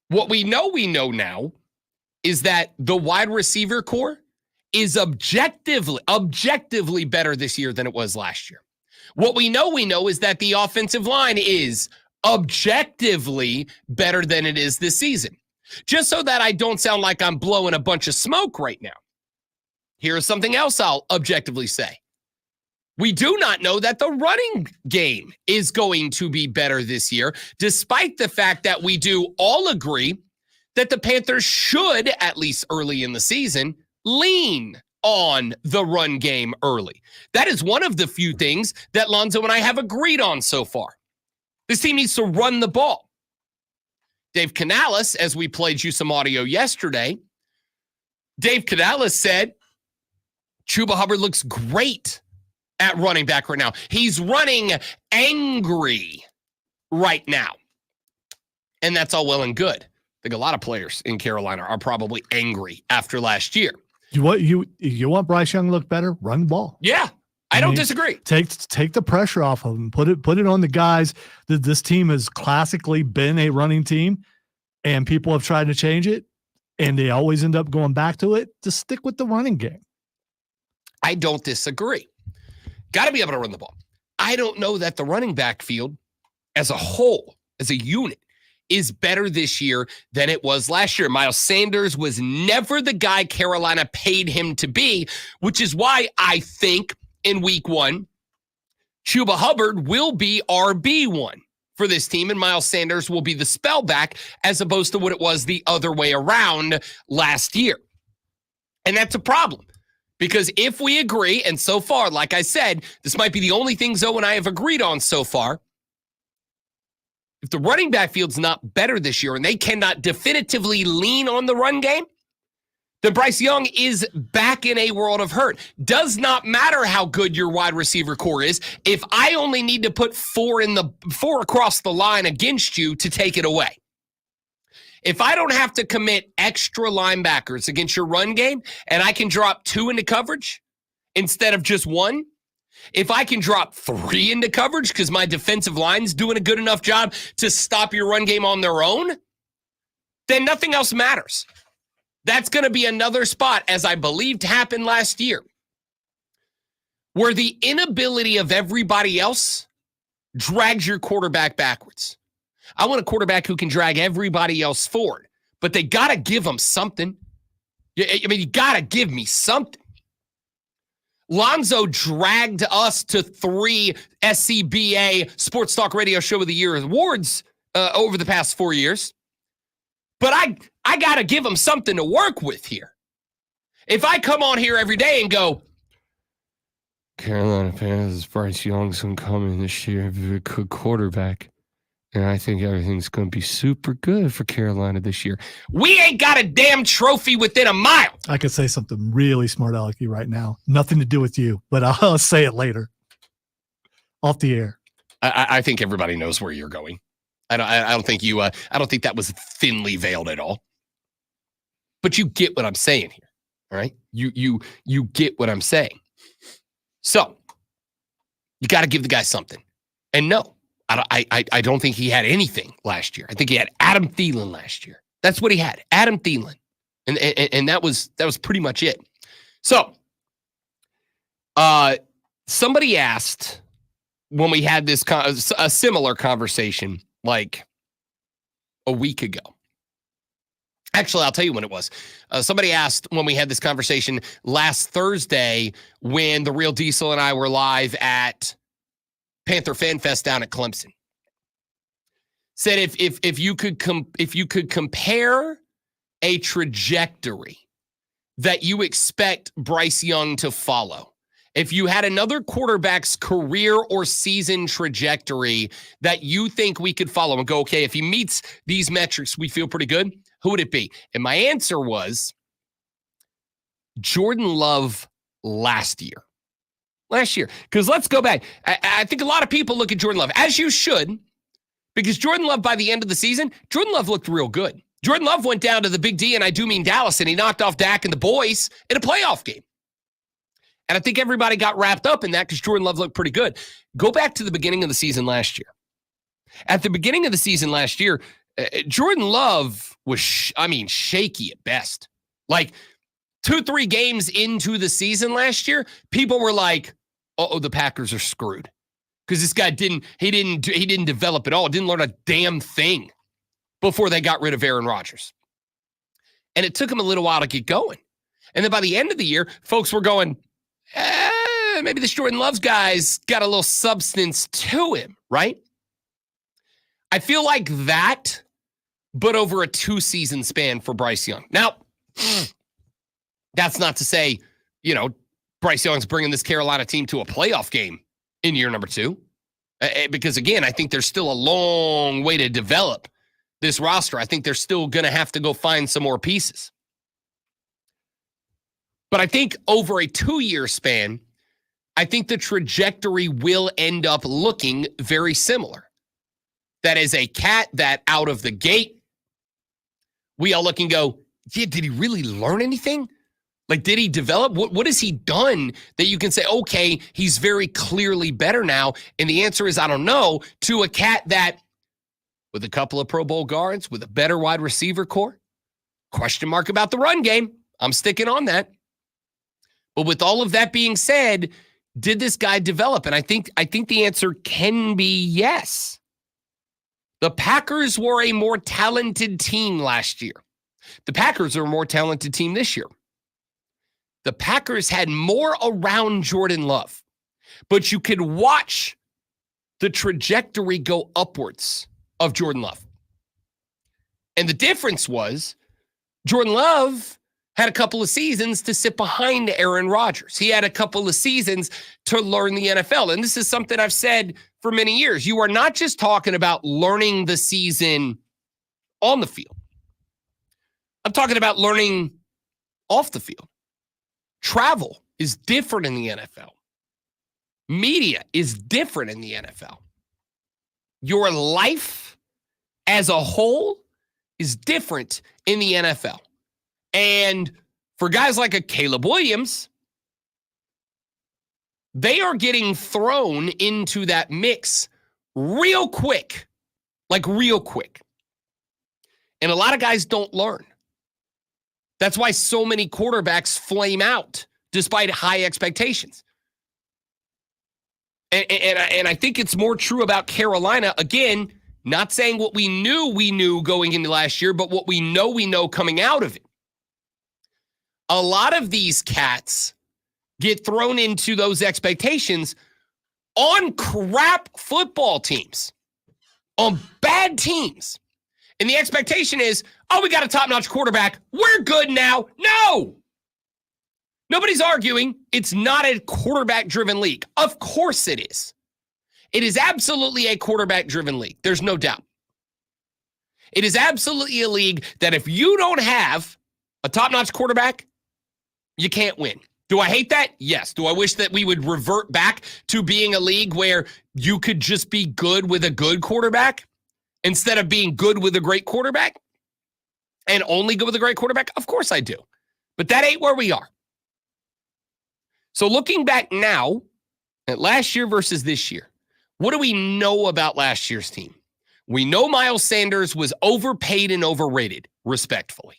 What we know now is that the wide receiver core is objectively better this year than it was last year. What we know is that the offensive line is objectively better than it is this season. Just so that I don't sound like I'm blowing a bunch of smoke right now, here's something else I'll objectively say. We do not know that the running game is going to be better this year, despite the fact that we do all agree that the Panthers should, at least early in the season, lean on the run game early. That is one of the few things that Lonzo and I have agreed on so far. This team needs to run the ball. Dave Canales, as we played you some audio yesterday, Dave Canales said Chuba Hubbard looks great at running back right now. He's running angry right now. And that's all well and good. I think a lot of players in Carolina are probably angry after last year. You want Bryce Young to look better? Run the ball. Yeah, I don't disagree. Take the pressure off of him. Put it on the guys. That this team has classically been a running team, and people have tried to change it, and they always end up going back to it. Just stick with the running game. I don't disagree. Got to be able to run the ball. I don't know that the running back field as a whole, as a unit, is better this year than it was last year. Miles Sanders was never the guy Carolina paid him to be, which is why I think in week one, Chuba Hubbard will be RB1 for this team, and Miles Sanders will be the spellback as opposed to what it was the other way around last year. And that's a problem because if we agree, and so far, like I said, this might be the only thing Zoe and I have agreed on so far. If the running back field's not better this year and they cannot definitively lean on the run game, then Bryce Young is back in a world of hurt. Does not matter how good your wide receiver core is. If I only need to put four across the line against you to take it away. If I don't have to commit extra linebackers against your run game and I can drop 2 into coverage instead of just 1, if I can drop 3 into coverage because my defensive line's doing a good enough job to stop your run game on their own, then nothing else matters. That's going to be another spot, as I believed happened last year, where the inability of everybody else drags your quarterback backwards. I want a quarterback who can drag everybody else forward, but they got to give them something. I mean, you got to give me something. Lonzo dragged us to 3 SCBA Sports Talk Radio Show of the Year awards over the past 4 years. But I got to give him something to work with here. If I come on here every day and go, Carolina Panthers, Bryce Young's going to come in this year, be a good quarterback. And I think everything's going to be super good for Carolina this year. We ain't got a damn trophy within a mile. I could say something really smart alecky right now. Nothing to do with you, but I'll say it later. Off the air. I think everybody knows where you're going. I don't think you. I don't think that was thinly veiled at all. But you get what I'm saying here, all right? You get what I'm saying. So you got to give the guy something. And no, I don't think he had anything last year. I think he had Adam Thielen last year. That's what he had, Adam Thielen, and that was pretty much it. So, somebody asked when we had this a similar conversation like a week ago. Actually, I'll tell you when it was. Somebody asked when we had this conversation last Thursday when the Real Diesel and I were live at Panther Fan Fest down at Clemson. Said if you could compare a trajectory that you expect Bryce Young to follow, if you had another quarterback's career or season trajectory that you think we could follow and go, okay, if he meets these metrics, we feel pretty good, who would it be? And my answer was Jordan Love last year. Because let's go back. I think a lot of people look at Jordan Love, as you should, because Jordan Love, by the end of the season, Jordan Love looked real good. Jordan Love went down to the Big D, and I do mean Dallas, and he knocked off Dak and the boys in a playoff game. And I think everybody got wrapped up in that because Jordan Love looked pretty good. Go back to the beginning of the season last year. At the beginning of the season last year, Jordan Love was, shaky at best. Like 2-3 games into the season last year, people were like, "Oh, the Packers are screwed," because this guy didn't develop at all. Didn't learn a damn thing before they got rid of Aaron Rodgers. And it took him a little while to get going. And then by the end of the year, folks were going, maybe this Jordan Love guy's got a little substance to him, right? I feel like that, but over a 2-season span for Bryce Young. Now, that's not to say, Bryce Young's bringing this Carolina team to a playoff game in year number 2. Because, again, I think there's still a long way to develop this roster. I think they're still going to have to go find some more pieces. But I think over a 2-year span, I think the trajectory will end up looking very similar. That is a cat that out of the gate, we all look and go, yeah, did he really learn anything? Like, did he develop? What has he done that you can say, okay, he's very clearly better now? And the answer is, I don't know, to a cat that, with a couple of Pro Bowl guards, with a better wide receiver core, question mark about the run game. I'm sticking on that. But with all of that being said, did this guy develop? And I think the answer can be yes. The Packers were a more talented team last year. The Packers are a more talented team this year. The Packers had more around Jordan Love, but you could watch the trajectory go upwards of Jordan Love. And the difference was Jordan Love had a couple of seasons to sit behind Aaron Rodgers. He had a couple of seasons to learn the NFL. And this is something I've said for many years. You are not just talking about learning the season on the field. I'm talking about learning off the field. Travel is different in the NFL. Media is different in the NFL. Your life as a whole is different in the NFL. And for guys like a Caleb Williams, they are getting thrown into that mix real quick, like real quick. And a lot of guys don't learn. That's why so many quarterbacks flame out despite high expectations. And I think it's more true about Carolina. Again, not saying what we knew going into last year, but what we know coming out of it. A lot of these cats get thrown into those expectations on crap football teams, on bad teams. And the expectation is, oh, we got a top-notch quarterback. We're good now. No. Nobody's arguing it's not a quarterback-driven league. Of course it is. It is absolutely a quarterback-driven league. There's no doubt. It is absolutely a league that if you don't have a top-notch quarterback, you can't win. Do I hate that? Yes. Do I wish that we would revert back to being a league where you could just be good with a good quarterback instead of being good with a great quarterback and only good with a great quarterback? Of course I do. But that ain't where we are. So looking back now at last year versus this year, what do we know about last year's team? We know Miles Sanders was overpaid and overrated, respectfully.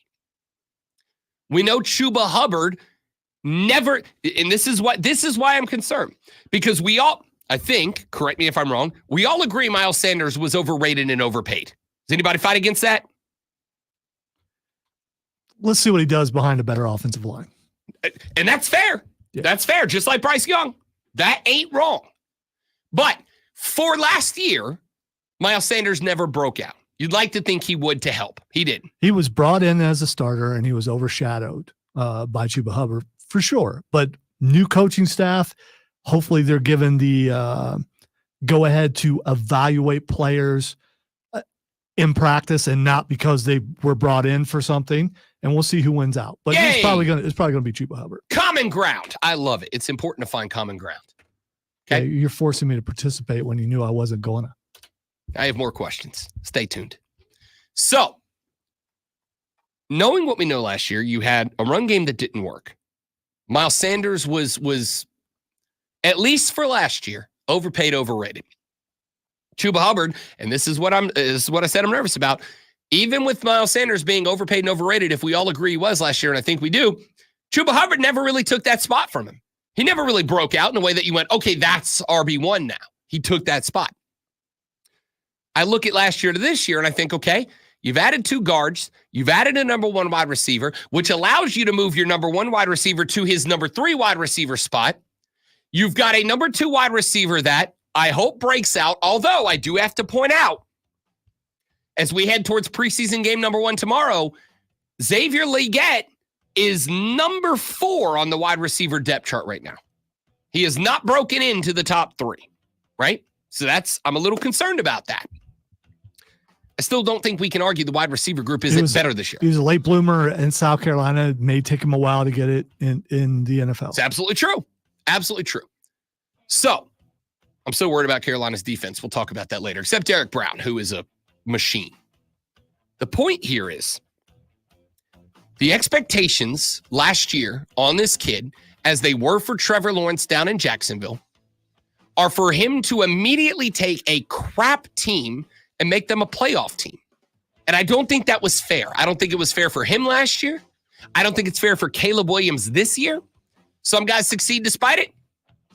We know Chuba Hubbard never, and this is why I'm concerned, because we all, I think, correct me if I'm wrong, we all agree Miles Sanders was overrated and overpaid. Does anybody fight against that? Let's see what he does behind a better offensive line. And that's fair. Yeah. That's fair. Just like Bryce Young. That ain't wrong. But for last year, Miles Sanders never broke out. You'd like to think he would to help. He didn't. He was brought in as a starter, and he was overshadowed by Chuba Hubbard for sure. But new coaching staff, hopefully they're given the go-ahead to evaluate players in practice and not because they were brought in for something. And we'll see who wins out. But it's probably gonna be Chuba Hubbard. Common ground. I love it. It's important to find common ground. Okay, yeah, you're forcing me to participate when you knew I wasn't going to. I have more questions. Stay tuned. So, knowing what we know last year, you had a run game that didn't work. Miles Sanders was at least for last year, overpaid, overrated. Chuba Hubbard, and this is what I said I'm nervous about. Even with Miles Sanders being overpaid and overrated, if we all agree he was last year, and I think we do, Chuba Hubbard never really took that spot from him. He never really broke out in a way that you went, okay, that's RB1 now. He took that spot. I look at last year to this year and I think, okay, you've added 2 guards. You've added a number 1 wide receiver, which allows you to move your number 1 wide receiver to his number 3 wide receiver spot. You've got a number 2 wide receiver that I hope breaks out, although I do have to point out, as we head towards preseason game number 1 tomorrow, Xavier Legette is number 4 on the wide receiver depth chart right now. He is not broken into the top 3, right? So I'm a little concerned about that. I still don't think we can argue the wide receiver group isn't better this year. He was a late bloomer in South Carolina. It may take him a while to get it in the NFL. It's absolutely true. Absolutely true. So I'm so worried about Carolina's defense. We'll talk about that later, except Derek Brown, who is a machine. The point here is the expectations last year on this kid, as they were for Trevor Lawrence down in Jacksonville, are for him to immediately take a crap team and make them a playoff team. And I don't think that was fair. I don't think it was fair for him last year. I don't think it's fair for Caleb Williams this year. Some guys succeed despite it.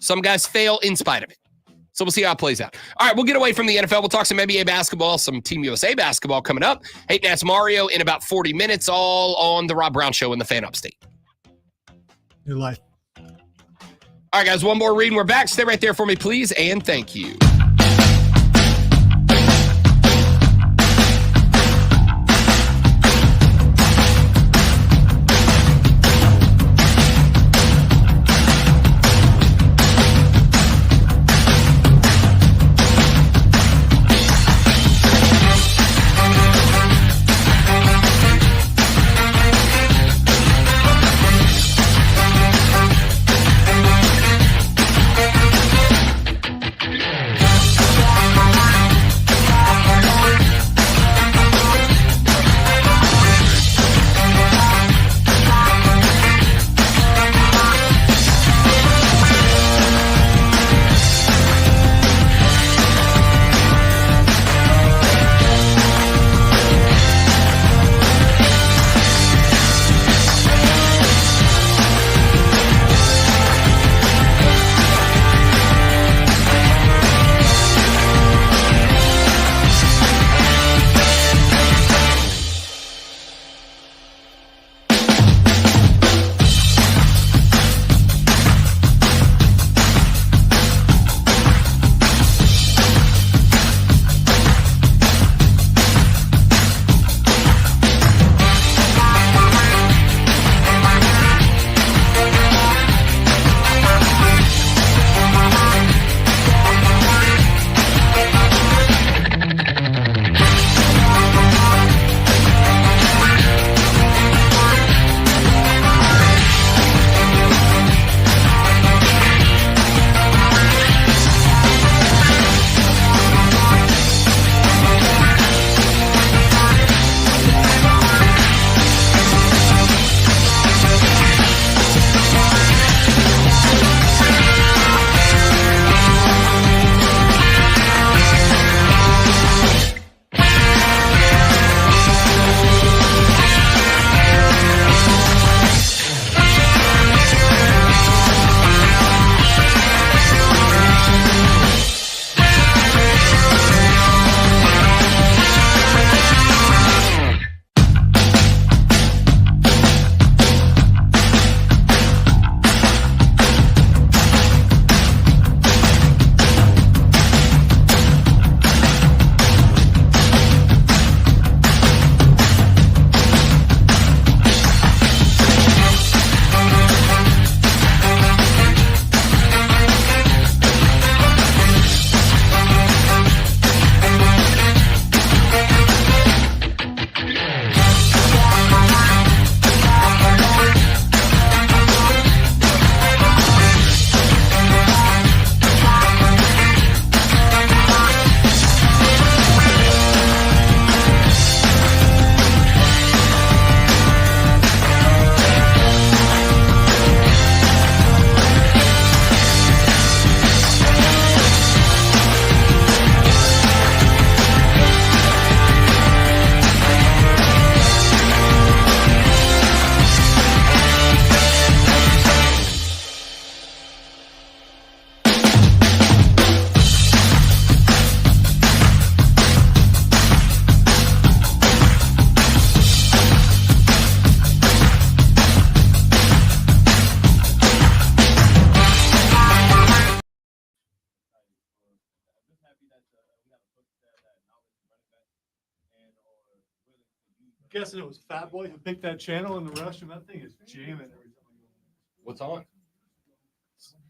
Some guys fail in spite of it. So we'll see how it plays out. All right, we'll get away from the NFL. We'll talk some NBA basketball, some Team USA basketball coming up. Hayden Ask Mario in about 40 minutes, all on the Rob Brown Show in the Fan Upstate. Your life. All right, guys, one more read and we're back. Stay right there for me, please, and thank you. Guessing it was Fat Boy who picked that channel in the restroom. That thing is jamming. What's on?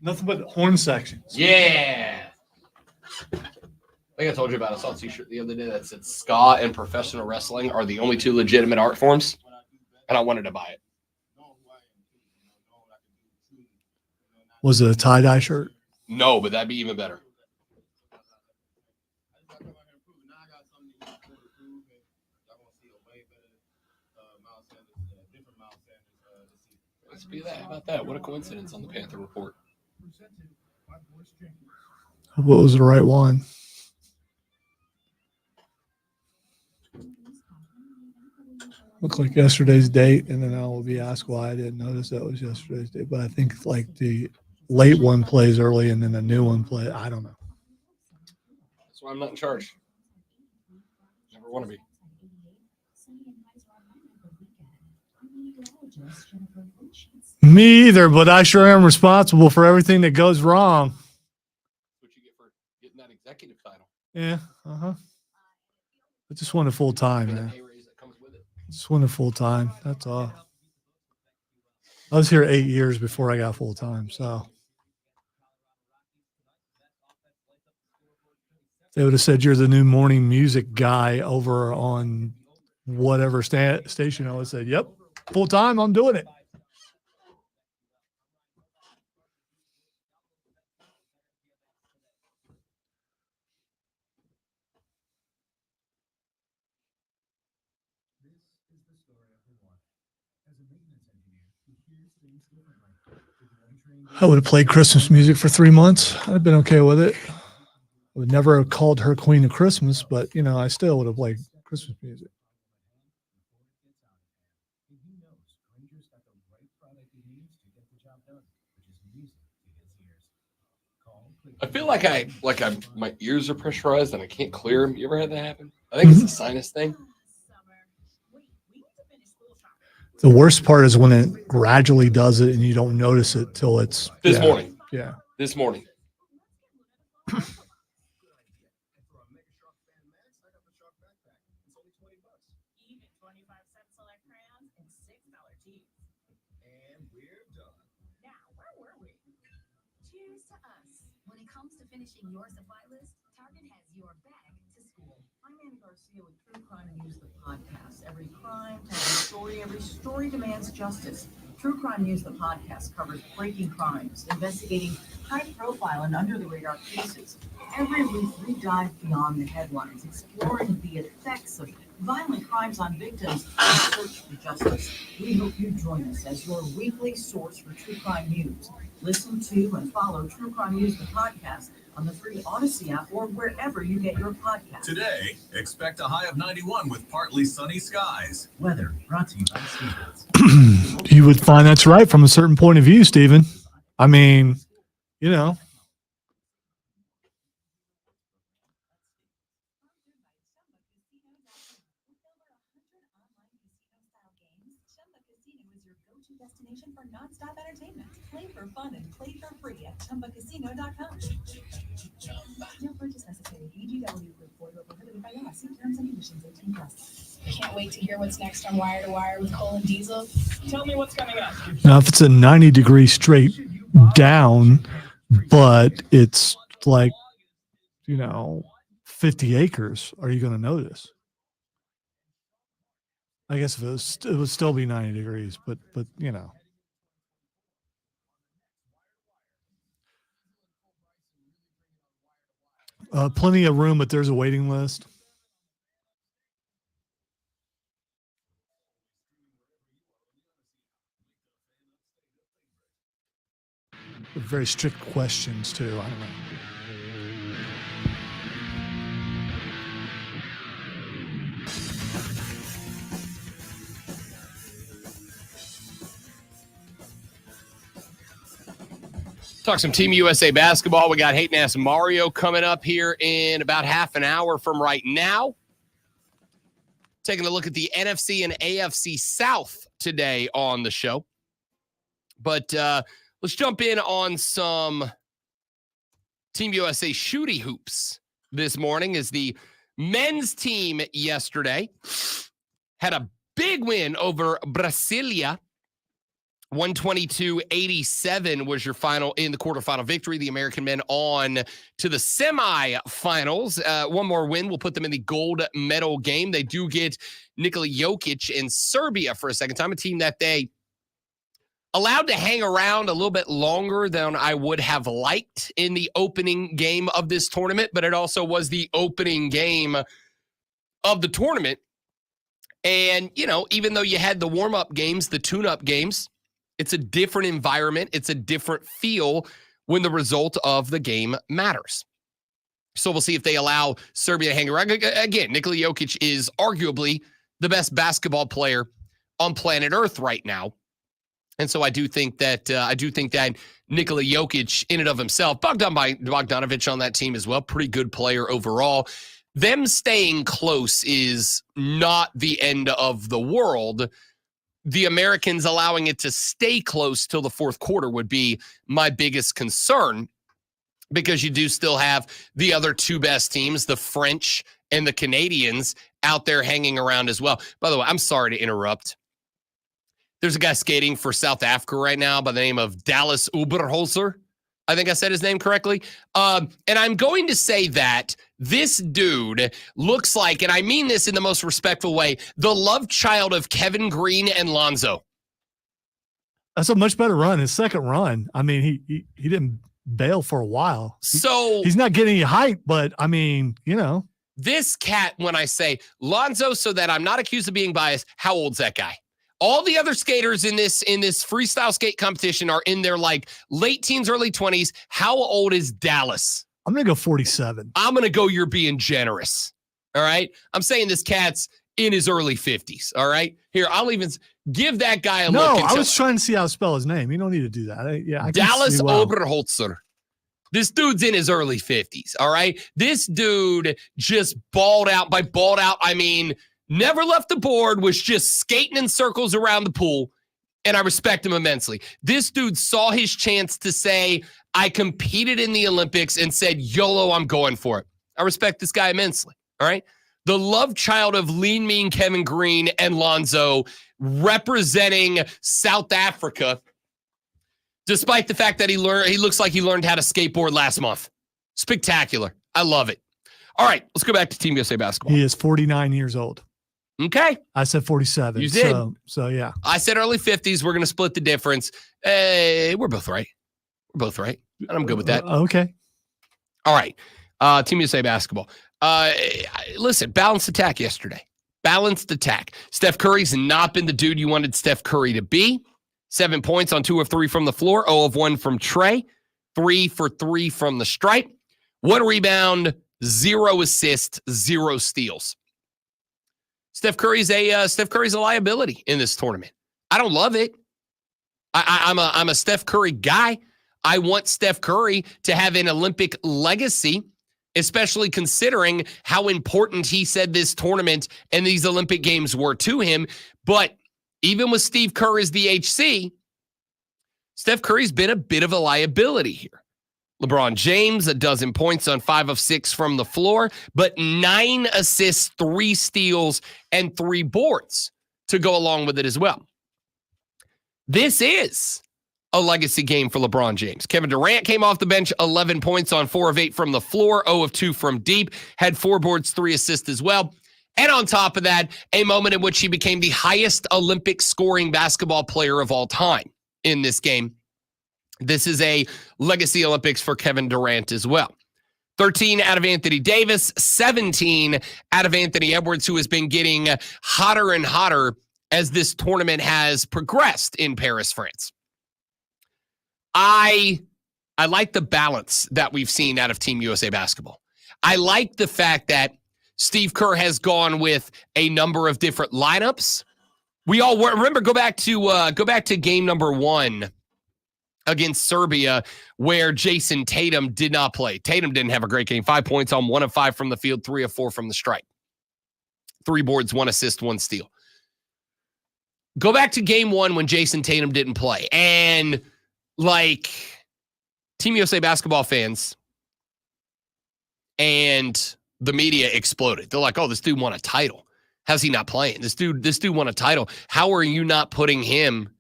Nothing but the horn sections. Yeah. I think I told you about it. I saw a t-shirt the other day that said ska and professional wrestling are the only two legitimate art forms. And I wanted to buy it. Was it a tie-dye shirt? No, but that'd be even better. Let's be that. How about that? What a coincidence on the Panther Report. What was the right one? Looked like yesterday's date, and then I will be asked why I didn't notice that was yesterday's date. But I think like the late one plays early, and then the new one plays. I don't know. That's why I'm not in charge. Never want to be. Me either, but I sure am responsible for everything that goes wrong. That's what you get for getting that executive title. Yeah, I just wanted full time, And the man. pay raise that comes with it. Just wanted full time. That's all. I was here 8 years before I got full time, so they would have said you're the new morning music guy over on whatever station. I would have said, "Yep, full time. I'm doing it." I would have played Christmas music for 3 months. I'd have been okay with it. I would never have called her Queen of Christmas, but you know, I still would have played Christmas music. I feel like my ears are pressurized and I can't clear them. You ever had that happen? I think it's a sinus thing. The worst part is when it gradually does it and you don't notice it till it's This morning. Yeah. This morning. Cheers to us. When it comes to finishing your supply list, Target has your back to school. I'm Andy Garcia with True Crime News, the podcast. Every crime tells a story, every story demands justice. True Crime News, the podcast, covers breaking crimes, investigating high-profile and under-the-radar cases. Every week, we dive beyond the headlines, exploring the effects of violent crimes on victims and search for justice. We hope you join us as your weekly source for True Crime News. Listen to and follow True Crime News, the podcast, on the free Odyssey app or wherever you get your podcasts. Today, expect a high of 91 with partly sunny skies. Weather brought to you by Stevens. You would find that's right from a certain point of view, Stephen. I mean, you know. Destination for nonstop entertainment. Play for fun and play for free at ChumbaCasino.com. No purchase necessary. VGW Group 4 prohibited by law. See terms and conditions 18+. Can't wait to hear what's next on Wire to Wire with Cole and Diesel. Tell me what's coming up. Now, if it's a 90-degree straight down, but it's like, 50 acres, are you going to notice? I guess if it would still be 90 degrees, but plenty of room, but there's a waiting list. Very strict questions too. I don't know. Talk some Team USA basketball. We got Hayden Ass Mario coming up here in about half an hour from right now. Taking a look at the NFC and AFC South today on the show. But let's jump in on some Team USA shooty hoops this morning is the men's team yesterday had a big win over Brasilia. 122-87 was your final in the quarterfinal victory. The American men on to the semifinals. One more win will put them in the gold medal game. They do get Nikola Jokic in Serbia for a second time, a team that they allowed to hang around a little bit longer than I would have liked in the opening game of this tournament, but it also was the opening game of the tournament. And, you know, even though you had the warm-up games, the tune-up games, it's a different environment. It's a different feel when the result of the game matters. So we'll see if they allow Serbia to hang around. Again, Nikola Jokic is arguably the best basketball player on planet Earth right now. And so I do think that Nikola Jokic in and of himself, Bogdanovic on that team as well, pretty good player overall. Them staying close is not the end of the world. The Americans allowing it to stay close till the fourth quarter would be my biggest concern, because you do still have the other two best teams, the French and the Canadians, out there hanging around as well. By the way, I'm sorry to interrupt. There's a guy skating for South Africa right now by the name of Dallas Oberholzer. I think I said his name correctly. And I'm going to say that this dude looks like, and I mean this in the most respectful way, the love child of Kevin Green and Lonzo. That's a much better run. His second run. I mean, he didn't bail for a while. So he's not getting any hype, but I mean, you know. This cat, when I say Lonzo, so that I'm not accused of being biased, how old's that guy? All the other skaters in this freestyle skate competition are in their like late teens, early 20s. How old is Dallas? I'm going to go 47. I'm going to go, you're being generous. All right. I'm saying this cat's in his early 50s. All right. Here, I'll even give that guy a look. No, I was trying to see how to spell his name. You don't need to do that. I Dallas Oberholzer. This dude's in his early 50s. All right. This dude just balled out. By balled out, I mean, never left the board, was just skating in circles around the pool, and I respect him immensely. This dude saw his chance to say, I competed in the Olympics, and said, YOLO, I'm going for it. I respect this guy immensely, all right? The love child of Lean Mean Kevin Green and Lonzo, representing South Africa, despite the fact that he looks like he learned how to skateboard last month. Spectacular. I love it. All right, let's go back to Team USA basketball. He is 49 years old. Okay. I said 47. You did. So yeah. I said early 50s. We're going to split the difference. We're both right. We're both right. And I'm good with that. Okay. All right. Team USA basketball. Listen, balanced attack yesterday. Balanced attack. Steph Curry's not been the dude you wanted Steph Curry to be. 7 points on 2 of 3 from the floor. 0 of 1 from Trey. 3 for 3 from the stripe. 1 rebound, 0 assists, 0 steals. Steph Curry's a liability in this tournament. I don't love it. I'm a Steph Curry guy. I want Steph Curry to have an Olympic legacy, especially considering how important he said this tournament and these Olympic Games were to him. But even with Steve Kerr as the HC, Steph Curry's been a bit of a liability here. LeBron James, 12 points on 5 of 6 from the floor, but 9 assists, 3 steals, and 3 boards to go along with it as well. This is a legacy game for LeBron James. Kevin Durant came off the bench, 11 points on 4 of 8 from the floor, 0 of 2 from deep, had 4 boards, 3 assists as well. And on top of that, a moment in which he became the highest Olympic scoring basketball player of all time in this game. This is a legacy Olympics for Kevin Durant as well. 13 out of Anthony Davis, 17 out of Anthony Edwards, who has been getting hotter and hotter as this tournament has progressed in Paris, France. I like the balance that we've seen out of Team USA basketball. I like the fact that Steve Kerr has gone with a number of different lineups. We all remember, go back to game number 1 against Serbia, where Jason Tatum did not play. Tatum didn't have a great game. 5 points on 1 of 5 from the field, 3 of 4 from the stripe. 3 boards, 1 assist, 1 steal. Go back to game 1 when Jason Tatum didn't play. And like Team USA basketball fans and the media exploded. They're like, oh, this dude won a title. How's he not playing? This dude won a title. How are you not putting him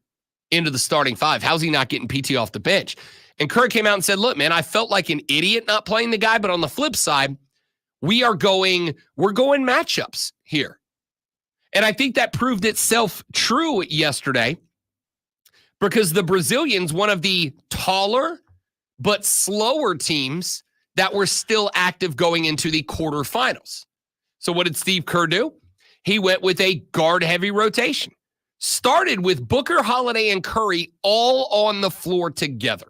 into the starting five? How's he not getting PT off the bench? And Kerr came out and said, look, man, I felt like an idiot not playing the guy, but on the flip side, we're going matchups here. And I think that proved itself true yesterday because the Brazilians, one of the taller but slower teams that were still active going into the quarterfinals. So what did Steve Kerr do? He went with a guard-heavy rotation. Started with Booker, Holiday, and Curry all on the floor together.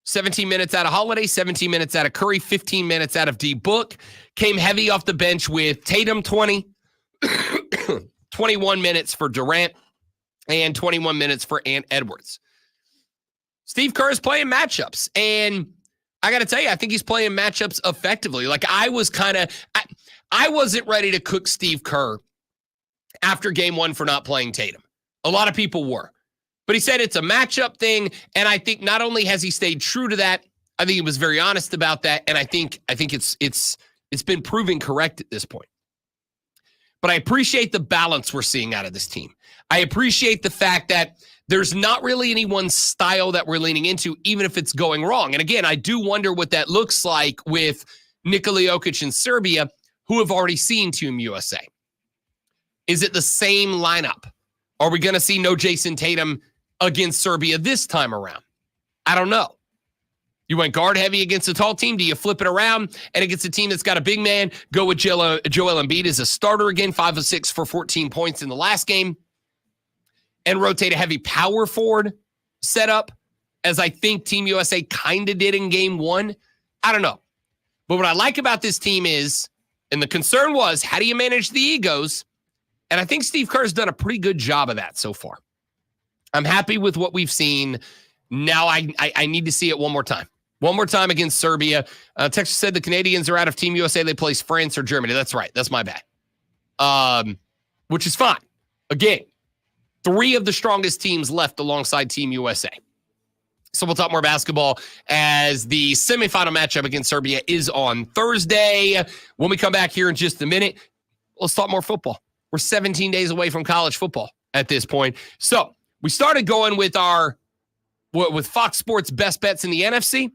17 minutes out of Holiday, 17 minutes out of Curry, 15 minutes out of D-Book. Came heavy off the bench with Tatum 20, 21 minutes for Durant, and 21 minutes for Ant Edwards. Steve Kerr is playing matchups, and I got to tell you, I think he's playing matchups effectively. Like I wasn't ready to cook Steve Kerr after game one for not playing Tatum. A lot of people were. But he said it's a matchup thing, and I think not only has he stayed true to that, I think he was very honest about that, and I think it's been proven correct at this point. But I appreciate the balance we're seeing out of this team. I appreciate the fact that there's not really any one style that we're leaning into, even if it's going wrong. And again, I do wonder what that looks like with Nikola Jokic and Serbia, who have already seen Team USA. Is it the same lineup? Are we going to see no Jason Tatum against Serbia this time around? I don't know. You went guard heavy against a tall team. Do you flip it around and against a team that's got a big man, go with Joel Embiid as a starter again, 5 of 6 for 14 points in the last game, and rotate a heavy power forward setup, as I think Team USA kind of did in game one? I don't know. But what I like about this team is, and the concern was, how do you manage the egos? And I think Steve Kerr's done a pretty good job of that so far. I'm happy with what we've seen. Now I need to see it one more time. One more time against Serbia. Texas said the Canadians are out of Team USA. They place France or Germany. That's right. That's my bad. Which is fine. Again, 3 of the strongest teams left alongside Team USA. So we'll talk more basketball as the semifinal matchup against Serbia is on Thursday. When we come back here in just a minute, let's talk more football. We're 17 days away from college football at this point. So we started going with with Fox Sports best bets in the NFC.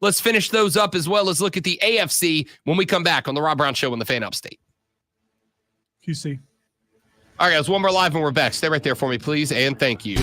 Let's finish those up as well as look at the AFC when we come back on the Rob Brown Show on the Fan Upstate. QC. All right, guys, one more live and we're back. Stay right there for me, please, and thank you.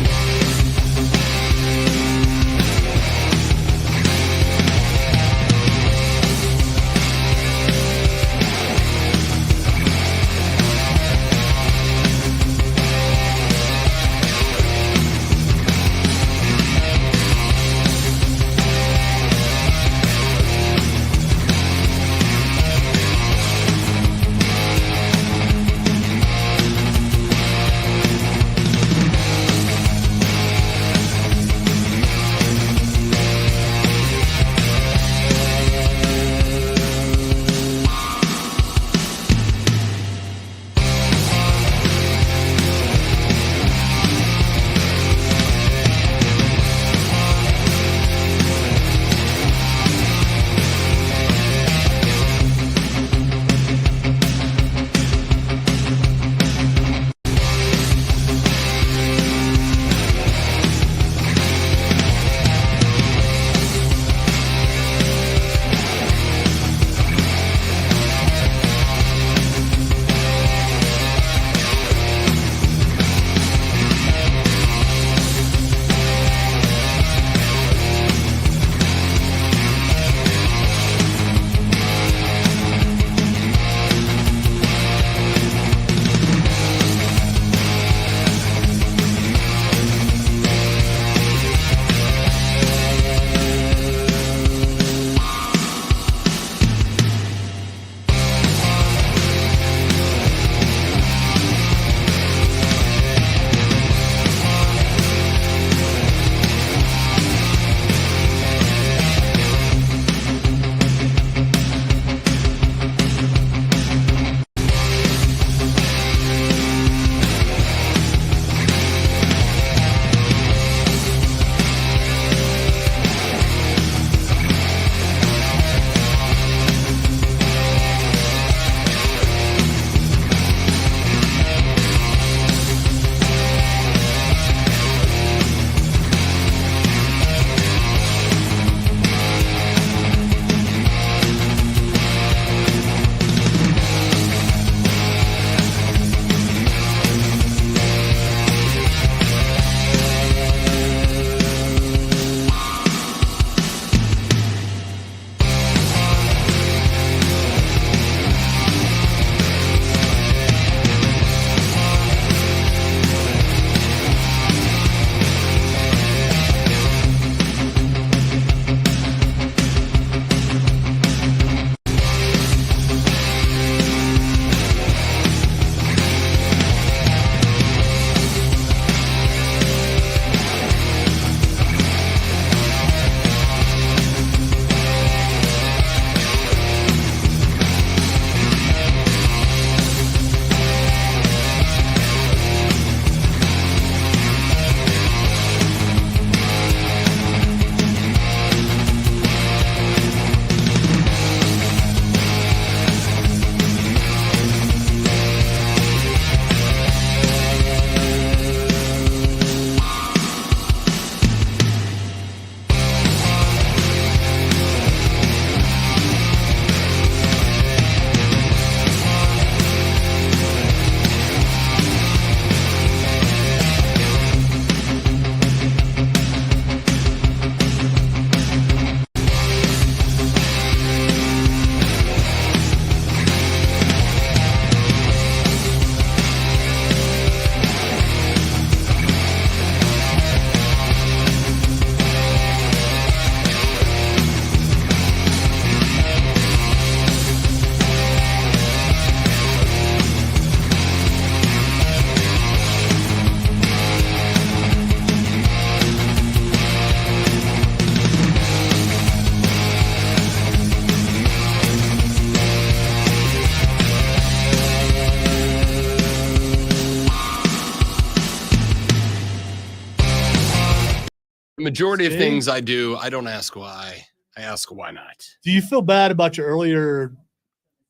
The majority of See? things I do, I don't ask why. I ask why not. Do you feel bad about your earlier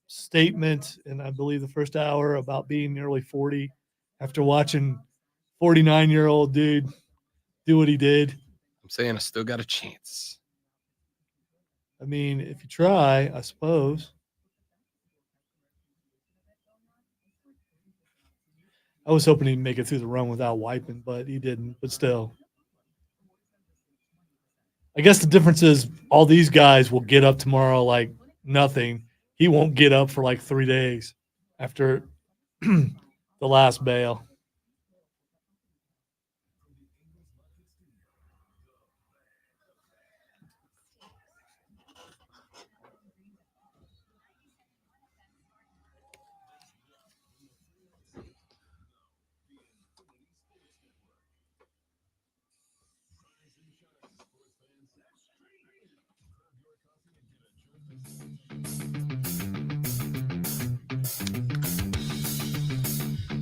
statement, and I believe the first hour, about being nearly 40 after watching 49-year-old dude do what he did? I'm saying I still got a chance. I mean, if you try, I suppose. I was hoping he'd make it through the run without wiping, but he didn't. But still. I guess the difference is all these guys will get up tomorrow like nothing. He won't get up for like 3 days after the last bail.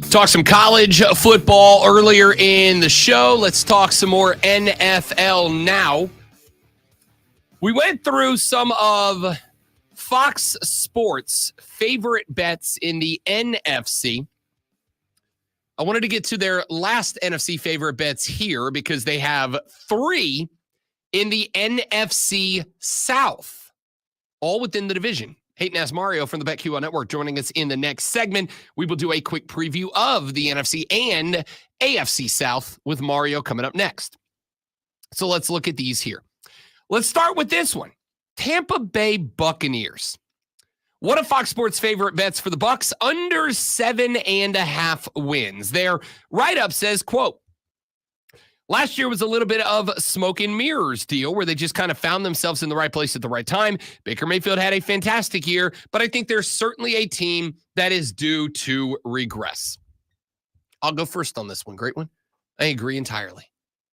Talk some college football earlier in the show. Let's talk some more NFL now. We went through some of Fox Sports' favorite bets in the NFC. I wanted to get to their last NFC favorite bets here because they have 3 in the NFC South, all within the division. Hayden Asmario from the BetQL Network joining us in the next segment. We will do a quick preview of the NFC and AFC South with Mario coming up next. So let's look at these here. Let's start with this one. Tampa Bay Buccaneers. One of Fox Sports' favorite bets for the Bucs, under 7.5 wins. Their write-up says, quote, last year was a little bit of smoke and mirrors deal where they just kind of found themselves in the right place at the right time. Baker Mayfield had a fantastic year, but I think there's certainly a team that is due to regress. I'll go first on this one. Great one. I agree entirely.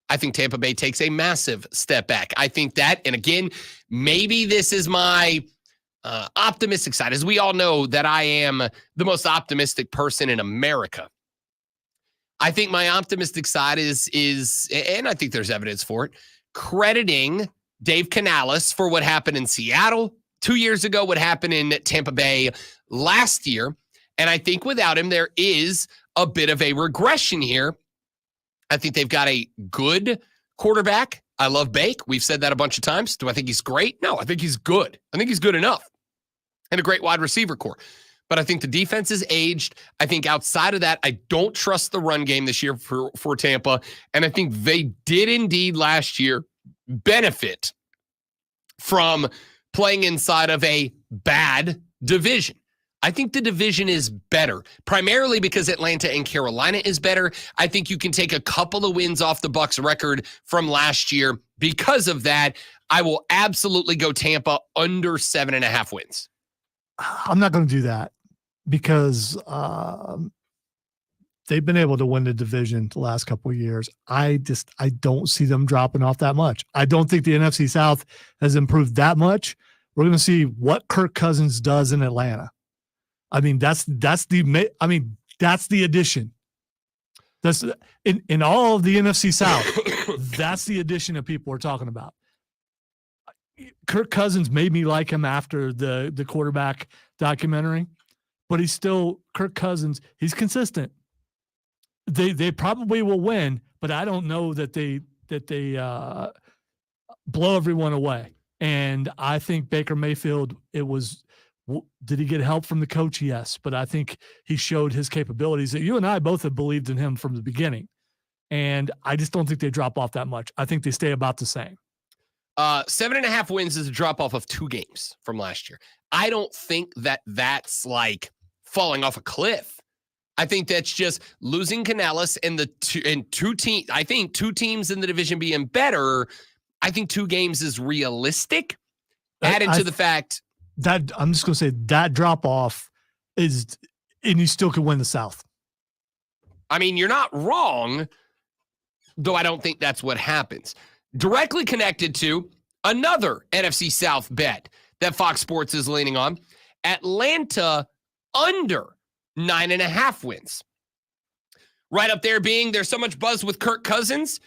I think Tampa Bay takes a massive step back. I think that, and again, maybe this is my optimistic side. As we all know that I am the most optimistic person in America. I think my optimistic side is, and I think there's evidence for it, crediting Dave Canales for what happened in Seattle 2 years ago, what happened in Tampa Bay last year. And I think without him, there is a bit of a regression here. I think they've got a good quarterback. I love Bake. We've said that a bunch of times. Do I think he's great? No, I think he's good. I think he's good enough. And a great wide receiver core. But I think the defense is aged. I think outside of that, I don't trust the run game this year for Tampa. And I think they did indeed last year benefit from playing inside of a bad division. I think the division is better, primarily because Atlanta and Carolina is better. I think you can take a couple of wins off the Bucs record from last year. Because of that, I will absolutely go Tampa under 7.5 wins. I'm not going to do that because they've been able to win the division the last couple of years. I don't see them dropping off that much. I don't think the NFC South has improved that much. We're going to see what Kirk Cousins does in Atlanta. I mean, that's the addition. That's in all of the NFC South. That's the addition that people are talking about. Kirk Cousins made me like him after the quarterback documentary, but he's still Kirk Cousins. He's consistent. They probably will win, but I don't know that they blow everyone away. And I think Baker Mayfield, did he get help from the coach? Yes, but I think he showed his capabilities. That you and I both have believed in him from the beginning, and I just don't think they drop off that much. I think they stay about the same. 7.5 wins is a drop off of 2 games from last year. I don't think that's like falling off a cliff. I think that's just losing Canales and two teams. I think 2 teams in the division being better. I think 2 games is realistic. Added to the fact that I'm just going to say that drop off is, and you still can win the South. I mean, you're not wrong, though I don't think that's what happens. Directly connected to another NFC South bet that Fox Sports is leaning on, Atlanta under 9.5 wins. Right up there being there's so much buzz with Kirk Cousins.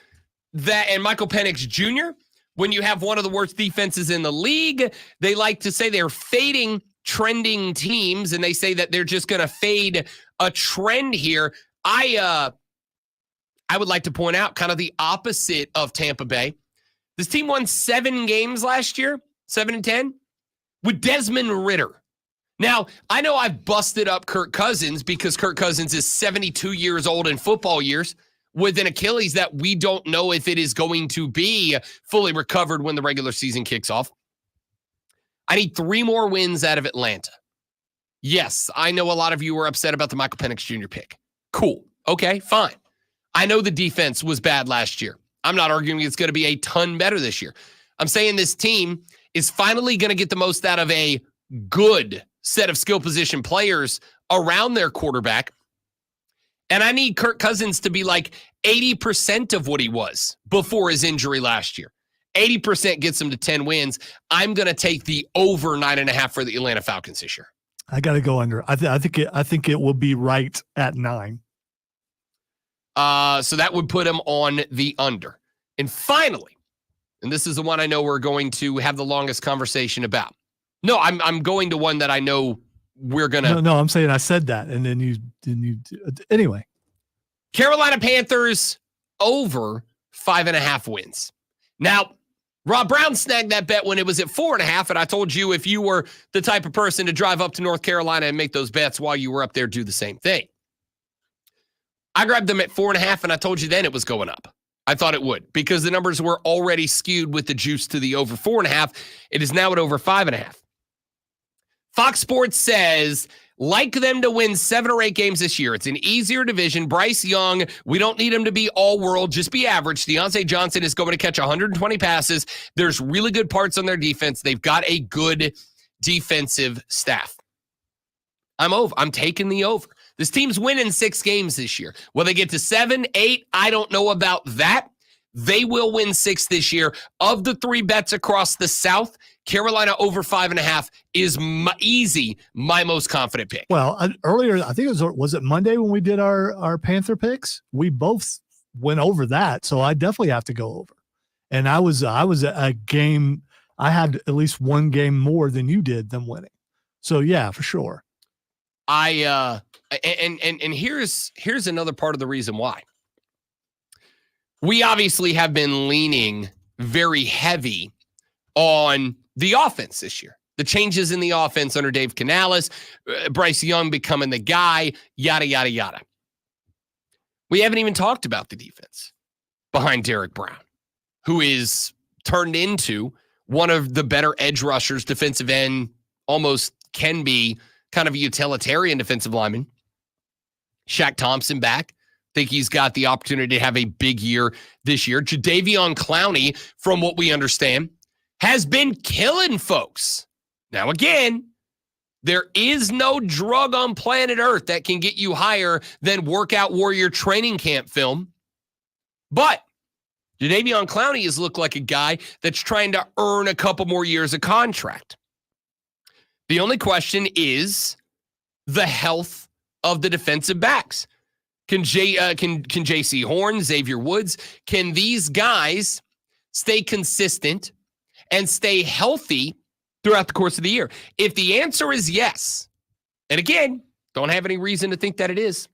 that, and Michael Penix Jr., when you have one of the worst defenses in the league, they like to say they're fading trending teams, and they say that they're just going to fade a trend here. I would like to point out kind of the opposite of Tampa Bay. This team won 7 games last year, 7-10, with Desmond Ridder. Now, I know I've busted up Kirk Cousins because Kirk Cousins is 72 years old in football years with an Achilles that we don't know if it is going to be fully recovered when the regular season kicks off. I need 3 more wins out of Atlanta. Yes, I know a lot of you were upset about the Michael Penix Jr. pick. Cool. Okay, fine. I know the defense was bad last year. I'm not arguing it's going to be a ton better this year. I'm saying this team is finally going to get the most out of a good set of skill position players around their quarterback. And I need Kirk Cousins to be like 80% of what he was before his injury last year. 80% gets him to 10 wins. I'm going to take the over 9.5 for the Atlanta Falcons this year. I got to go under. I think it will be right at 9. So that would put him on the under. And finally, and this is the one I know we're going to have the longest conversation about. No, I'm going to one that I know we're going to. No, I'm saying I said that. And then you anyway. Carolina Panthers over 5.5 wins. Now, Rob Brown snagged that bet when it was at 4.5. And I told you if you were the type of person to drive up to North Carolina and make those bets while you were up there, do the same thing. I grabbed them at 4.5, and I told you then it was going up. I thought it would because the numbers were already skewed with the juice to the over 4.5. It is now at over 5.5. Fox Sports says, like them to win 7 or 8 games this year. It's an easier division. Bryce Young, we don't need him to be all world, just be average. Deontay Johnson is going to catch 120 passes. There's really good parts on their defense. They've got a good defensive staff. I'm taking the over. This team's winning 6 games this year. Will they get to 7, 8? I don't know about that. They will win 6 this year. Of the 3 bets across the South, Carolina over 5.5 is my most confident pick. Well, earlier, I think was it Monday when we did our Panther picks? We both went over that, so I definitely have to go over. And I was a game. I had at least 1 game more than you did them winning. So yeah, for sure. And here's another part of the reason why. We obviously have been leaning very heavy on the offense this year. The changes in the offense under Dave Canales, Bryce Young becoming the guy, yada, yada, yada. We haven't even talked about the defense behind Derek Brown, who is turned into one of the better edge rushers, defensive end, almost can be kind of a utilitarian defensive lineman. Shaq Thompson back. Think he's got the opportunity to have a big year this year. Jadeveon Clowney, from what we understand, has been killing folks. Now, again, there is no drug on planet Earth that can get you higher than Workout Warrior training camp film. But Jadeveon Clowney has looked like a guy that's trying to earn a couple more years of contract. The only question is the health of the defensive backs. Can J.C. Horn, Xavier Woods, can these guys stay consistent and stay healthy throughout the course of the year? If the answer is yes, and again, don't have any reason to think that it is,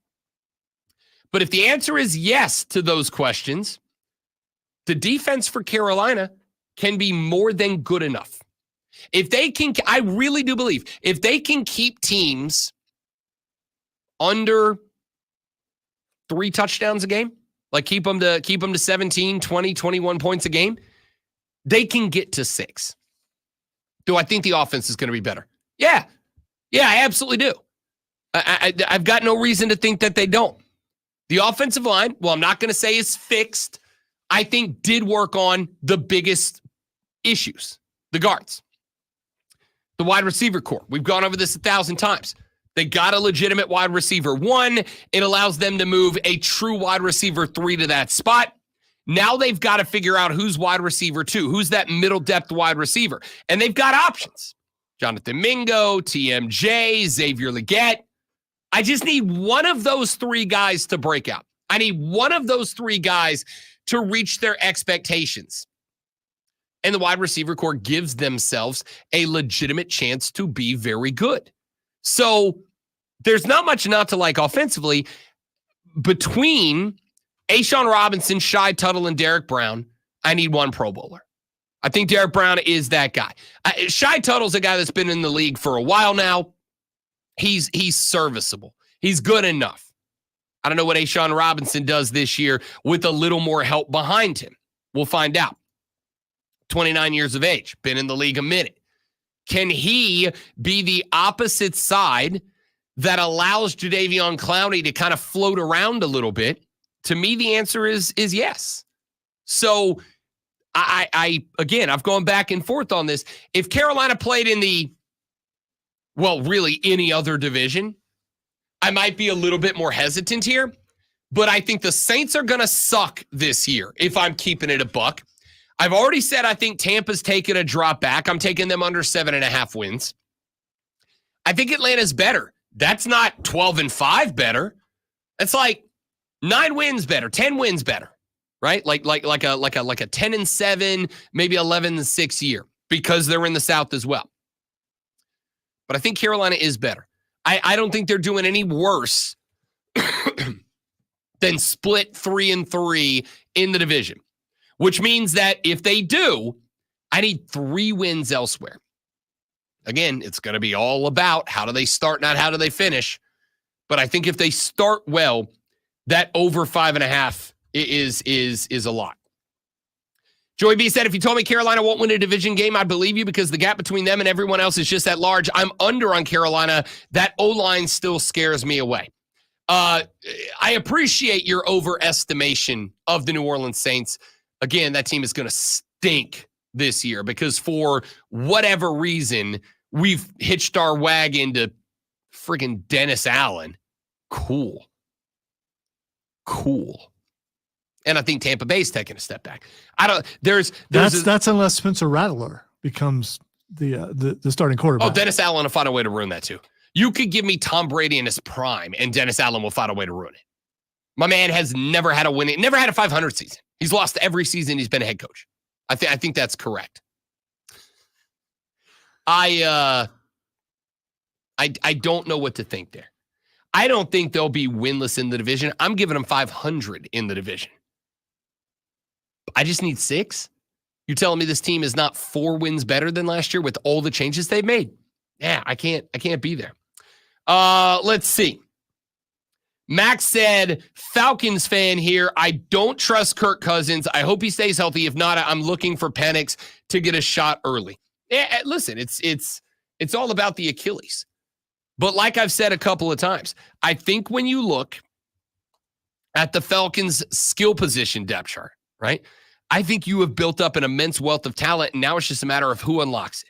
but if the answer is yes to those questions, the defense for Carolina can be more than good enough. If they can, I really do believe, if they can keep teams under 3 touchdowns a game, like keep them to 17, 20, 21 points a game, they can get to 6. Do I think the offense is going to be better? Yeah, I absolutely do. I've got no reason to think that they don't. The offensive line, well, I'm not going to say is fixed, I think did work on the biggest issues, the guards. The wide receiver core. We've gone over this 1,000 times. They got a legitimate wide receiver 1. It allows them to move a true wide receiver 3 to that spot. Now they've got to figure out who's wide receiver 2, who's that middle depth wide receiver. And they've got options. Jonathan Mingo, TMJ, Xavier Legette. I just need one of those 3 guys to break out. I need one of those 3 guys to reach their expectations. And the wide receiver core gives themselves a legitimate chance to be very good. So there's not much not to like offensively. Between A'Shawn Robinson, Shai Tuttle, and Derek Brown, I need one Pro Bowler. I think Derek Brown is that guy. Shai Tuttle's a guy that's been in the league for a while now. He's serviceable. He's good enough. I don't know what A'Shawn Robinson does this year with a little more help behind him. We'll find out. 29 years of age, been in the league a minute. Can he be the opposite side that allows Jadeveon Clowney to kind of float around a little bit? To me, the answer is yes. So I've gone back and forth on this. If Carolina played in really any other division, I might be a little bit more hesitant here, but I think the Saints are going to suck this year if I'm keeping it a buck. I've already said I think Tampa's taking a drop back. I'm taking them under 7.5 wins. I think Atlanta's better. That's not 12-5 better. That's like 9 wins better, 10 wins better, right? Like a 10-7, maybe 11-6 year because they're in the South as well. But I think Carolina is better. I don't think they're doing any worse than split 3-3 in the division, which means that if they do, I need 3 wins elsewhere. Again, it's going to be all about how do they start, not how do they finish. But I think if they start well, that over 5.5 is a lot. Joey B said, if you told me Carolina won't win a division game, I'd believe you because the gap between them and everyone else is just that large. I'm under on Carolina. That O-line still scares me away. I appreciate your overestimation of the New Orleans Saints. Again, that team is going to stink this year because for whatever reason, we've hitched our wagon to freaking Dennis Allen. Cool. And I think Tampa Bay's taking a step back. That's unless Spencer Rattler becomes the starting quarterback. Oh, Dennis Allen will find a way to ruin that too. You could give me Tom Brady in his prime, and Dennis Allen will find a way to ruin it. My man has never had a 500 season. He's lost every season he's been a head coach. I think that's correct. I don't know what to think there. I don't think they'll be winless in the division. I'm giving them 500 in the division. I just need 6. You're telling me this team is not 4 wins better than last year with all the changes they've made? Yeah, I can't be there. Let's see. Max said, Falcons fan here. I don't trust Kirk Cousins. I hope he stays healthy. If not, I'm looking for Penix to get a shot early. Yeah, listen, it's all about the Achilles. But like I've said a couple of times, I think when you look at the Falcons' skill position depth chart, right? I think you have built up an immense wealth of talent, and now it's just a matter of who unlocks it.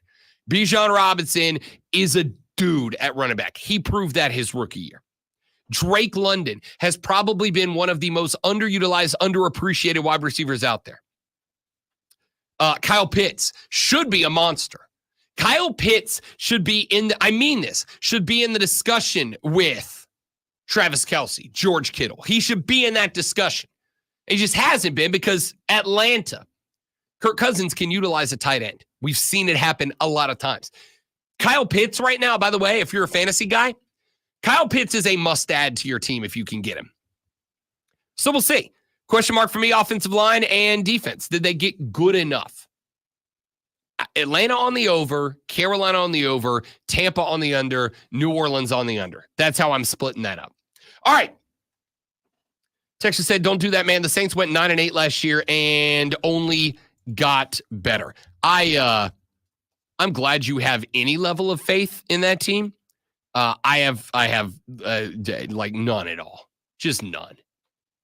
Bijan Robinson is a dude at running back. He proved that his rookie year. Drake London has probably been one of the most underutilized, underappreciated wide receivers out there. Kyle Pitts should be a monster. Kyle Pitts should be should be in the discussion with Travis Kelce, George Kittle. He should be in that discussion. He just hasn't been because Atlanta, Kirk Cousins can utilize a tight end. We've seen it happen a lot of times. Kyle Pitts right now, by the way, if you're a fantasy guy, Kyle Pitts is a must-add to your team if you can get him. So we'll see. Question mark for me, offensive line and defense. Did they get good enough? Atlanta on the over, Carolina on the over, Tampa on the under, New Orleans on the under. That's how I'm splitting that up. All right. Texas said, don't do that, man. The Saints went 9-8 last year and only got better. I'm glad you have any level of faith in that team. I have like none at all. Just none.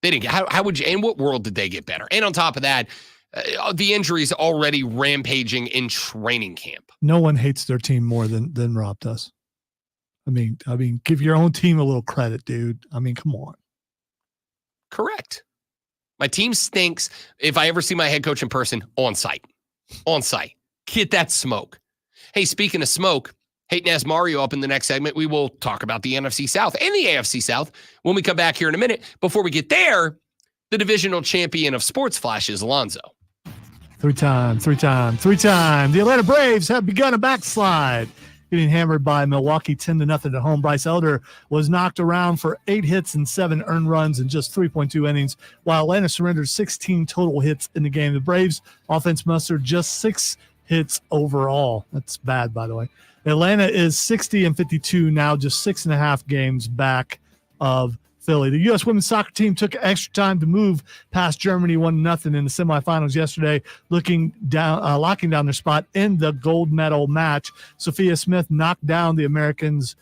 They didn't get, how would you, in what world did they get better? And on top of that, the injuries already rampaging in training camp. No one hates their team more than Rob does. I mean, give your own team a little credit, dude. I mean, come on. Correct. My team stinks. If I ever see my head coach in person, on site. Get that smoke. Hey, speaking of smoke, Hayden has Mario up in the next segment. We will talk about the NFC South and the AFC South when we come back here in a minute. Before we get there, the divisional champion of Sports Flashes, Alonzo. Three-time. The Atlanta Braves have begun a backslide, getting hammered by Milwaukee 10-0 at home. Bryce Elder was knocked around for 8 hits and 7 earned runs in just 3.2 innings, while Atlanta surrendered 16 total hits in the game. The Braves offense mustered just 6 hits overall. That's bad, by the way. Atlanta is 60-52 now, just 6.5 games back of Philly. The U.S. women's soccer team took extra time to move past Germany 1-0 in the semifinals yesterday, locking down their spot in the gold medal match. Sophia Smith knocked down the Americans'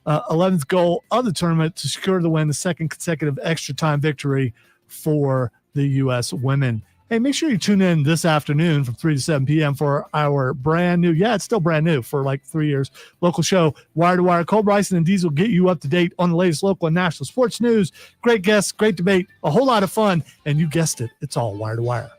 11th goal of the tournament to secure the win, the second consecutive extra time victory for the U.S. women. Hey, make sure you tune in this afternoon from 3 to 7 p.m. for our brand new, it's still brand new for like 3 years, local show, Wire to Wire. Cole Bryson and Diesel get you up to date on the latest local and national sports news. Great guests, great debate, a whole lot of fun, and you guessed it, it's all Wire to Wire.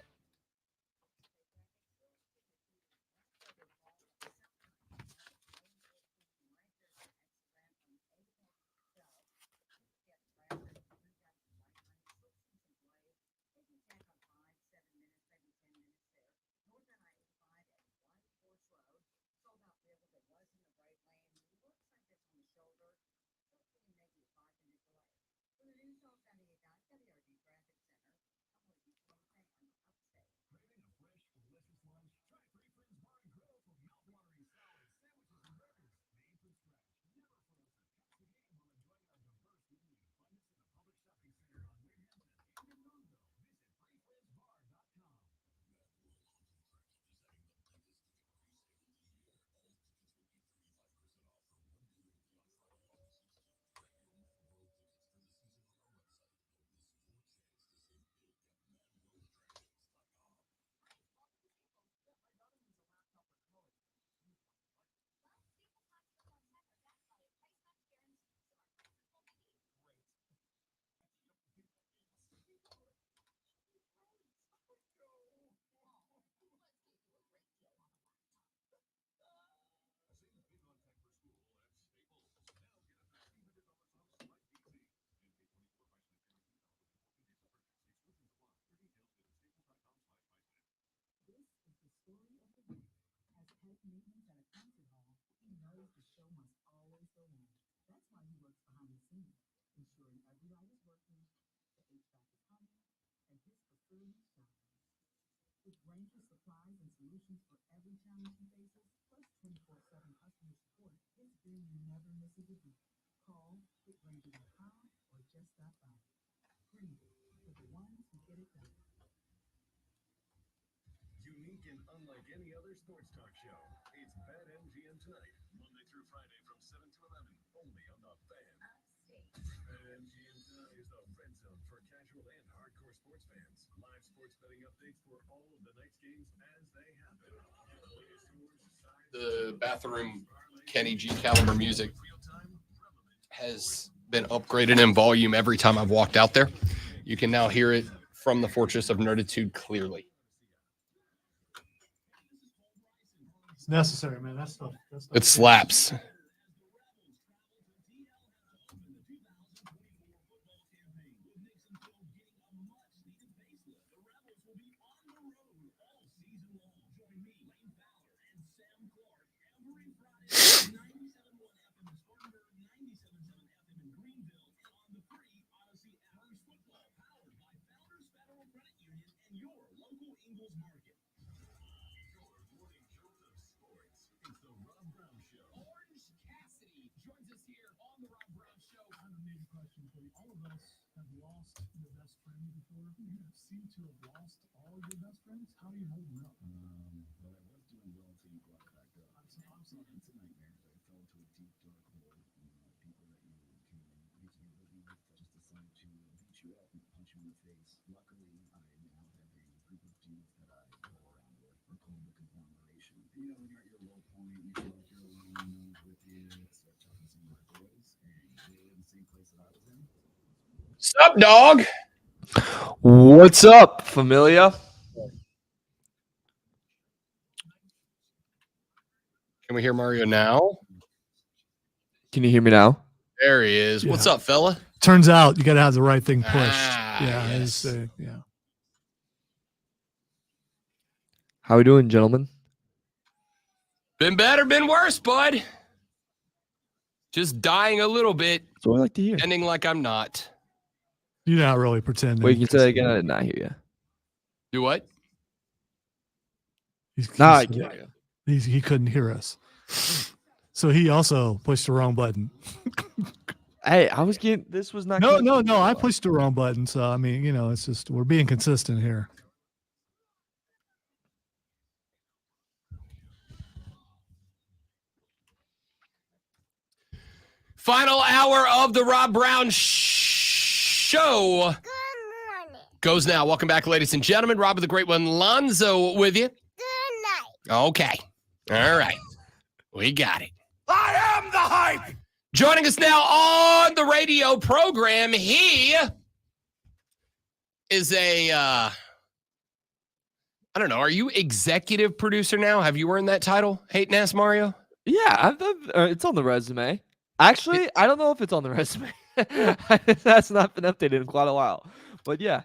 Unique and unlike any other sports talk show, it's BetMGM Tonight, Monday through Friday from 7 to 11, only on The Fan. BetMGM Tonight is the red zone for casual and hardcore sports fans. Live sports betting updates for all of the night's games as they happen. The bathroom Kenny G caliber music has been upgraded in volume every time I've walked out there. You can now hear it from the Fortress of Nerditude clearly. It's necessary, man. That's stuff. It slaps. Sup, dog? What's up, familia? Can we hear Mario now? Can you hear me now? There he is. What's up, fella? Turns out you got to have the right thing pushed. yes. Yeah. How we doing, gentlemen? Been better, been worse, bud. Just dying a little bit. That's what I like to hear. Ending like I'm not. You're not really pretending. Wait, can you say that again? I did not hear you. Do what? I can't hear you. He couldn't hear us. So he also pushed the wrong button. Hey, I was getting this was not. No. I pushed the wrong button. So I mean, it's just we're being consistent here. Final hour of the Rob Brown Show goes now. Welcome back, ladies and gentlemen. Rob with the Great One, Lonzo with you. Good night. Okay. All right. We got it. I am the hype. Joining us now on the radio program, he is I don't know, are you executive producer now? Have you earned that title, Hate Ass Mario? Yeah, it's on the resume. Actually, I don't know if it's on the resume. That's not been updated in quite a while. But yeah.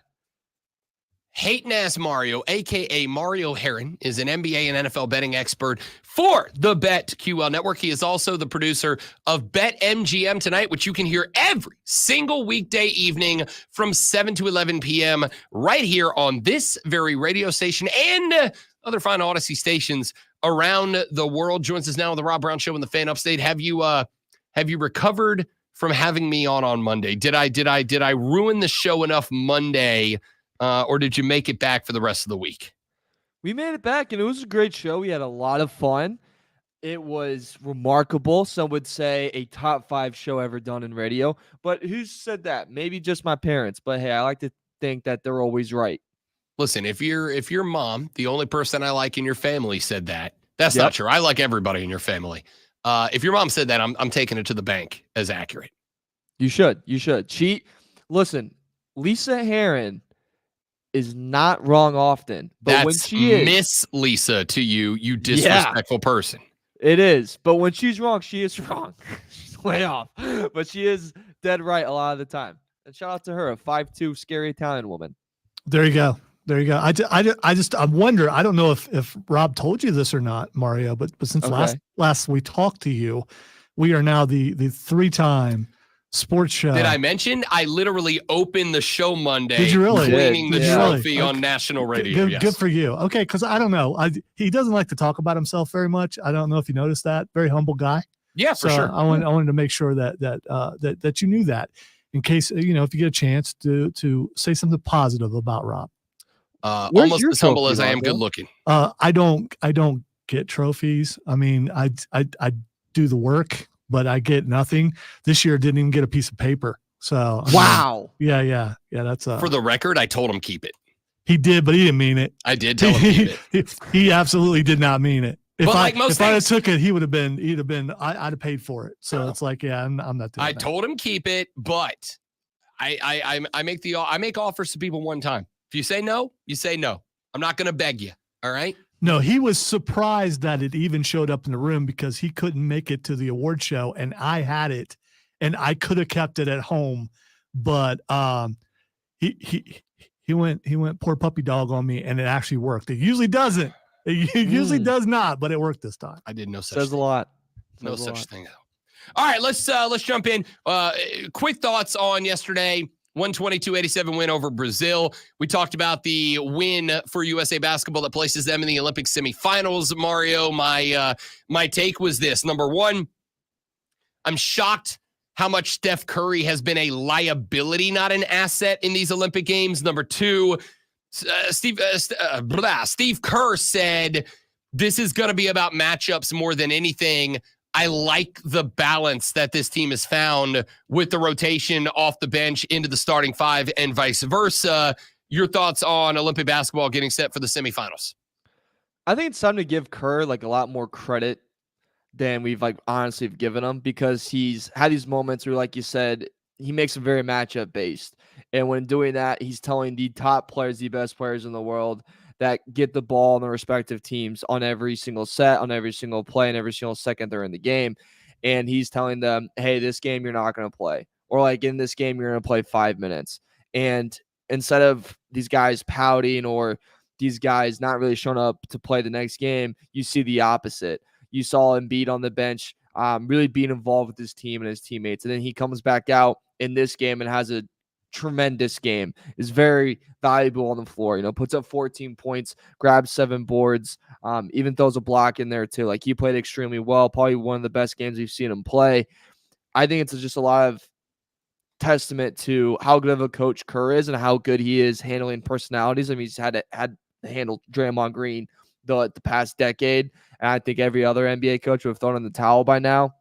Hate Ass Mario, a.k.a. Mario Heron, is an NBA and NFL betting expert for the BetQL Network. He is also the producer of BetMGM Tonight, which you can hear every single weekday evening from 7 to 11 p.m. right here on this very radio station and other fine Odyssey stations around the world. Joins us now on the Rob Brown Show in the Fan Upstate. Have you recovered from having me on Monday? Did I ruin the show enough Monday? Or did you make it back for the rest of the week? We made it back, and it was a great show. We had a lot of fun. It was remarkable. Some would say a top 5 show ever done in radio. But who said that? Maybe just my parents. But hey, I like to think that they're always right. Listen, if your mom, the only person I like in your family, said that, that's not true. I like everybody in your family. If your mom said that, I'm taking it to the bank as accurate. You should. Listen, Lisa Heron is not wrong often, but That's when she is Miss Lisa to you disrespectful person. It is, but when she's wrong, she is wrong. She's way off, but she is dead right a lot of the time. And shout out to her, a 5'2" scary Italian woman. There you go. I wonder. I don't know if Rob told you this or not, Mario, but since last we talked to you, we are now the 3-time sports show. Did I mention I literally opened the show Monday? Did you really? Winning the trophy really? on national radio. Good for you. Okay, because I don't know. He doesn't like to talk about himself very much. I don't know if you noticed that. Very humble guy. Yeah, for sure. I wanted to make sure that you knew that, in case if you get a chance to say something positive about Rob. Almost as humble as I am good looking. I don't get trophies. I mean, I do the work, but I get nothing. This year, didn't even get a piece of paper. So wow. Yeah. That's for the record. I told him keep it. He did, but he didn't mean it. I did tell him keep it. He absolutely did not mean it. If I had took it, he'd have been. I'd have paid for it. So it's like, yeah, I'm not doing I that. told him keep it, but I make offers to people one time. If you say no, you say no. I'm not going to beg you. All right. No, he was surprised that it even showed up in the room because he couldn't make it to the award show, and I had it, and I could have kept it at home, but he went poor puppy dog on me, and it actually worked. It usually doesn't. It usually does not, but it worked this time. I didn't know such. Says a lot. No such thing. All right, let's jump in. Quick thoughts on yesterday. 122-87 win over Brazil. We talked about the win for USA basketball that places them in the Olympic semifinals. Mario, my take was this. Number one, I'm shocked how much Steph Curry has been a liability, not an asset in these Olympic Games. Number two, Steve Kerr said this is going to be about matchups more than anything. I like the balance that this team has found with the rotation off the bench into the starting 5 and vice versa. Your thoughts on Olympic basketball getting set for the semifinals? I think it's time to give Kerr a lot more credit than we've honestly given him, because he's had these moments where, like you said, he makes them very matchup based. And when doing that, he's telling the top players, the best players in the world, that get the ball on the respective teams on every single set, on every single play, and every single second they're in the game. And he's telling them, hey, this game you're not going to play. Or in this game, you're going to play 5 minutes. And instead of these guys pouting or these guys not really showing up to play the next game, you see the opposite. You saw Embiid on the bench, really being involved with his team and his teammates. And then he comes back out in this game and has a tremendous game, is very valuable on the floor, puts up 14 points, grabs 7 boards, even throws a block in there too. Like, he played extremely well, probably one of the best games we've seen him play. I think it's just a lot of testament to how good of a coach Kerr is and how good he is handling personalities. I mean, he's had to handle Draymond Green the past decade, and I think every other NBA coach would have thrown in the towel by now.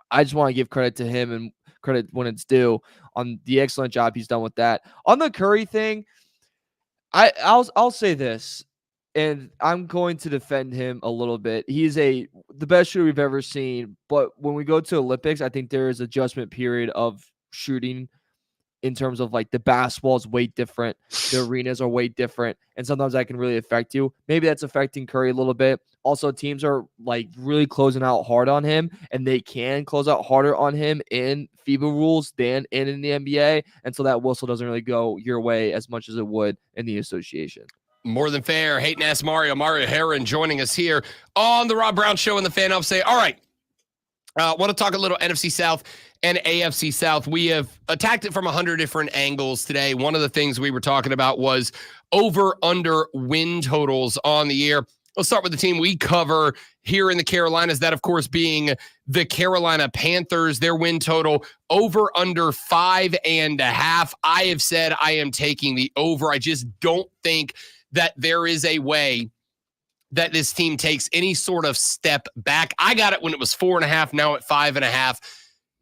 I just want to give credit to him and credit when it's due on the excellent job he's done with that. On the Curry thing, I'll say this, and I'm going to defend him a little bit. He's the best shooter we've ever seen, but when we go to Olympics, I think there is an adjustment period of shooting in terms of like the basketball is way different, the arenas are way different, and sometimes that can really affect you. Maybe that's affecting Curry a little bit. Also, teams are like really closing out hard on him, and they can close out harder on him in FIBA rules than in the NBA, and so that whistle doesn't really go your way as much as it would in the association. More than fair. Hayden asked Mario Herron joining us here on the Rob Brown Show and the Fan Up. Say, all right, want to talk a little NFC South and AFC South. We have attacked it from 100 different angles today. One of the things we were talking about was over-under win totals on the year. Let's start with the team we cover here in the Carolinas. That, of course, being the Carolina Panthers. Their win total over under 5.5. I have said I am taking the over. I just don't think that there is a way that this team takes any sort of step back. I got it when it was 4.5, now at 5.5.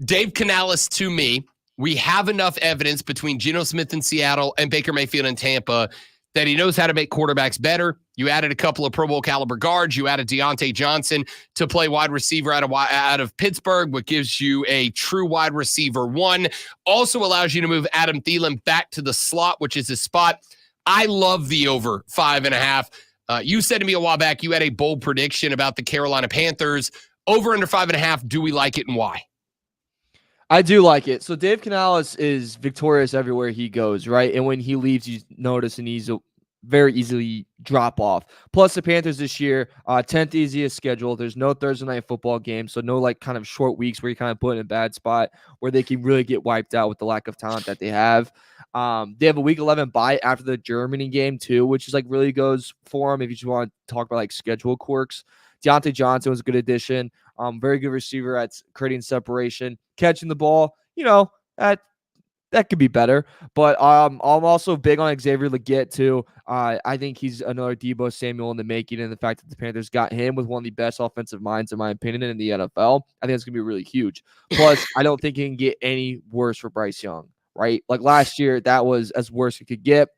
Dave Canales, to me, we have enough evidence between Geno Smith in Seattle and Baker Mayfield in Tampa that he knows how to make quarterbacks better. You added a couple of Pro Bowl caliber guards. You added Deontay Johnson to play wide receiver out of Pittsburgh, what gives you a true wide receiver 1. Also allows you to move Adam Thielen back to the slot, which is his spot. I love the over 5.5. You said to me a while back, you had a bold prediction about the Carolina Panthers. Over under 5.5. Do we like it and why? I do like it. So Dave Canales is victorious everywhere he goes, right? And when he leaves, you notice an very easily drop off. Plus the Panthers this year, 10th easiest schedule. There's no Thursday night football game, so no like kind of short weeks where you kind of put in a bad spot where they can really get wiped out with the lack of talent that they have. They have a week 11 bye after the Germany game too, which is like really goes for them if you just want to talk about like schedule quirks. Deontay Johnson was a good addition. Very good receiver at creating separation, catching the ball. That could be better. But I'm also big on Xavier Legette too. I think he's another Deebo Samuel in the making, and the fact that the Panthers got him with one of the best offensive minds, in my opinion, in the NFL, I think it's going to be really huge. Plus, I don't think it can get any worse for Bryce Young, right? Like last year, that was as worse it could get.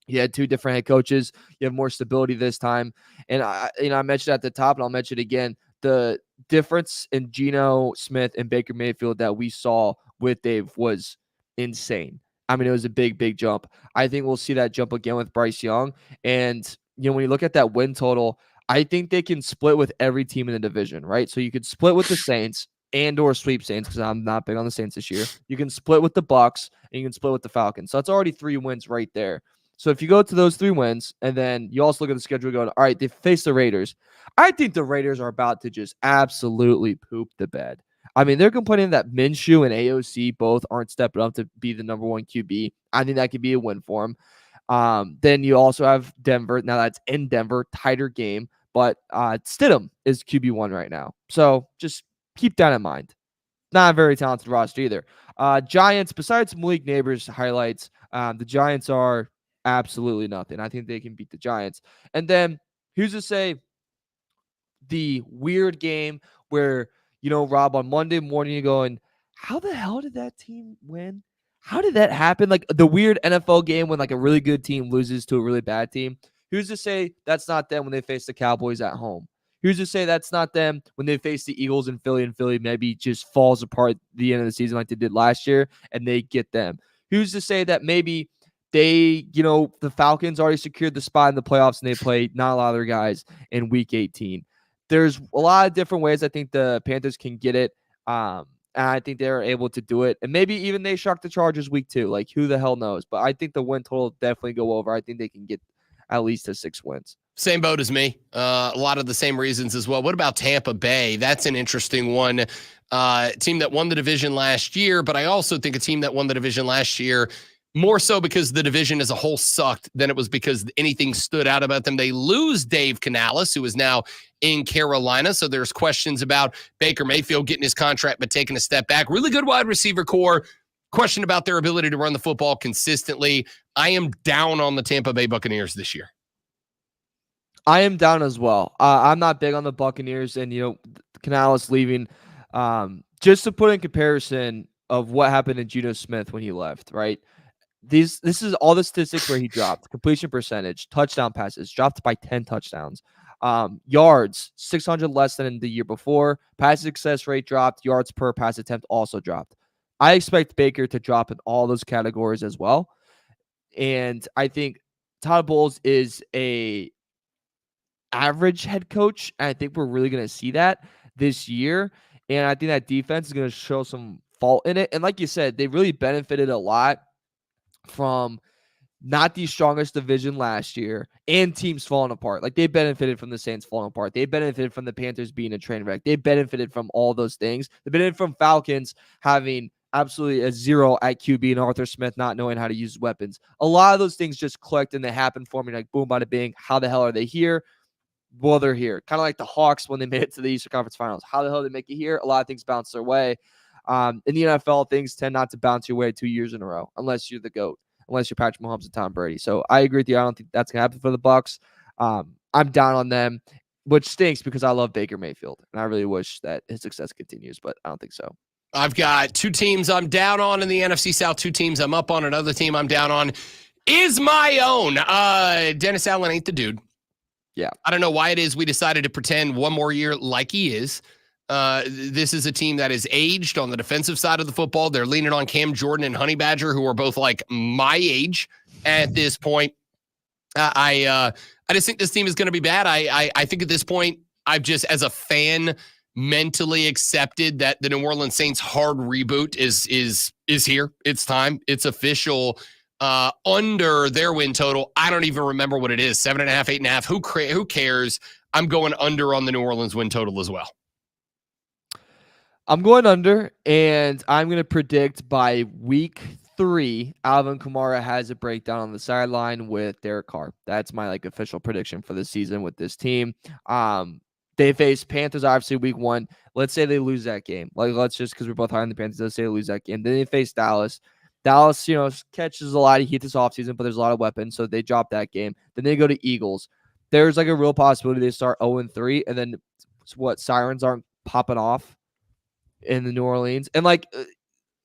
You had 2 different head coaches. You have more stability this time. And I mentioned at the top, and I'll mention it again, the difference in Geno Smith and Baker Mayfield that we saw with Dave was insane. I mean, it was a big, big jump. I think we'll see that jump again with Bryce Young. And, when you look at that win total, I think they can split with every team in the division, right? So you could split with the Saints and or sweep Saints, because I'm not big on the Saints this year. You can split with the Bucks and you can split with the Falcons. So that's already 3 wins right there. So if you go to those 3 wins, and then you also look at the schedule going, all right, they face the Raiders. I think the Raiders are about to just absolutely poop the bed. I mean, they're complaining that Minshew and AOC both aren't stepping up to be the number 1 QB. I think that could be a win for them. Then you also have Denver. Now that's in Denver, tighter game, but Stidham is QB1 right now. So just keep that in mind. Not a very talented roster either. Giants, besides Malik Neighbors highlights, the Giants are absolutely nothing. I think they can beat the Giants. And then who's to say the weird game where, Rob, on Monday morning you're going, how the hell did that team win? How did that happen? Like the weird NFL game when like a really good team loses to a really bad team. Who's to say that's not them when they face the Cowboys at home? Who's to say that's not them when they face the Eagles in Philly, and Philly maybe just falls apart at the end of the season like they did last year and they get them? Who's to say that maybe they, the Falcons already secured the spot in the playoffs and they play not a lot of their guys in week 18. There's a lot of different ways I think the Panthers can get it. And I think they're able to do it. And maybe even they shock the Chargers week 2. Like, who the hell knows? But I think the win total will definitely go over. I think they can get at least to 6 wins. Same boat as me. A lot of the same reasons as well. What about Tampa Bay? That's an interesting one. Team that won the division last year, but I also think a team that won the division last year more so because the division as a whole sucked than it was because anything stood out about them. They lose Dave Canales, who is now in Carolina. So there's questions about Baker Mayfield getting his contract but taking a step back. Really good wide receiver core. Question about their ability to run the football consistently. I am down on the Tampa Bay Buccaneers this year. I am down as well. I'm not big on the Buccaneers, and Canales leaving. Just to put in comparison of what happened to Geno Smith when he left, right? This is all the statistics where he dropped: completion percentage, touchdown passes, dropped by 10 touchdowns, yards 600 less than the year before. Pass success rate dropped, yards per pass attempt also dropped. I expect Baker to drop in all those categories as well, and I think Todd Bowles is a average head coach, and I think we're really going to see that this year. And I think that defense is going to show some fault in it. And like you said, they really benefited a lot from not the strongest division last year and teams falling apart. Like, they benefited from the Saints falling apart. They benefited from the Panthers being a train wreck. They benefited from all those things. They benefited from Falcons having absolutely a 0 at QB and Arthur Smith not knowing how to use weapons. A lot of those things just clicked and they happened for me, like boom, bada bing. How the hell are they here? Well, they're here. Kind of like the Hawks when they made it to the Eastern Conference Finals. How the hell did they make it here? A lot of things bounce their way. In the NFL, things tend not to bounce your way 2 years in a row unless you're the GOAT, unless you're Patrick Mahomes and Tom Brady. So I agree with you. I don't think that's going to happen for the Bucs. I'm down on them, which stinks because I love Baker Mayfield, and I really wish that his success continues, but I don't think so. I've got 2 teams I'm down on in the NFC South, 2 teams I'm up on. Another team I'm down on is my own. Dennis Allen ain't the dude. Yeah. I don't know why it is we decided to pretend one more year like he is. This is a team that is aged on the defensive side of the football. They're leaning on Cam Jordan and Honey Badger, who are both like my age at this point. I just think this team is going to be bad. I think at this point, I've just, as a fan, mentally accepted that the New Orleans Saints hard reboot is here. It's time. It's official. Under their win total, I don't even remember what it is. 7.5, 8.5. Who cares? I'm going under on the New Orleans win total as well. I'm going under, and I'm going to predict by week 3, Alvin Kamara has a breakdown on the sideline with Derek Carr. That's my official prediction for the season with this team. They face Panthers obviously week 1. Let's say they lose that game. Let's just, because we're both high on the Panthers, let's say they lose that game. Then they face Dallas. Dallas, catches a lot of heat this offseason, but there's a lot of weapons, so they drop that game. Then they go to Eagles. There's a real possibility they start 0-3, and then sirens aren't popping off in the New Orleans. And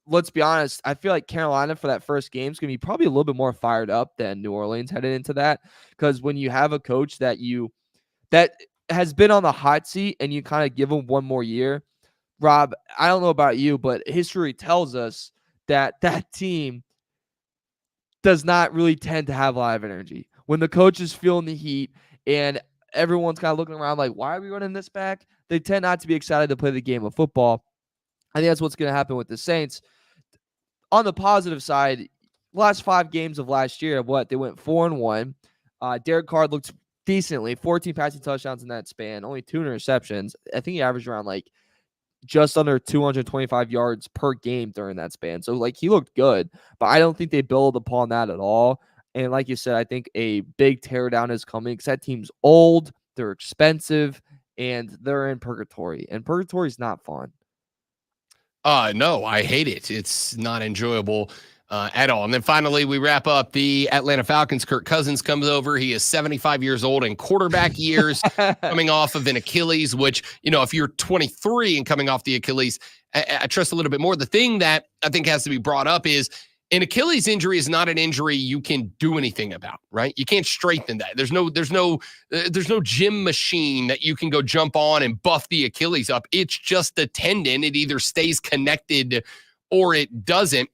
let's be honest, I feel like Carolina for that first game is going to be probably a little bit more fired up than New Orleans headed into that, because when you have a coach that has been on the hot seat and you kind of give him one more year, Rob, I don't know about you, but history tells us that team does not really tend to have a lot of energy. When the coach is feeling the heat and everyone's kind of looking around like, why are we running this back? They tend not to be excited to play the game of football. I think that's what's going to happen with the Saints. On the positive side, last 5 games of last year, they went 4-1. Derek Carr looked decently, 14 passing touchdowns in that span, only 2 interceptions. I think he averaged around just under 225 yards per game during that span. So he looked good, but I don't think they build upon that at all. And like you said, I think a big teardown is coming because that team's old, they're expensive, and they're in purgatory. And purgatory is not fun. No, I hate it. It's not enjoyable at all. And then finally, we wrap up the Atlanta Falcons. Kirk Cousins comes over. He is 75 years old in quarterback years, coming off of an Achilles, which, if you're 23 and coming off the Achilles, I trust a little bit more. The thing that I think has to be brought up is an Achilles injury is not an injury you can do anything about, right? You can't strengthen that. There's no gym machine that you can go jump on and buff the Achilles up. It's just a tendon. It either stays connected or it doesn't.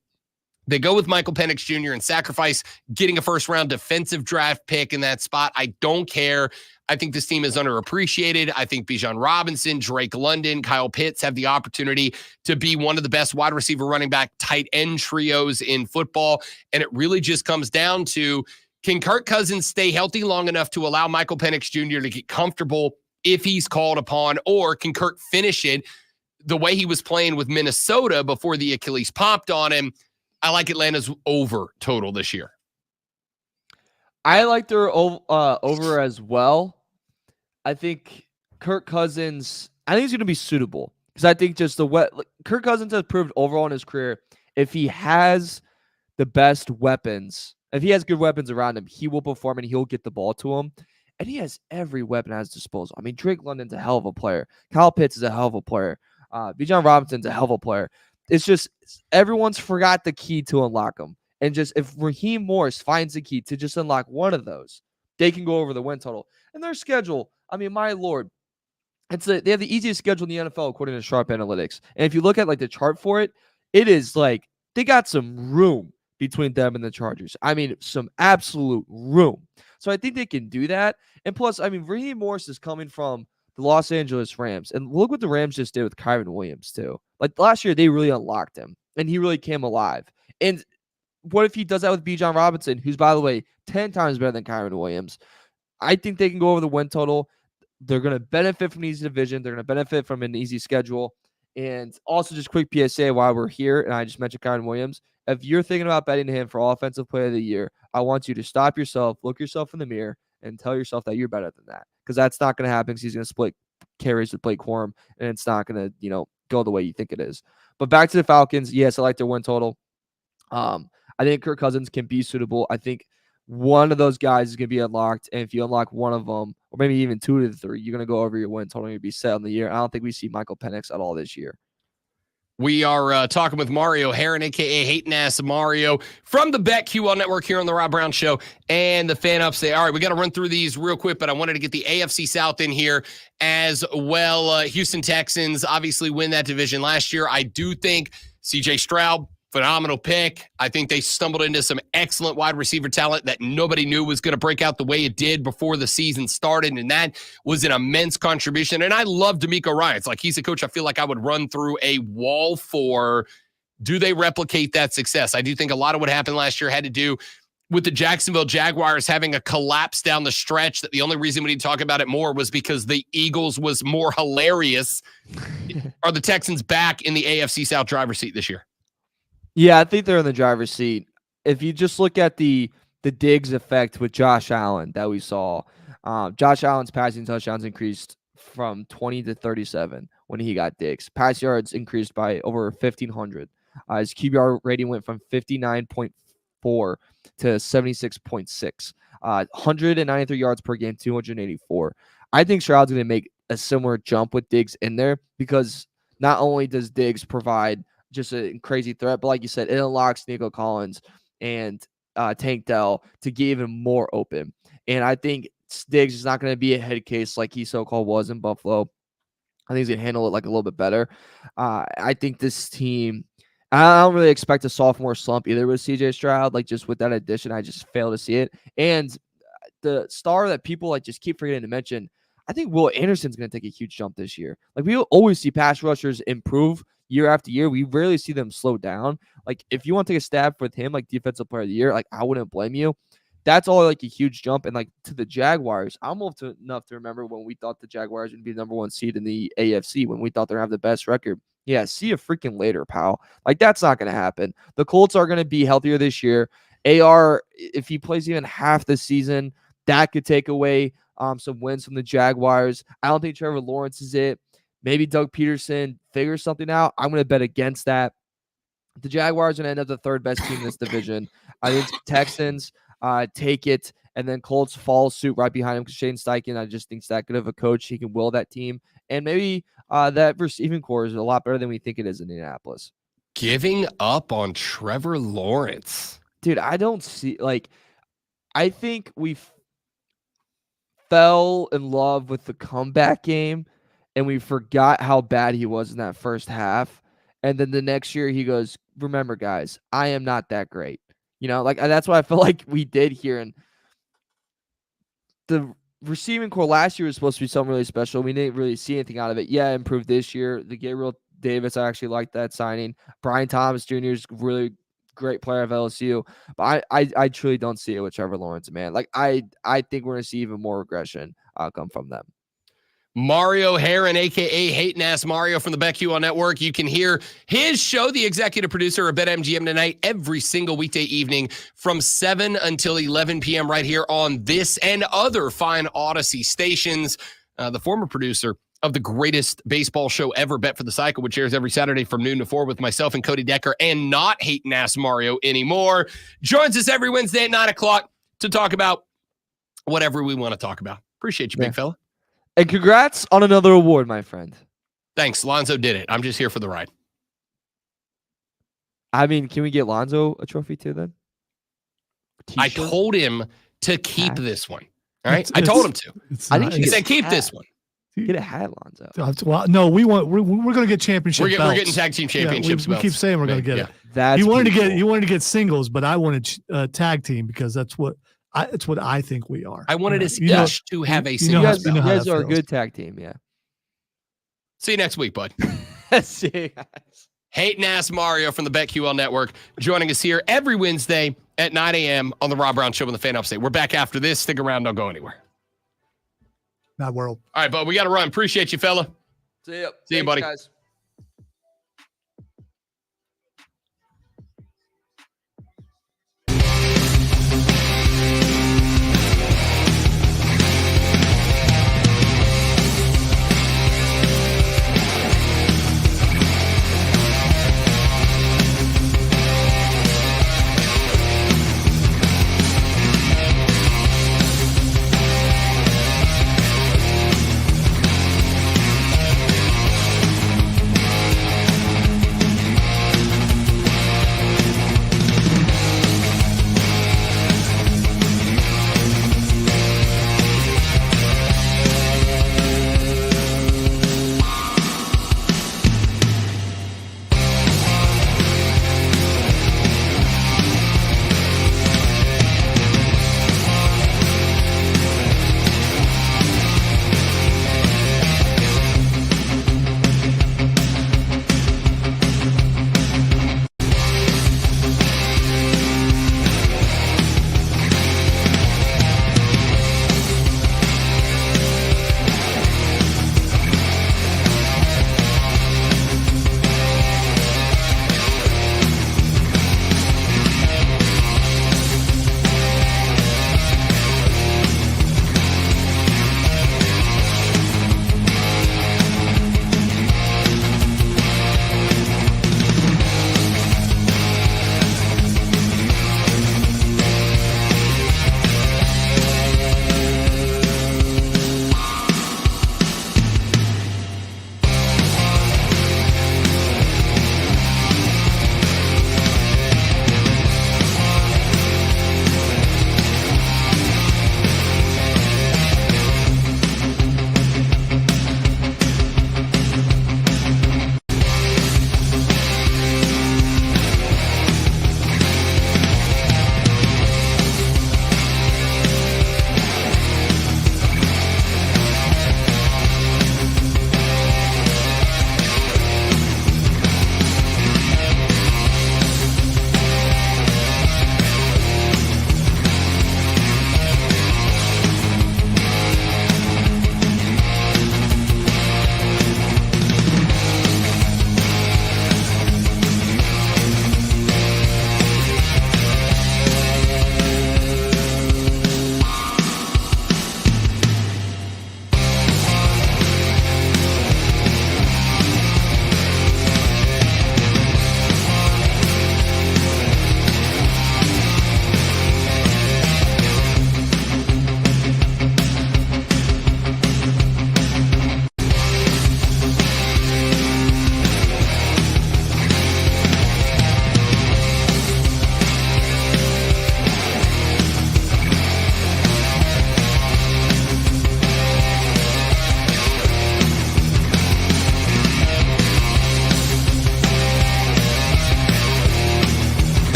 They go with Michael Penix Jr. and sacrifice getting a first-round defensive draft pick in that spot. I don't care. I think this team is underappreciated. I think Bijan Robinson, Drake London, Kyle Pitts have the opportunity to be one of the best wide receiver, running back, tight end trios in football. And it really just comes down to, can Kirk Cousins stay healthy long enough to allow Michael Penix Jr. to get comfortable if he's called upon, or can Kirk finish it the way he was playing with Minnesota before the Achilles popped on him? I like Atlanta's over total this year. I like their over as well. I think Kirk Cousins, I think he's going to be suitable because I think just Kirk Cousins has proved overall in his career, if he has the best weapons, if he has good weapons around him, he will perform and he'll get the ball to him. And he has every weapon at his disposal. I mean, Drake London's a hell of a player. Kyle Pitts is a hell of a player. Bijan Robinson's a hell of a player. It's just everyone's forgot the key to unlock them. And just if Raheem Morris finds the key to just unlock one of those, they can go over the win total. And their schedule, I mean, my Lord, they have the easiest schedule in the NFL according to Sharp Analytics. And if you look at like the chart for it, it is like they got some room between them and the Chargers. I mean, some absolute room. So I think they can do that. And plus, I mean, Raheem Morris is coming from the Los Angeles Rams. And look what the Rams just did with Kyron Williams, too. Like last year, they really unlocked him, and he really came alive. And what if he does that with Bijan Robinson, who's, by the way, 10 times better than Kyron Williams? I think they can go over the win total. They're going to benefit from an easy division. They're going to benefit from an easy schedule. And also, just quick PSA while we're here, and I just mentioned Kyron Williams. If you're thinking about betting him for Offensive Player of the Year, I want you to stop yourself, look yourself in the mirror, and tell yourself that you're better than that. Because that's not going to happen because he's going to split carries with Blake Corum, and it's not going to, go the way you think it is. But back to the Falcons. Yes, I like their win total. I think Kirk Cousins can be suitable. I think one of those guys is going to be unlocked. And if you unlock one of them, or maybe even 2 to 3, you're going to go over your win total and you'll be set on the year. I don't think we see Michael Penix at all this year. We are talking with Mario Heron, a.k.a. Hating Ass Mario, from the BetQL Network here on the Rob Brown Show and the Fan Upstate. All right, we got to run through these real quick, but I wanted to get the AFC South in here as well. Houston Texans obviously win that division last year. I do think C.J. Stroud, phenomenal pick. I think they stumbled into some excellent wide receiver talent that nobody knew was going to break out the way it did before the season started, and that was an immense contribution. And I love DeMeco Ryans. Like, he's a coach I feel like I would run through a wall for. Do they replicate that success? I do think a lot of what happened last year had to do with the Jacksonville Jaguars having a collapse down the stretch, that the only reason we need to talk about it more was because the Eagles was more hilarious. Are the Texans back in the AFC South driver's seat this year? Yeah, I think they're in the driver's seat. If you just look at the Diggs effect with Josh Allen that we saw, Josh Allen's passing touchdowns increased from 20 to 37 when he got Diggs. Pass yards increased by over 1,500. His QBR rating went from 59.4 to 76.6. 193 yards per game, 284. I think Stroud's going to make a similar jump with Diggs in there because not only does Diggs provide just a crazy threat, but like you said, it unlocks Nico Collins and Tank Dell to get even more open. And I think Diggs is not going to be a head case like he so-called was in Buffalo. I think he's going to handle it like a little bit better. I think this team, I don't really expect a sophomore slump either with CJ Stroud. Like, just with that addition, I just fail to see it. And the star that people like just keep forgetting to mention, I think Will Anderson's going to take a huge jump this year. Like, we always see pass rushers improve year after year. We rarely see them slow down. Like, if you want to take a stab with him, like Defensive Player of the Year, like, I wouldn't blame you. That's all like a huge jump. And like to the Jaguars, I'm old enough to remember when we thought the Jaguars would be the number 1 seed in the AFC, when we thought they'd have the best record. Yeah, see you freaking later, pal. Like, that's not going to happen. The Colts are going to be healthier this year. AR, if he plays even half the season, that could take away some wins from the Jaguars. I don't think Trevor Lawrence is it. Maybe Doug Peterson figures something out. I'm going to bet against that. The Jaguars are going to end up the 3rd best team in this division. I think Texans take it, and then Colts follow suit right behind him because Shane Steichen, I just think, is that good of a coach. He can will that team. And maybe that receiving core is a lot better than we think it is in Indianapolis. Giving up on Trevor Lawrence. Dude, I don't see, like, I think we fell in love with the comeback game, and we forgot how bad he was in that first half. And then the next year he goes, remember, guys, I am not that great. You know, like, and that's what I feel like we did here. And the receiving core last year was supposed to be something really special. We didn't really see anything out of it. Yeah, improved this year. The Gabriel Davis, I actually like that signing. Brian Thomas Jr. is really great player of LSU. But I truly don't see it with Trevor Lawrence, man. Like, I think we're going to see even more regression come from them. Mario Heron, a.k.a. Hating Ass Mario from the BetQL Network. You can hear his show, the executive producer of BetMGM Tonight, every single weekday evening from 7 until 11 p.m. right here on this and other fine Odyssey stations. The former producer of the greatest baseball show ever, Bet for the Cycle, which airs every Saturday from noon to 4 with myself and Cody Decker, and not Hating Ass Mario anymore, joins us every Wednesday at 9 o'clock to talk about whatever we want to talk about. Appreciate you, big fella. And congrats on another award, my friend. Thanks. Lonzo did it. I'm just here for the ride. I mean, can we get Lonzo a trophy too then? I told him to keep this one. All right. I told him to. I think he said keep this one. Get a hat, Lonzo. Well, no, we're going to get championship belts. We're getting tag team championships. We keep saying we're going to get it. That's you wanted to get singles, but I wanted tag team because that's what I think we are. I wanted us each to have a single. You guys are a good tag team, yeah. See you next week, bud. See you guys. Hating Ass Mario from the BetQL Network joining us here every Wednesday at 9 a.m. on the Rob Brown Show on the Fan Upstate. We're back after this. Stick around. Don't go anywhere. Not world. All right, bud. We got to run. Appreciate you, fella. See you. See you, buddy. Guys.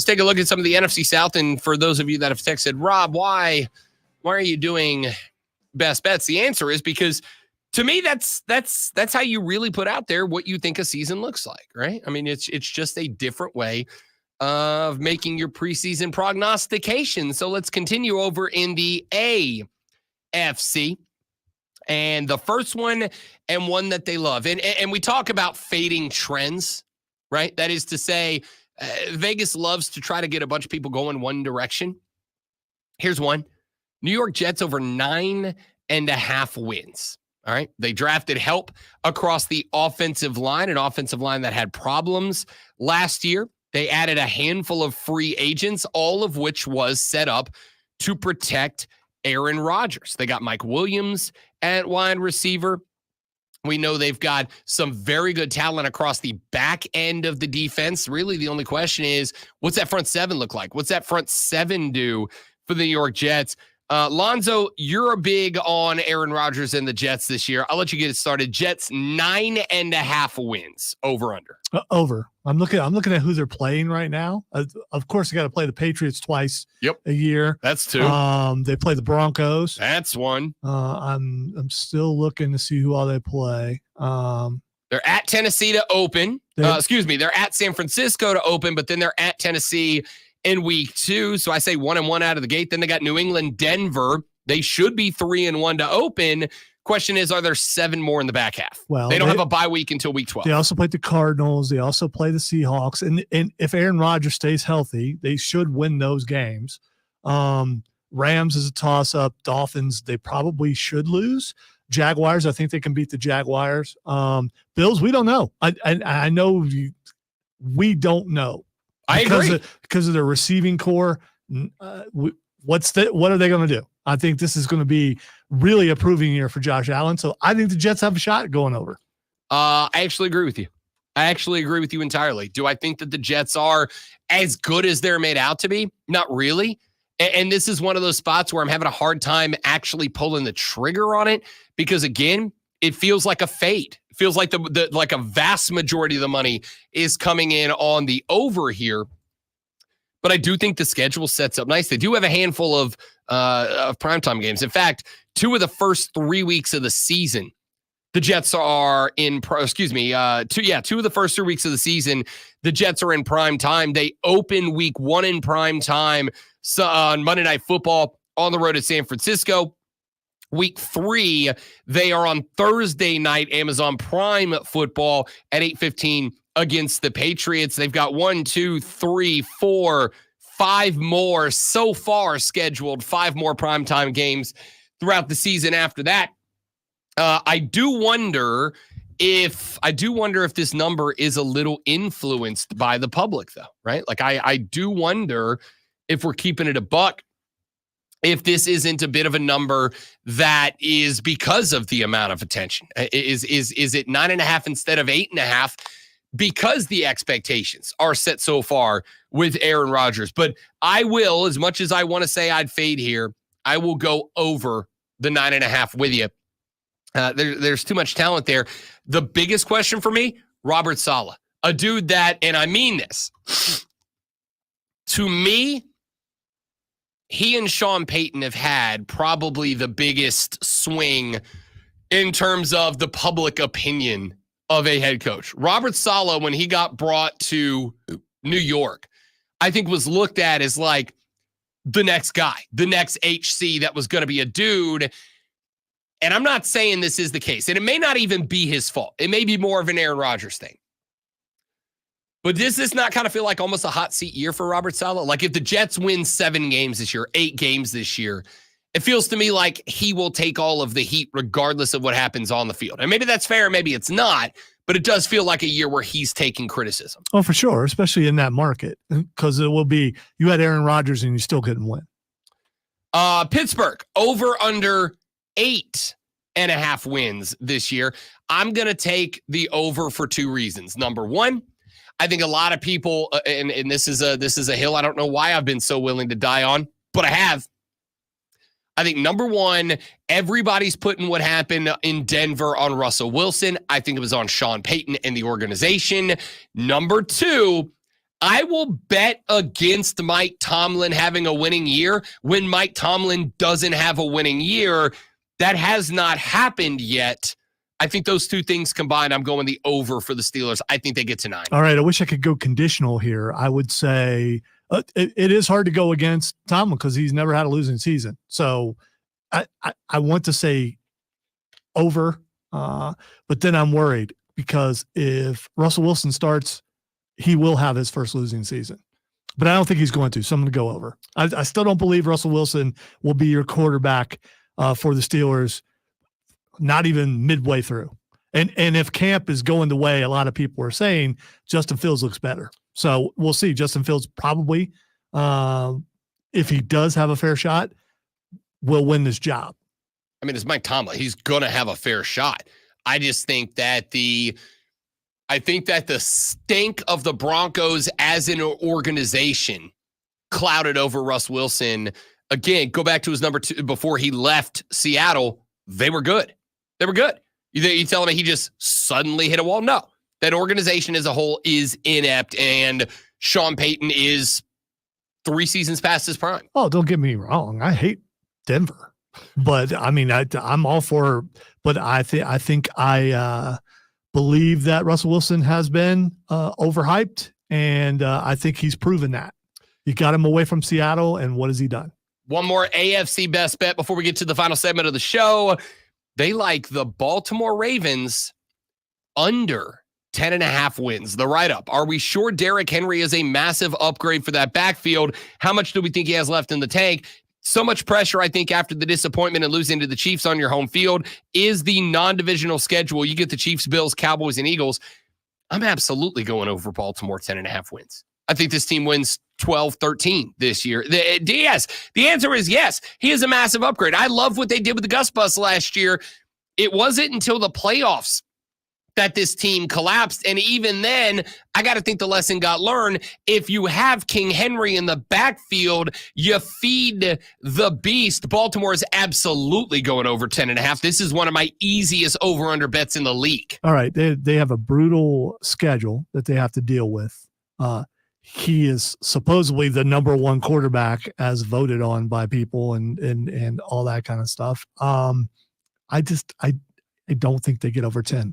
take a look at some of the NFC South. And for those of you that have texted, Rob, why are you doing best bets? The answer is because to me, that's how you really put out there what you think a season looks like, right? I mean, it's just a different way of making your preseason prognostication. So let's continue over in the AFC. And the first one, and one that they love. And we talk about fading trends, right? That is to say, Vegas loves to try to get a bunch of people going one direction. Here's one. New York Jets over 9.5 wins. All right. They drafted help across the offensive line, an offensive line that had problems last year. They added a handful of free agents, all of which was set up to protect Aaron Rodgers. They got Mike Williams at wide receiver. We know they've got some very good talent across the back end of the defense. Really, the only question is, what's that front seven look like? What's that front seven do for the New York Jets? Lonzo, you're a big on Aaron Rodgers and the Jets this year. I'll let you get it started. Jets 9.5 wins, over under. Over. I'm looking at who they're playing right now. Of course, they got to play the Patriots twice a year. That's two. They play the Broncos. That's one. I'm still looking to see who all they play. They're at Tennessee to open. They're at San Francisco to open, but then they're at Tennessee in week 2. So I say 1-1 out of the gate. Then they got New England, Denver. They should be 3-1 to open. Question is, are there 7 more in the back half? Well, they don't have a bye week until week 12. They also played the Cardinals. They also play the Seahawks. And if Aaron Rodgers stays healthy, they should win those games. Rams is a toss-up. Dolphins, they probably should lose. Jaguars, I think they can beat the Jaguars. Bills, we don't know. I know we don't know. I agree. Because of their receiving core. What are they going to do? I think this is going to be really a proving year for Josh Allen. So I think the Jets have a shot at going over. I actually agree with you. I actually agree with you entirely. Do I think that the Jets are as good as they're made out to be? Not really. And this is one of those spots where I'm having a hard time actually pulling the trigger on it because, again, it feels like a fade. It feels like like a vast majority of the money is coming in on the over here. But I do think the schedule sets up nice. They do have a handful of primetime games. In fact, 2 of the first 3 weeks of the season, the Jets are in. 2 of the first 3 weeks of the season, the Jets are in prime time. They open week 1 in prime time on Monday Night Football on the road at San Francisco. Week 3, they are on Thursday night, Amazon Prime Football at 8:15 against the Patriots. They've got 1, 2, 3, 4, 5 more so far scheduled, 5 more primetime games throughout the season after that. I do wonder if this number is a little influenced by the public, though, right? Like I do wonder if we're keeping it a buck, if this isn't a bit of a number that is because of the amount of attention. Is it 9.5 instead of 8.5? Because the expectations are set so far with Aaron Rodgers. But I will, as much as I want to say I'd fade here, I will go over the 9.5 with you. There's too much talent there. The biggest question for me, Robert Saleh, a dude that, and I mean this, to me, he and Sean Payton have had probably the biggest swing in terms of the public opinion of a head coach. Robert Saleh, when he got brought to New York, I think was looked at as like the next guy, the next HC that was going to be a dude. And I'm not saying this is the case, and it may not even be his fault. It may be more of an Aaron Rodgers thing. But does this not kind of feel like almost a hot seat year for Robert Saleh? Like if the Jets win 7 games this year, 8 games this year, it feels to me like he will take all of the heat regardless of what happens on the field. And maybe that's fair, maybe it's not, but it does feel like a year where he's taking criticism. Oh, for sure, especially in that market, because it will be, you had Aaron Rodgers and you still couldn't win. Pittsburgh, over under 8.5 wins this year. I'm going to take the over for 2 reasons. Number 1, I think a lot of people, and this is a hill I don't know why I've been so willing to die on, but I have. I think number 1, everybody's putting what happened in Denver on Russell Wilson. I think it was on Sean Payton and the organization. Number 2, I will bet against Mike Tomlin having a winning year when Mike Tomlin doesn't have a winning year. That has not happened yet. I think those two things combined, I'm going the over for the Steelers. I think they get to 9. All right. I wish I could go conditional here. I would say it is hard to go against Tomlin because he's never had a losing season. So I want to say over, but then I'm worried because if Russell Wilson starts, he will have his first losing season. But I don't think he's going to. So I'm going to go over. I still don't believe Russell Wilson will be your quarterback for the Steelers, not even midway through. And if camp is going the way a lot of people are saying, Justin Fields looks better. So we'll see. Justin Fields probably, if he does have a fair shot, will win this job. I mean, it's Mike Tomlin. He's going to have a fair shot. I just think that the stink of the Broncos as an organization clouded over Russ Wilson. Again, go back to his number 2 before he left Seattle. They were good. They were good. You telling me he just suddenly hit a wall? No. That organization as a whole is inept, and Sean Payton is 3 seasons past his prime. Oh, don't get me wrong. I hate Denver. But, I mean, I'm all for – but I think I believe that Russell Wilson has been overhyped, and I think he's proven that. You got him away from Seattle, and what has he done? One more AFC best bet before we get to the final segment of the show. They like the Baltimore Ravens under 10.5 wins. The write-up. Are we sure Derrick Henry is a massive upgrade for that backfield? How much do we think he has left in the tank? So much pressure, I think, after the disappointment and losing to the Chiefs on your home field. Is the non-divisional schedule. You get the Chiefs, Bills, Cowboys, and Eagles. I'm absolutely going over Baltimore 10.5 wins. I think this team wins 12-13 this year. Yes, the answer is yes. He is a massive upgrade. I love what they did with the Gus Bus last year. It wasn't until the playoffs that this team collapsed. And even then, I got to think the lesson got learned. If you have King Henry in the backfield, you feed the beast. Baltimore is absolutely going over 10.5. This is one of my easiest over-under bets in the league. All right. They have a brutal schedule that they have to deal with. He is supposedly the number 1 quarterback as voted on by people and all that kind of stuff. I don't think they get over 10.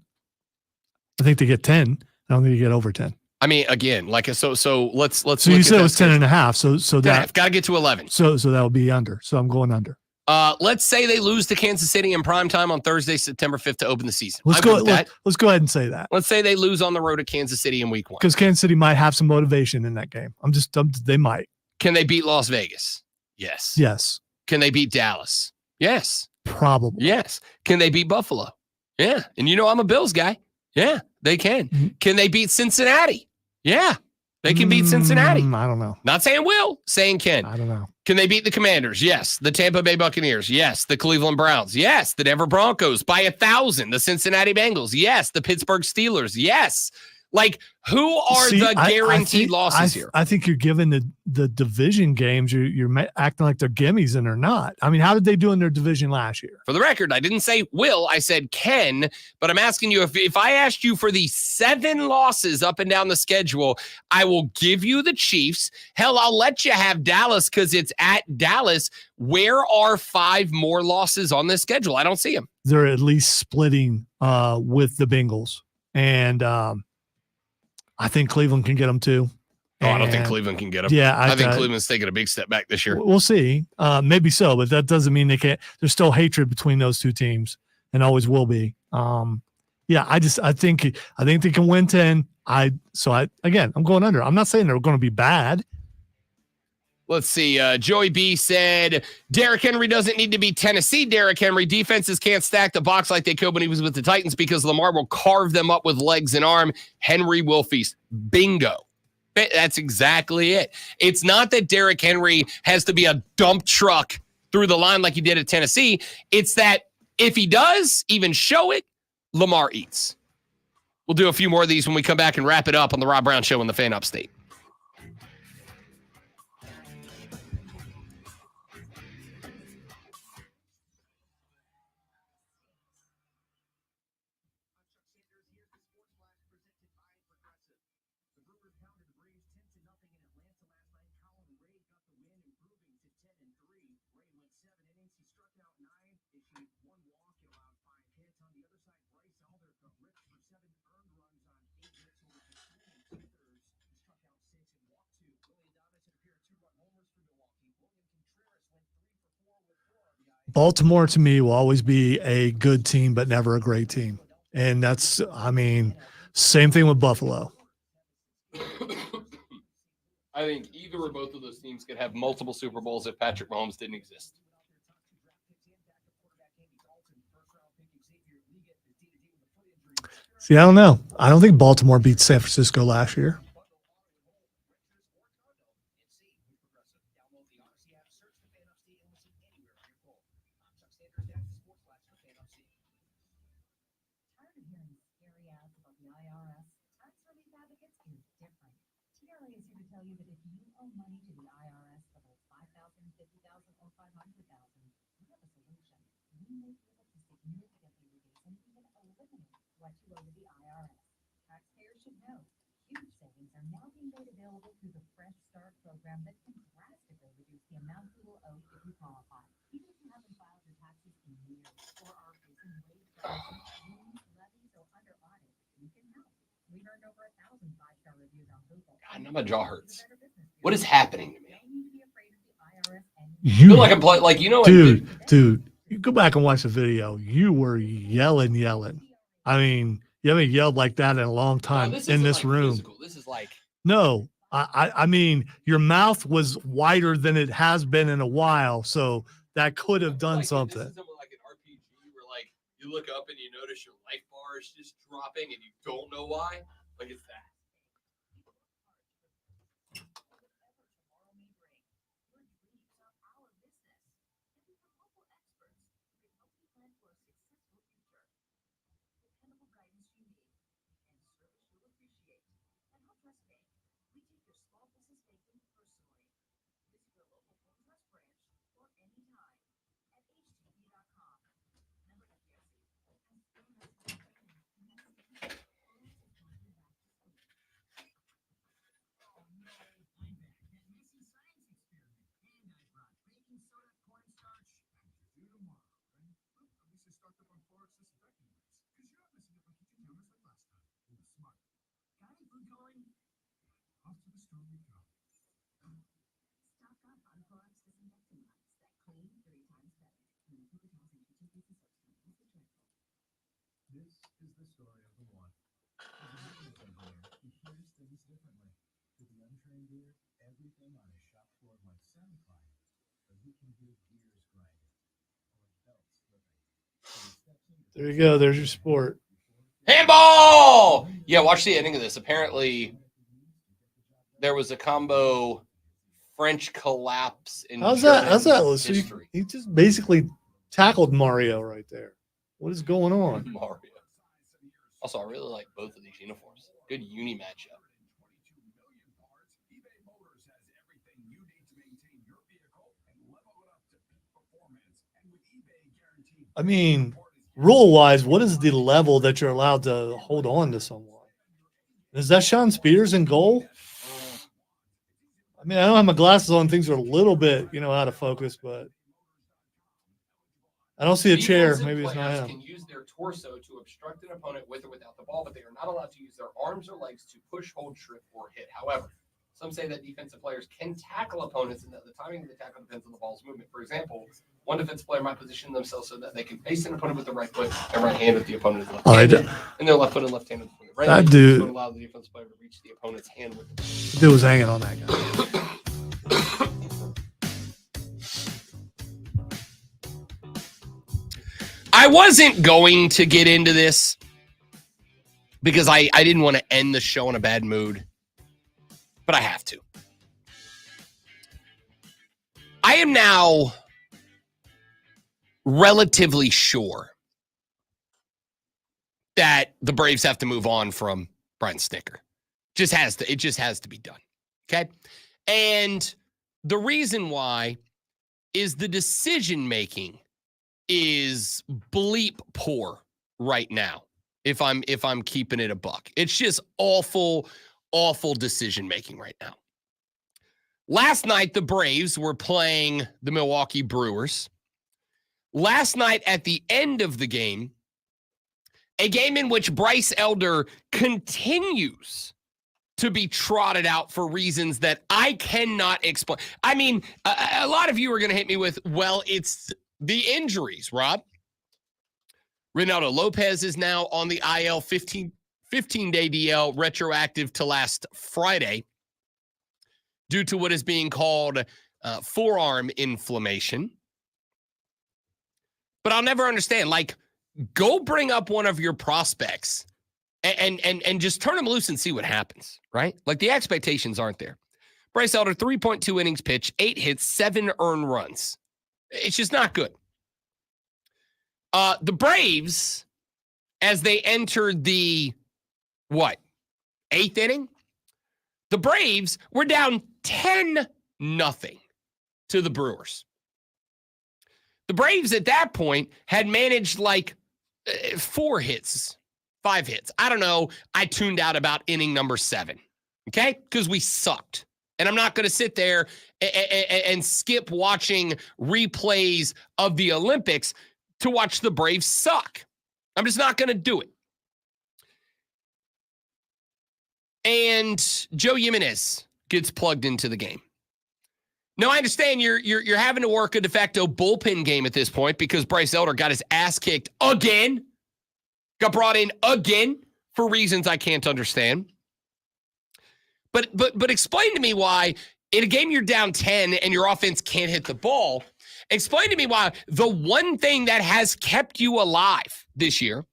I think they get 10. I don't think they get over 10. I mean, again, so let's. So you said it was 10.5. So that got to get to 11. So that would be under. So I'm going under. Let's say they lose to Kansas City in primetime on Thursday, September 5th to open the season. Let's go ahead and say that. Let's say they lose on the road at Kansas City in week 1. Because Kansas City might have some motivation in that game. They might. Can they beat Las Vegas? Yes. Yes. Can they beat Dallas? Yes. Probably. Yes. Can they beat Buffalo? Yeah. And I'm a Bills guy. Yeah, they can. Mm-hmm. Can they beat Cincinnati? Yeah, they can beat Cincinnati. I don't know. Not saying will, saying can. I don't know. Can they beat the Commanders? Yes. The Tampa Bay Buccaneers? Yes. The Cleveland Browns? Yes. The Denver Broncos by 1,000. The Cincinnati Bengals? Yes. The Pittsburgh Steelers? Yes. Like, who are the guaranteed losses here? I think you're giving the division games, you're acting like they're gimmies and they're not. I mean, how did they do in their division last year? For the record, I didn't say will, I said can, but I'm asking you, if I asked you for the 7 losses up and down the schedule, I will give you the Chiefs. Hell, I'll let you have Dallas because it's at Dallas. Where are 5 more losses on this schedule? I don't see them. They're at least splitting with the Bengals. And I think Cleveland can get them too. Oh, I don't think Cleveland can get them. Yeah, I think Cleveland's taking a big step back this year. We'll see. Maybe so, but that doesn't mean they can't. There's still hatred between those two teams, and always will be. Yeah, I think they can win 10. I'm going under. I'm not saying they're going to be bad. Let's see. Joey B said, Derrick Henry doesn't need to be Tennessee Derrick Henry. Defenses can't stack the box like they could when he was with the Titans because Lamar will carve them up with legs and arm. Henry will feast. Bingo. That's exactly it. It's not that Derrick Henry has to be a dump truck through the line like he did at Tennessee. It's that if he does even show it, Lamar eats. We'll do a few more of these when we come back and wrap it up on the Rob Brown Show in the Fan Upstate. Baltimore to me will always be a good team, but never a great team. And that's, I mean, same thing with Buffalo. I think either or both of those teams could have multiple Super Bowls if Patrick Mahomes didn't exist. See, I don't know. I don't think Baltimore beat San Francisco last year. Taxpayers should know huge savings are now being made available through the Fresh Start program that can drastically reduce the amount you will owe if you qualify. Even if you haven't filed your taxes in years or are facing late liens, levies, or under audit, you can help. We've earned over 1,000 5-star reviews on Google. God, now my jaw hurts. What is happening to me? You feel like I'm like dude, you go back and watch the video. You were yelling. I mean, you haven't yelled like that in a long time in this room. Physical. This is like no. I mean, your mouth was wider than it has been in a while, so that could have done something. This isn't like an RPG where like you look up and you notice your life bar is just dropping and you don't know why. Like it's that. There you go. There's your sport. Handball! Yeah, watch the ending of this. Apparently, there was a combo French collapse in How's that? German So history. he just basically tackled Mario right there. What is going on? Mario. Also, I really like both of these uniforms. Good uni matchup. I mean, rule-wise, what is the level that you're allowed to hold on to someone? Is that Sean Spears in goal? I mean, I don't have my glasses on. Things are a little bit, out of focus, but I don't see a chair. Defensive Maybe it's not players him. can use their torso to obstruct an opponent with or without the ball, but they are not allowed to use their arms or legs to push, hold, trip, or hit. However, some say that defensive players can tackle opponents and that the timing of the tackle depends on the ball's movement. For example, one defensive player might position themselves so that they can face an opponent with the right foot and right hand if the opponent is left-handed, and their left foot and left hand with the right That hand dude- to allow the defensive player to reach the opponent's hand with the Dude was hanging on that guy. I wasn't going to get into this because I didn't want to end the show in a bad mood, but I have to. I am now relatively sure that the Braves have to move on from Brian Snitker. It just has to be done. Okay? And the reason why is the decision making is bleep poor right now. If I'm keeping it a buck, it's just awful decision making right now. Last night, the Braves were playing the Milwaukee Brewers. Last night, at the end of the game, a game in which Bryce Elder continues to be trotted out for reasons that I cannot explain. I mean, a lot of you are going to hit me with, well, it's the injuries, Rob. Reynaldo Lopez is now on the IL 15-day DL, retroactive to last Friday, due to what is being called forearm inflammation. But I'll never understand. Like, go bring up one of your prospects and just turn them loose and see what happens, right? Like, the expectations aren't there. Bryce Elder, 3.2 innings pitched, 8 hits, 7 earned runs. It's just not good. The Braves, as they entered the, 8th inning? The Braves were down 10-0 to the Brewers. The Braves at that point had managed like 4 hits, 5 hits. I don't know. I tuned out about inning number 7, okay? Because we sucked. And I'm not going to sit there and skip watching replays of the Olympics to watch the Braves suck. I'm just not going to do it. And Joe Jimenez gets plugged into the game. Now, I understand you're having to work a de facto bullpen game at this point because Bryce Elder got his ass kicked again. Got brought in again for reasons I can't understand. But explain to me why in a game you're down 10 and your offense can't hit the ball. Explain to me why the one thing that has kept you alive this year,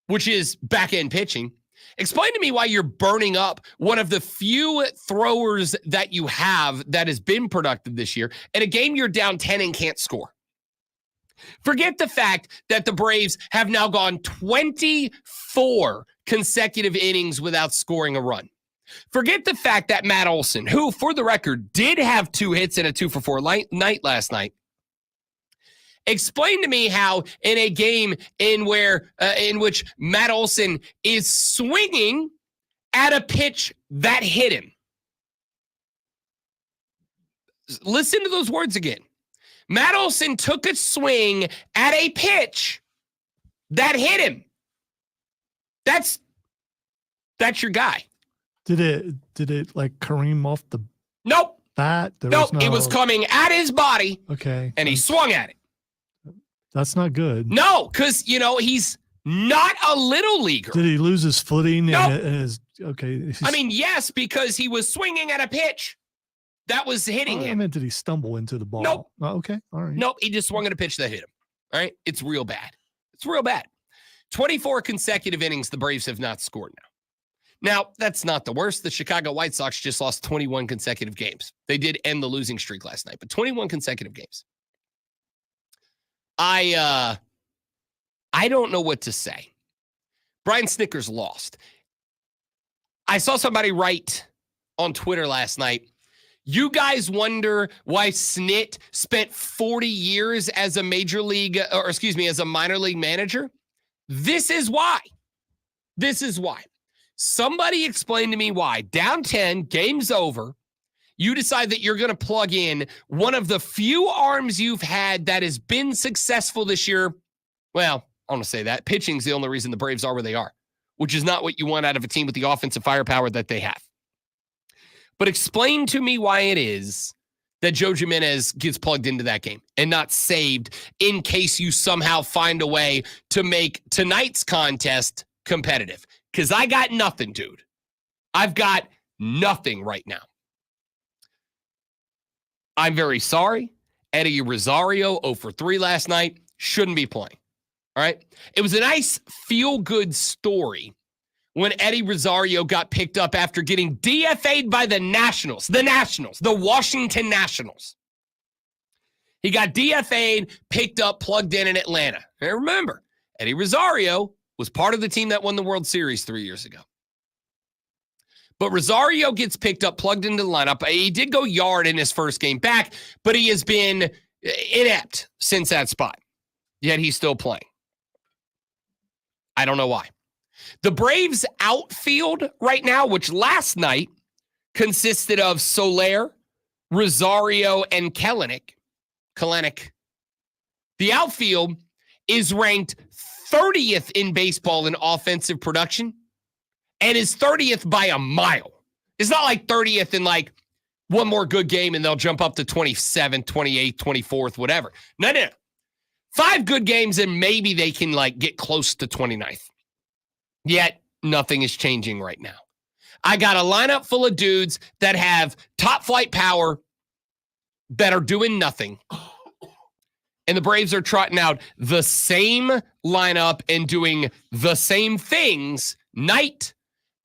which is back-end pitching, explain to me why you're burning up one of the few throwers that you have that has been productive this year in a game you're down 10 and can't score. Forget the fact that the Braves have now gone 24 consecutive innings without scoring a run. Forget the fact that Matt Olson, who, for the record, did have 2 hits and a 2-for-4 night last night. Explain to me how in a game in which Matt Olson is swinging at a pitch that hit him. Listen to those words again. Matt Olson took a swing at a pitch that hit him. That's your guy. Did it like Kareem off the Nope. bat? It was coming at his body. Okay. And he swung at it. That's not good. No, because, he's not a little leaguer. Did he lose his footing? Nope. And his, okay. I mean, yes, because he was swinging at a pitch that was hitting I him. meant, did he stumble into the ball? Nope. Oh, okay. All right. Nope, he just swung at a pitch that hit him. All right? It's real bad. It's real bad. 24 consecutive innings the Braves have not scored now. Now, that's not the worst. The Chicago White Sox just lost 21 consecutive games. They did end the losing streak last night, but 21 consecutive games. I don't know what to say. Brian Snitker's lost. I saw somebody write on Twitter last night, you guys wonder why Snit spent 40 years as a as a minor league manager? This is why. This is why. Somebody explain to me why, down 10, game's over, you decide that you're going to plug in one of the few arms you've had that has been successful this year. Well, I want to say that. Pitching's the only reason the Braves are where they are, which is not what you want out of a team with the offensive firepower that they have. But explain to me why it is that Joe Jimenez gets plugged into that game and not saved in case you somehow find a way to make tonight's contest competitive. Because I got nothing, dude. I've got nothing right now. I'm very sorry. Eddie Rosario, 0 for 3 last night, shouldn't be playing. All right? It was a nice feel-good story when Eddie Rosario got picked up after getting DFA'd by the Washington Nationals. He got DFA'd, picked up, plugged in Atlanta. And remember, Eddie Rosario was part of the team that won the World Series 3 years ago. But Rosario gets picked up, plugged into the lineup. He did go yard in his first game back, but he has been inept since that spot. Yet he's still playing. I don't know why. The Braves outfield right now, which last night consisted of Soler, Rosario, and Kelenic. The outfield is ranked 30th in baseball in offensive production and is 30th by a mile. It's not like 30th in like one more good game and they'll jump up to 27th, 28th, 24th, whatever. No. 5 good games, and maybe they can like get close to 29th. Yet nothing is changing right now. I got a lineup full of dudes that have top flight power that are doing nothing. And the Braves are trotting out the same lineup and doing the same things night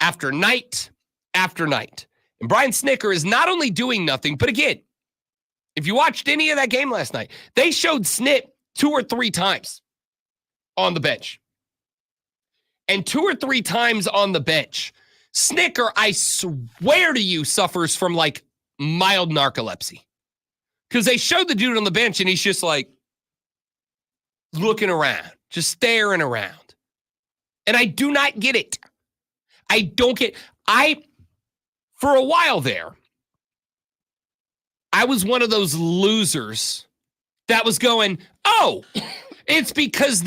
after night after night. And Brian Snitker is not only doing nothing, but again, if you watched any of that game last night, they showed Snit 2 or 3 times on the bench. And 2 or 3 times on the bench, Snitker, I swear to you, suffers from like mild narcolepsy. Because they showed the dude on the bench and he's just like looking around, just staring around. And I do not get it. I don't get for a while there, I was one of those losers that was going, oh, it's because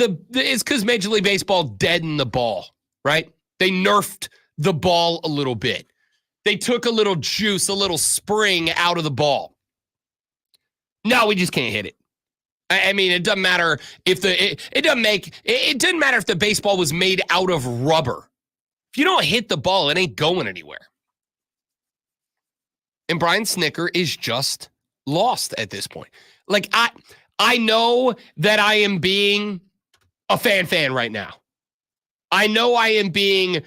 Major League Baseball deadened the ball, right? They nerfed the ball a little bit. They took a little juice, a little spring out of the ball. No, we just can't hit it. I mean, it doesn't matter if it doesn't matter if the baseball was made out of rubber. If you don't hit the ball, it ain't going anywhere. And Brian Snitker is just lost at this point. Like I know that I am being a fan right now. I know I am being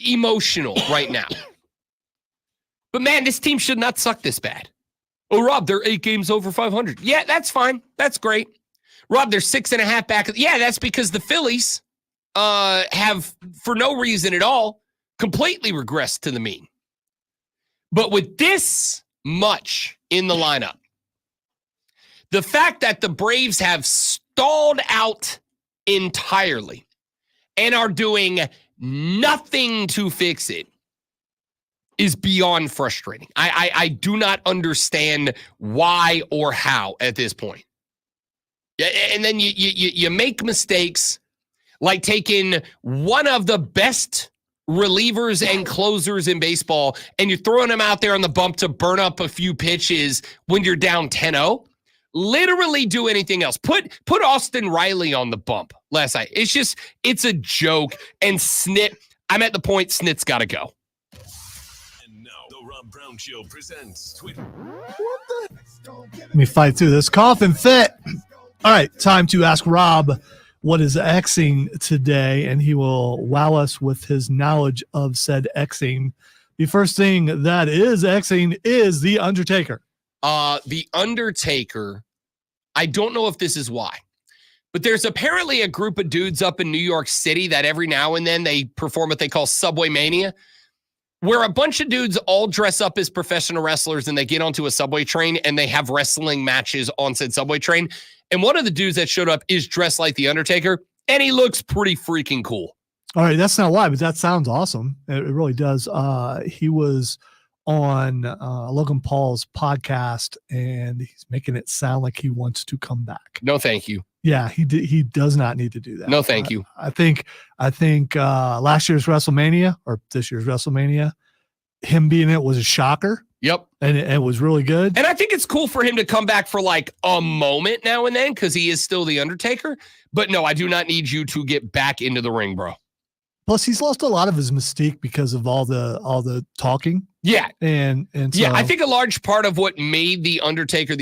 emotional right now. But man, this team should not suck this bad. Oh, Rob, they're 8 games over 500. Yeah, that's fine. That's great. Rob, they're 6.5 back. Yeah, that's because the Phillies have, for no reason at all, completely regressed to the mean. But with this much in the lineup, the fact that the Braves have stalled out entirely and are doing nothing to fix it is beyond frustrating. I do not understand why or how at this point. And then you make mistakes like taking one of the best relievers and closers in baseball and you're throwing them out there on the bump to burn up a few pitches when you're down 10-0. Literally do anything else. Put Austin Riley on the bump last night. It's a joke. And I'm at the point Snit's got to go. Rob Brown Show presents Twitter. Let me fight through this cough and fit. All right, time to ask Rob what is Xing today, and he will wow us with his knowledge of said Xing. The first thing that is Xing is The Undertaker. The Undertaker, I don't know if this is why, but there's apparently a group of dudes up in New York City that every now and then they perform what they call Subway Mania, where a bunch of dudes all dress up as professional wrestlers and they get onto a subway train and they have wrestling matches on said subway train. And one of the dudes that showed up is dressed like The Undertaker, and he looks pretty freaking cool. All right, that's not why, but that sounds awesome. It really does. He was on Logan Paul's podcast, and he's making it sound like he wants to come back. No, thank you. Yeah, he does not need to do that. No, thank you. I think last year's WrestleMania or this year's WrestleMania, him being it was a shocker. Yep. And it was really good. And I think it's cool for him to come back for like a moment now and then because he is still The Undertaker. But no, I do not need you to get back into the ring, bro. Plus, he's lost a lot of his mystique because of all the talking. Yeah. And so, yeah, I think a large part of what made The Undertaker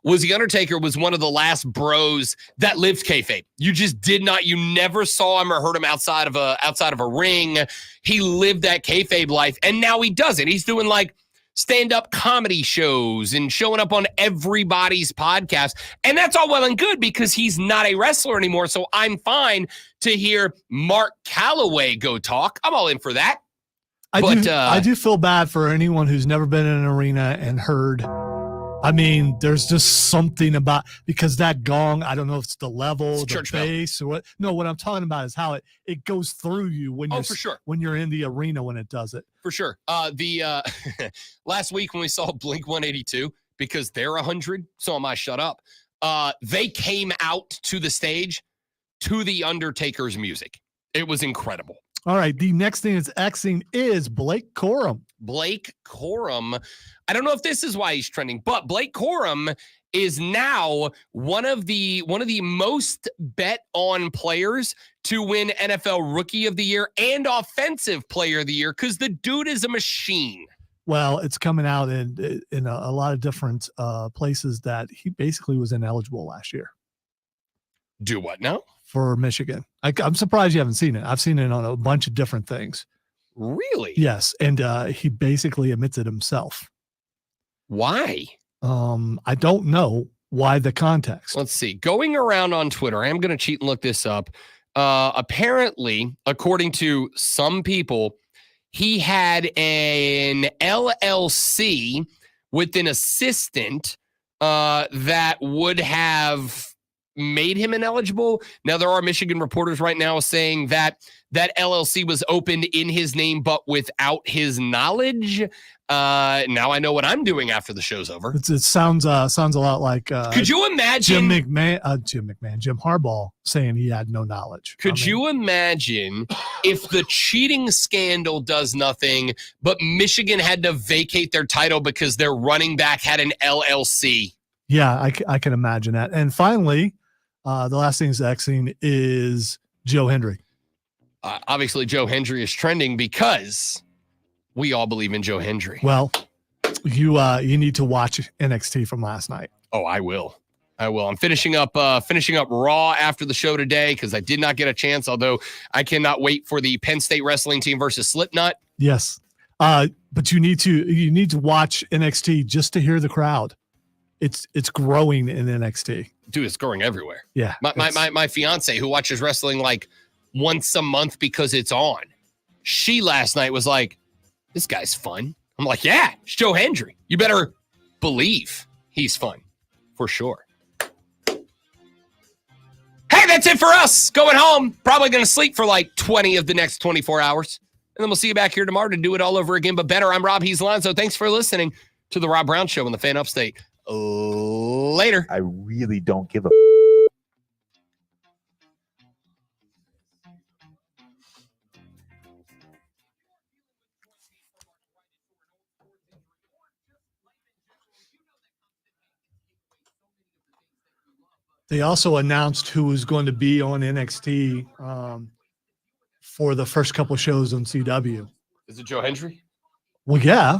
was one of the last bros that lived kayfabe. You never saw him or heard him outside of a ring. He lived that kayfabe life, and now he doesn't. He's doing like stand-up comedy shows and showing up on everybody's podcast. And that's all well and good because he's not a wrestler anymore. So I'm fine to hear Mark Calloway go talk. I'm all in for that. I do feel bad for anyone who's never been in an arena and heard. I mean, there's just something about, because that gong, I don't know if it's the level, the bass, or what. No, what I'm talking about is how it goes through you when you're in the arena when it does it. For sure. Last week when we saw Blink 182, because they're 100, so am I, shut up. They came out to the stage to The Undertaker's music. It was incredible. All right, the next thing that's Xing is Blake Corum. Blake Corum. I don't know if this is why he's trending, but Blake Corum is now one of the most bet on players to win NFL Rookie of the Year and Offensive Player of the Year because the dude is a machine. Well, it's coming out in a lot of different places that he basically was ineligible last year. Do what now? For Michigan. I'm surprised you haven't seen it. I've seen it on a bunch of different things. Really? Yes, and he basically admits it himself. Why? I don't know why the context. Let's see. Going around on Twitter, I'm going to cheat and look this up. Apparently, according to some people, he had an LLC with an assistant that would have made him ineligible. Now, there are Michigan reporters right now saying that that LLC was opened in his name, but without his knowledge. Now I know what I'm doing after the show's over. It sounds a lot like could you imagine Jim Harbaugh saying he had no knowledge. Could you imagine if the cheating scandal does nothing, but Michigan had to vacate their title because their running back had an LLC? Yeah, I can imagine that. And finally, the last thing that's seen is Joe Hendry. Obviously, Joe Hendry is trending because we all believe in Joe Hendry. Well, you need to watch NXT from last night. Oh, I will. I'm finishing up Raw after the show today because I did not get a chance, although I cannot wait for the Penn State wrestling team versus Slipknot. Yes. But you need to watch NXT just to hear the crowd. It's growing in NXT. Dude, it's growing everywhere. Yeah. My fiance, who watches wrestling like once a month because it's on, she last night was like, this guy's fun. I'm like, yeah, it's Joe Hendry. You better believe he's fun for sure. Hey, that's it for us. Going home. Probably going to sleep for like 20 of the next 24 hours. And then we'll see you back here tomorrow to do it all over again, but better. I'm Rob Hees-Lonzo. Thanks for listening to the Rob Brown Show in the Fan Upstate. Later. I really don't give a They also announced who was going to be on NXT for the first couple of shows on CW. Is it Joe Hendry? Well, yeah.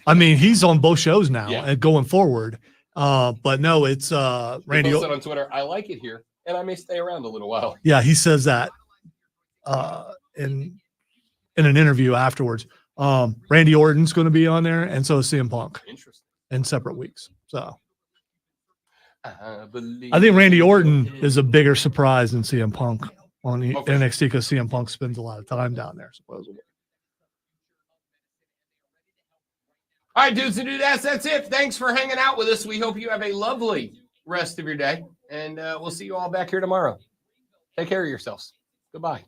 I mean, he's on both shows now Yeah. going forward. But no, it's Randy. He posted on Twitter, I like it here, and I may stay around a little while. Yeah, he says that in an interview afterwards. Randy Orton's going to be on there, and so is CM Punk. Interesting. In separate weeks. So I I think Randy Orton is a bigger surprise than CM Punk on the Okay. NXT because CM Punk spends a lot of time down there, supposedly. All right, dudes and dudettes, that's it. Thanks for hanging out with us. We hope you have a lovely rest of your day, and we'll see you all back here tomorrow. Take care of yourselves. Goodbye.